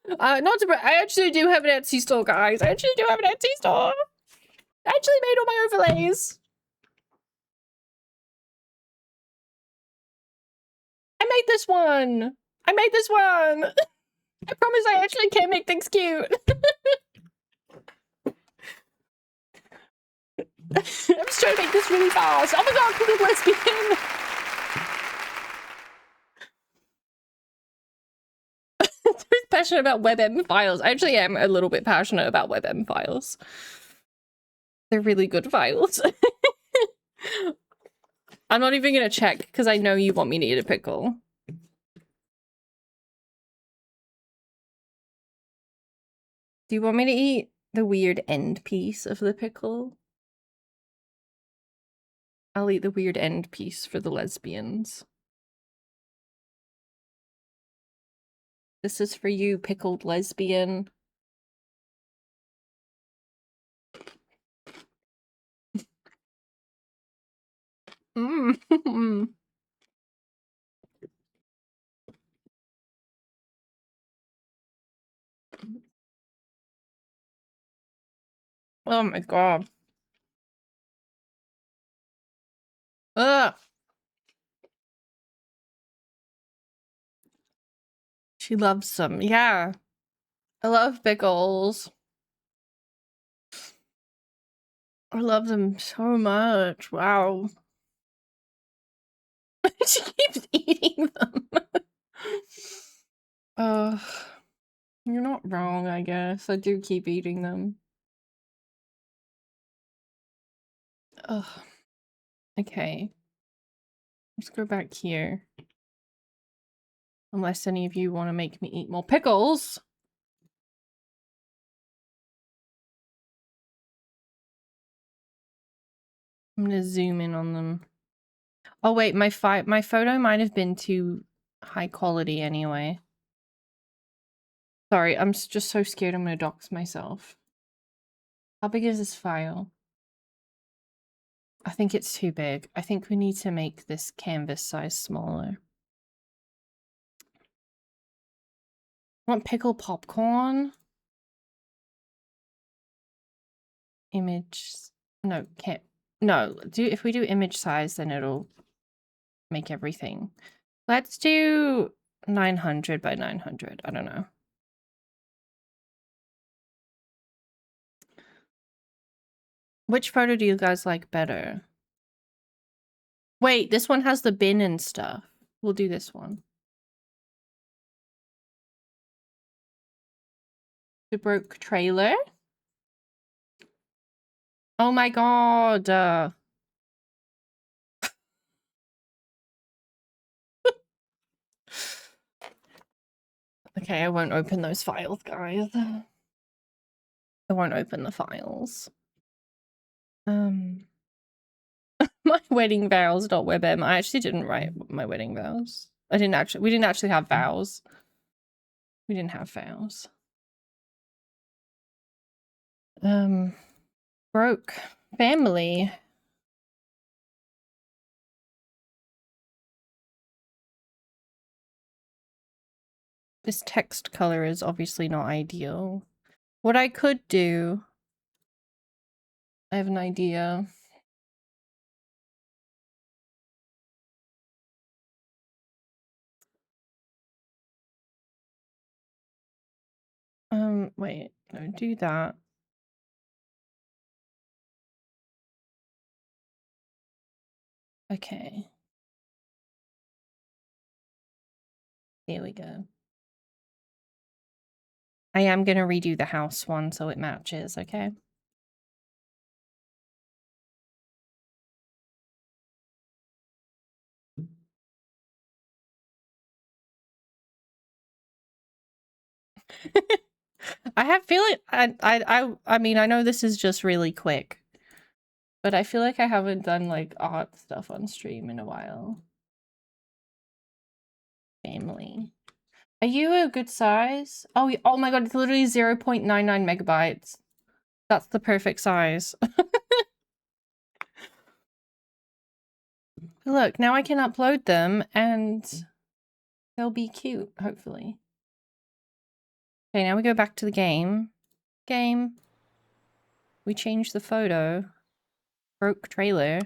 Not to I actually do have an Etsy store, guys. I actually do have an Etsy store. I actually made all my overlays. I made this one. I made this one. I promise I actually can make things cute. I'm just trying to make this really fast. Oh my god, Pickled Lesbian! I'm passionate about WebM files. I actually am a little bit passionate about WebM files. They're really good files. I'm not even gonna check because I know you want me to eat a pickle. Do you want me to eat the weird end piece of the pickle? I'll eat the weird end piece for the lesbians. This is for you, pickled lesbian. Mm. Oh my god. Ugh. She loves them. Yeah. I love pickles. I love them so much. Wow. She keeps eating them. You're not wrong, I guess. I do keep eating them. Ugh. Okay. Let's go back here. Unless any of you want to make me eat more pickles. I'm gonna zoom in on them. Oh wait, my photo might have been too high quality anyway. Sorry, I'm just so scared I'm gonna dox myself. How big is this file? I think it's too big. I think we need to make this canvas size smaller. Want pickle popcorn? Image. No, can't. No, if we do image size, then it'll make everything. Let's do 900 by 900. I don't know. Which photo do you guys like better? Wait, this one has the bin and stuff. We'll do this one. The broke trailer? Oh my god. Okay, I won't open those files, guys. I won't open the files. My wedding vows.webm. I actually didn't write my wedding vows. We didn't actually have vows. We didn't have vows. Broke family. This text color is obviously not ideal. What I could do, I have an idea. Wait, no, do that. Okay. There we go. I am gonna redo the house one so it matches, okay? I mean, I know this is just really quick, but I feel like I haven't done like art stuff on stream in a while. Family. Are you a good size? Oh my god, it's literally 0.99 megabytes. That's the perfect size. Look, now I can upload them and they'll be cute, hopefully. Okay, now we go back to the game. We change the photo. Broke trailer.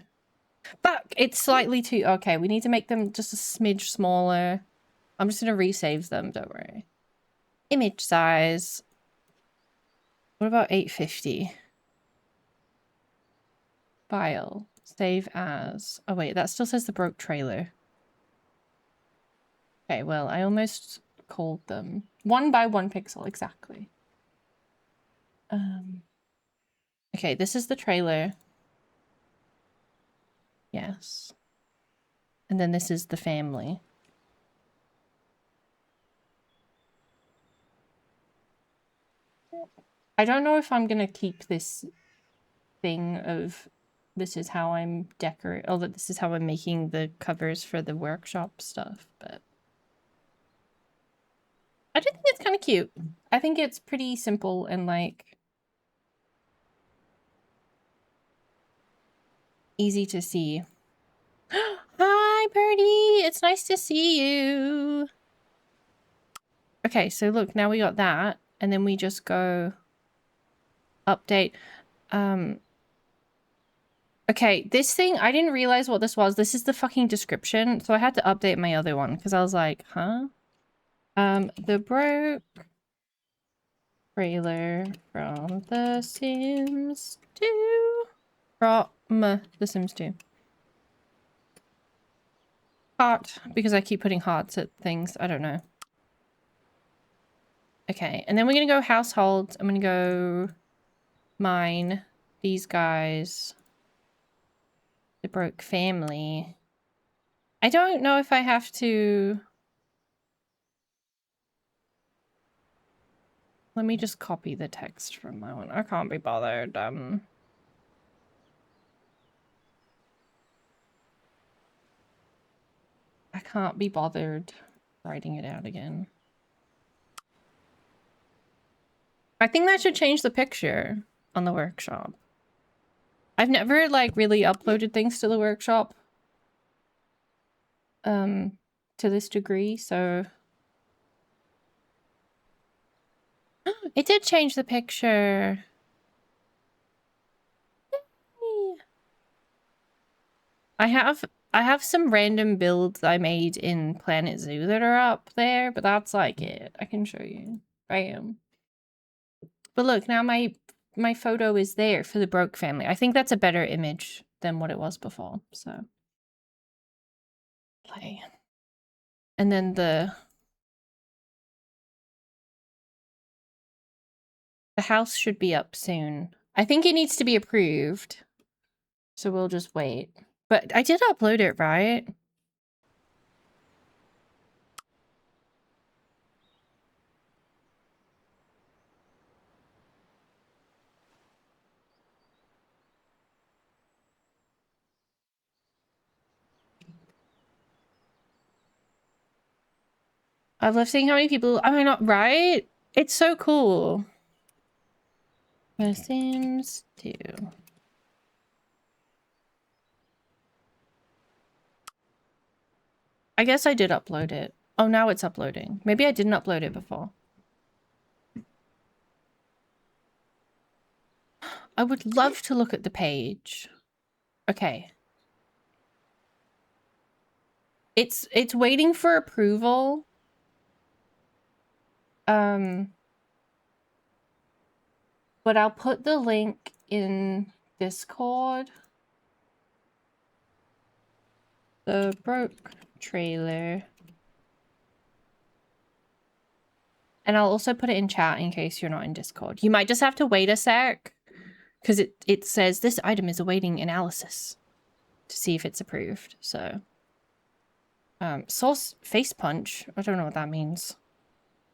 Fuck! It's slightly too... Okay, we need to make them just a smidge smaller. I'm just gonna resave them, don't worry. Image size. What about 850? File. Save as. Oh wait, that still says the broke trailer. Okay, well, I almost called them. 1 by 1 pixel, exactly. Okay, this is the trailer. Yes. And then this is the family. I don't know if I'm gonna keep this thing of this is how I'm decorating, oh, that this is how I'm making the covers for the workshop stuff, but I do think it's kind of cute. I think it's pretty simple and like easy to see. Hi, Birdie! It's nice to see you! Okay, so look, now we got that, and then we just go update. Okay, this thing, I didn't realize what this was. This is the fucking description, so I had to update my other one, because I was like, huh? The broke trailer from The Sims 2. From The Sims 2. Heart, because I keep putting hearts at things. I don't know. Okay, and then we're gonna go household. I'm gonna go mine, these guys. The broke family. I don't know if I have to... Let me just copy the text from my one. I can't be bothered. I can't be bothered writing it out again. I think that should change the picture on the workshop. I've never, like, really uploaded things to the workshop. To this degree, so... It did change the picture. I have some random builds I made in Planet Zoo that are up there, but that's like it. I can show you. Bam. But look, now my photo is there for the broke family. I think that's a better image than what it was before, so. Play. And then the house should be up soon. I think it needs to be approved, so we'll just wait. But I did upload it, right? I love seeing how many people... I mean, not right? It's so cool. The Sims 2. I guess I did upload it. Oh, now it's uploading. Maybe I didn't upload it before. I would love to look at the page. Okay. It's waiting for approval. But I'll put the link in Discord. The broke trailer. And I'll also put it in chat in case you're not in Discord. You might just have to wait a sec. Because it says this item is awaiting analysis to see if it's approved. So, source face punch. I don't know what that means.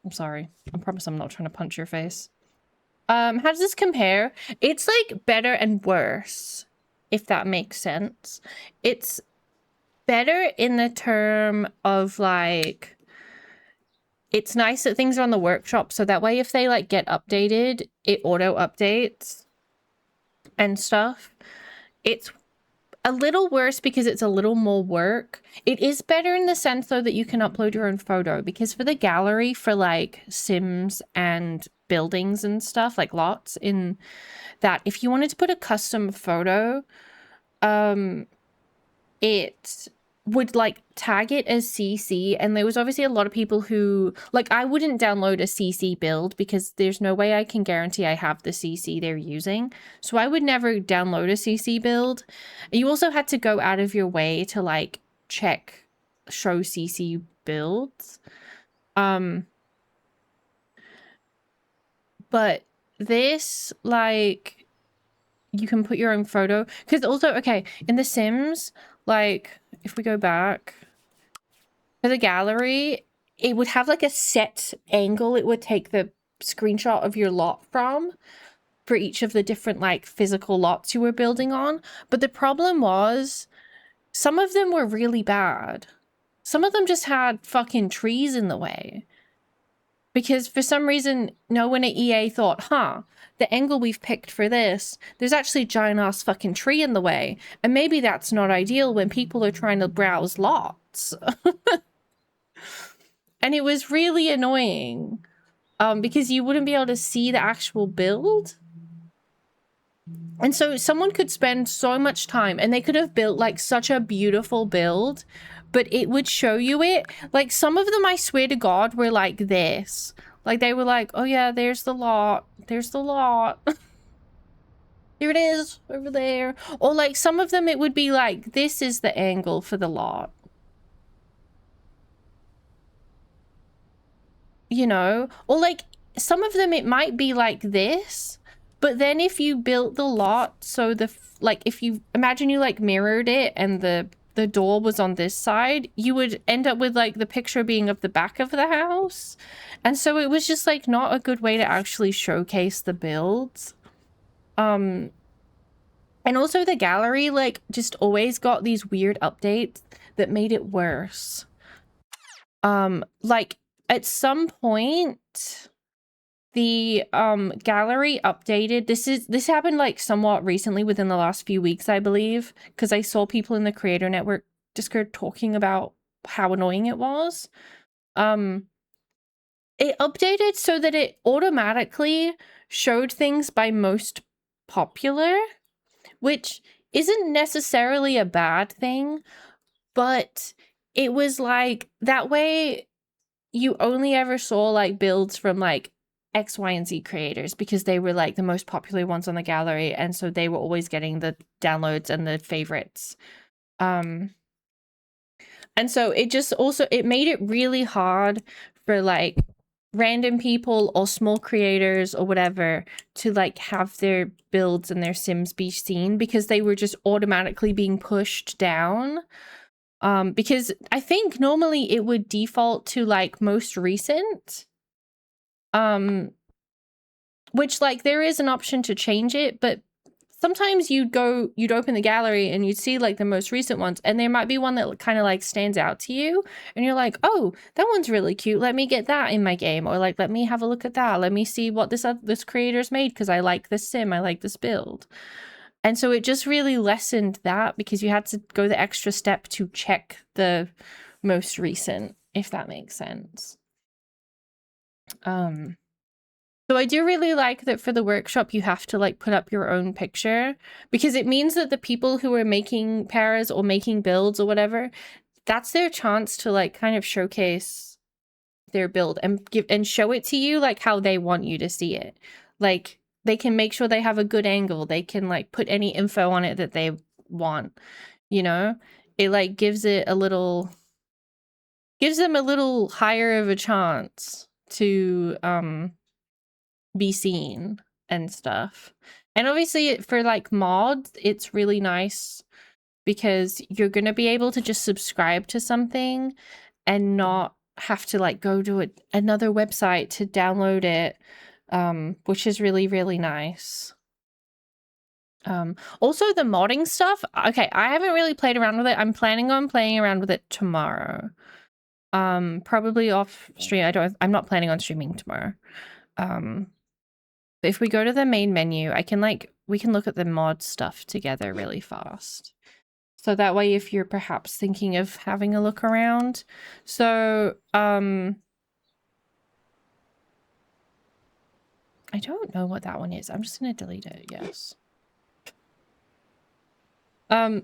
I'm sorry. I promise I'm not trying to punch your face. How does this compare? It's like better and worse, if that makes sense. It's better in the term of like, it's nice that things are on the workshop so that way if they like get updated, it auto updates and stuff. It's a little worse because it's a little more work. It is better in the sense though that you can upload your own photo, because for the gallery for like Sims and buildings and stuff, like lots in that, if you wanted to put a custom photo, it would like tag it as CC, and there was obviously a lot of people who like, I wouldn't download a CC build because there's no way I can guarantee I have the CC they're using, so I would never download a CC build. You also had to go out of your way to like check show CC builds, but this, like, you can put your own photo, because also, okay, in The Sims, like, if we go back for the gallery, it would have like a set angle it would take the screenshot of your lot from for each of the different like physical lots you were building on. But the problem was some of them were really bad. Some of them just had fucking trees in the way. Because for some reason, no one at EA thought, the angle we've picked for this, there's actually a giant ass fucking tree in the way. And maybe that's not ideal when people are trying to browse lots. And it was really annoying. Because you wouldn't be able to see the actual build. And so someone could spend so much time and they could have built like such a beautiful build, but it would show you it. Like some of them, I swear to God, were like this. Like they were like, oh yeah, there's the lot. There's the lot. Here it is over there. Or like some of them, it would be like, this is the angle for the lot. You know, or like some of them, it might be like this, But then if you built the lot, so like if you imagine you like mirrored it and the door was on this side, you would end up with like the picture being of the back of the house. And so it was just like not a good way to actually showcase the builds. And also the gallery like just always got these weird updates that made it worse. Like at some point the gallery updated. This happened like somewhat recently within the last few weeks, I believe, because I saw people in the Creator Network Discord talking about how annoying it was. It updated so that it automatically showed things by most popular, which isn't necessarily a bad thing, but it was like that way you only ever saw like builds from like X, Y, and Z creators because they were like the most popular ones on the gallery, and so they were always getting the downloads and the favorites. And so it just also it made it really hard for like random people or small creators or whatever to like have their builds and their sims be seen because they were just automatically being pushed down. Because I think normally it would default to like most recent, which like there is an option to change it, but sometimes you'd open the gallery and you'd see like the most recent ones, and there might be one that kind of like stands out to you and you're like, oh, that one's really cute, let me get that in my game, or like let me have a look at that, let me see what this creator's made because I like this sim, I like this build. And so it just really lessened that because you had to go the extra step to check the most recent, if that makes sense. So I do really like that for the workshop you have to like put up your own picture, because it means that the people who are making paras or making builds or whatever, that's their chance to like kind of showcase their build and show it to you like how they want you to see it. Like they can make sure they have a good angle. They can like put any info on it that they want, you know? It like gives them a little higher of a chance to be seen and stuff. And obviously for like mods, it's really nice because you're going to be able to just subscribe to something and not have to like go to another website to download it, which is really, really nice. Also the modding stuff. Okay, I haven't really played around with it. I'm planning on playing around with it tomorrow. Probably off stream. I'm not planning on streaming tomorrow. But if we go to the main menu, we can look at the mod stuff together really fast. So that way, if you're perhaps thinking of having a look around. So, I don't know what that one is. I'm just going to delete it. Yes.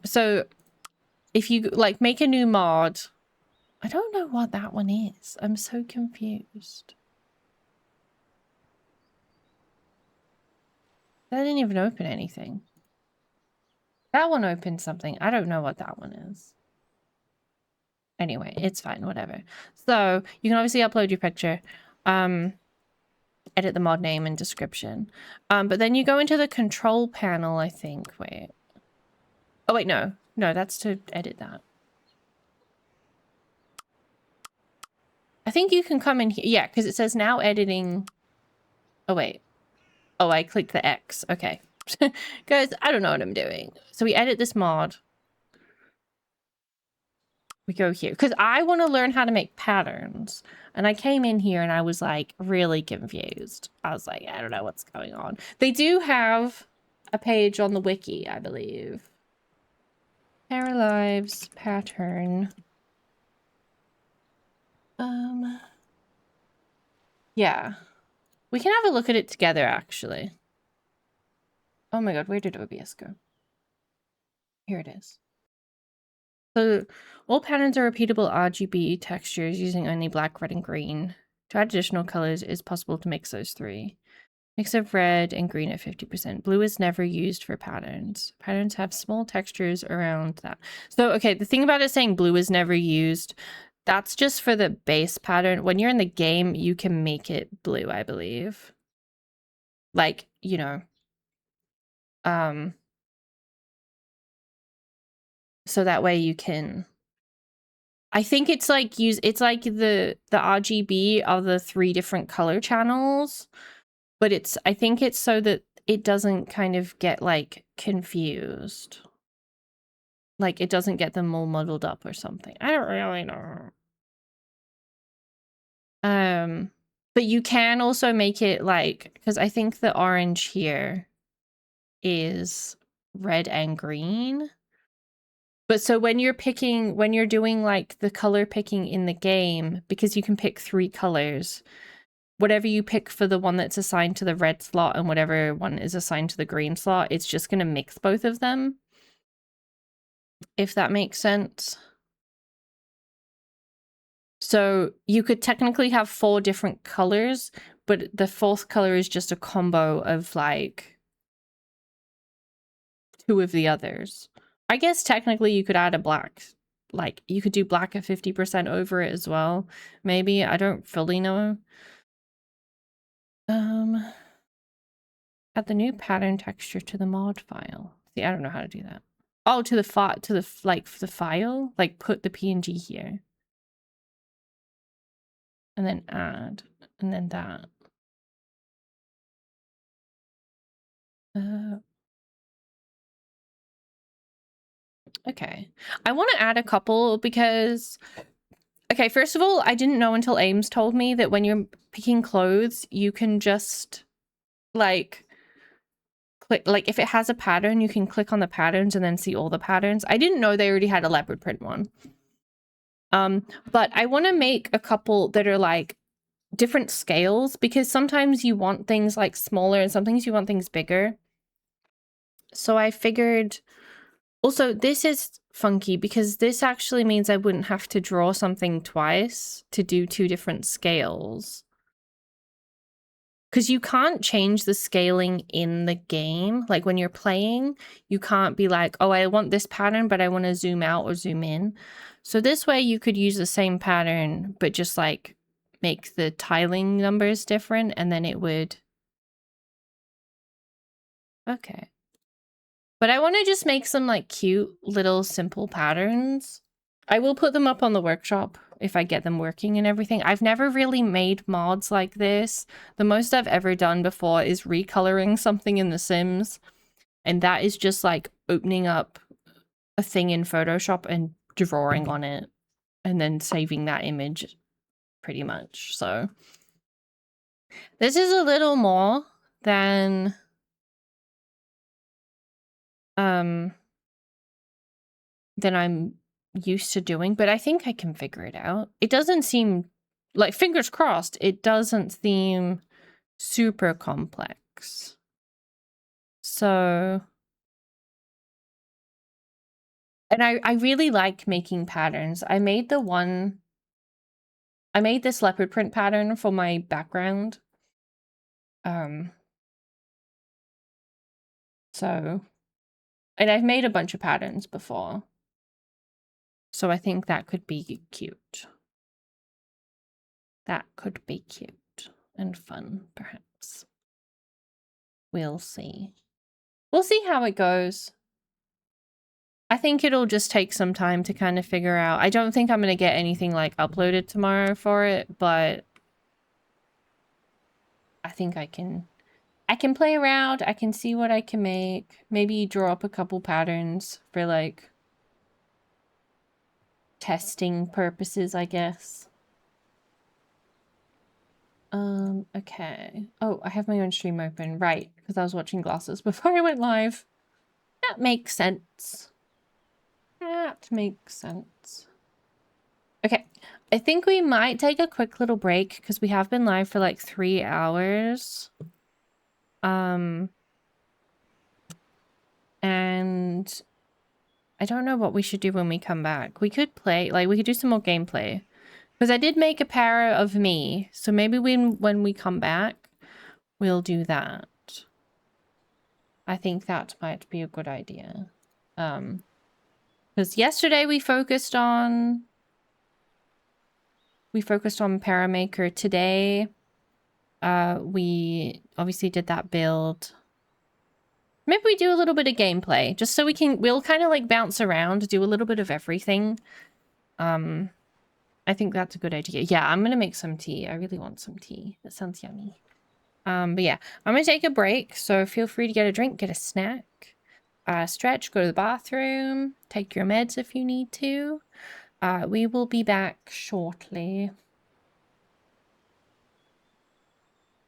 So if you like make a new mod, I don't know what that one is. I'm so confused. That didn't even open anything. That one opened something. I don't know what that one is. Anyway, it's fine, whatever. So you can obviously upload your picture, edit the mod name and description. But then you go into the control panel, I think. Wait. Oh, wait, no. No, that's to edit that. I think you can come in here. Yeah, because it says now editing. Oh, wait. Oh, I clicked the X. Okay. Guys, I don't know what I'm doing. So we edit this mod. We go here. Because I want to learn how to make patterns. And I came in here and I was like really confused. I was like, I don't know what's going on. They do have a page on the wiki, I believe. Paralives pattern. Yeah. We can have a look at it together, actually. Oh my god, where did OBS go? Here it is. So, all patterns are repeatable RGB textures using only black, red, and green. To add additional colors, it is possible to mix those three. Mix of red and green at 50%. Blue is never used for patterns. Patterns have small textures around that. So, okay, the thing about it saying blue is never used, that's just for the base pattern. When you're in the game, you can make it blue, I believe. Like, you know, So that way you can, I think it's like it's like the RGB are the 3 different color channels, but I think it's so that it doesn't kind of get like confused. Like it doesn't get them all muddled up or something. I don't really know. But you can also make it like, because I think the orange here is red and green. But so when you're doing like the color picking in the game, because you can pick 3 colors, whatever you pick for the one that's assigned to the red slot and whatever one is assigned to the green slot, it's just going to mix both of them. If that makes sense. So you could technically have 4 different colors, but the 4th color is just a combo of like 2 of the others. I guess technically you could add a black, like you could do black at 50% over it as well. Maybe, I don't fully know. Add the new pattern texture to the mod file. See, I don't know how to do that. Oh, to the file, like put the PNG here. And then add, and then that. Okay. I want to add a couple because, okay, first of all, I didn't know until Ames told me that when you're picking clothes, you can just like click, like if it has a pattern, you can click on the patterns and then see all the patterns. I didn't know they already had a leopard print one. But I want to make a couple that are like different scales because sometimes you want things like smaller and sometimes you want things bigger. So I figured, also this is funky because this actually means I wouldn't have to draw something twice to do 2 different scales. Because you can't change the scaling in the game. Like when you're playing, you can't be like, oh, I want this pattern, but I want to zoom out or zoom in. So this way you could use the same pattern, but just like make the tiling numbers different and then it would. Okay. But I want to just make some like cute little simple patterns. I will put them up on the workshop if I get them working and everything. I've never really made mods like this. The most I've ever done before is recoloring something in The Sims. And that is just like opening up a thing in Photoshop and drawing on it and then saving that image pretty much. So this is a little more than I'm used to doing, but I think I can figure it out. It doesn't seem like, fingers crossed, it doesn't seem super complex. So, and I really like making patterns. I made this leopard print pattern for my background. So, and I've made a bunch of patterns before. So I think that could be cute. That could be cute and fun, perhaps. We'll see. We'll see how it goes. I think it'll just take some time to kind of figure out. I don't think I'm going to get anything like uploaded tomorrow for it, but I think I can play around. I can see what I can make. Maybe draw up a couple patterns for like testing purposes, I guess. Okay. Oh, I have my own stream open. Right, because I was watching Glasses before I went live. That makes sense. That makes sense. Okay. I think we might take a quick little break because we have been live for like 3 hours. And I don't know what we should do when we come back. We could play, like we could do some more gameplay. Because I did make a para of me. So maybe when we come back, we'll do that. I think that might be a good idea. Because yesterday we focused on Paramaker. Today, we obviously did that build. Maybe we do a little bit of gameplay, just so we'll kind of like bounce around, do a little bit of everything. I think that's a good idea. Yeah, I'm gonna make some tea. I really want some tea. That sounds yummy. But yeah, I'm gonna take a break, so feel free to get a drink, get a snack, stretch, go to the bathroom, take your meds if you need to. We will be back shortly.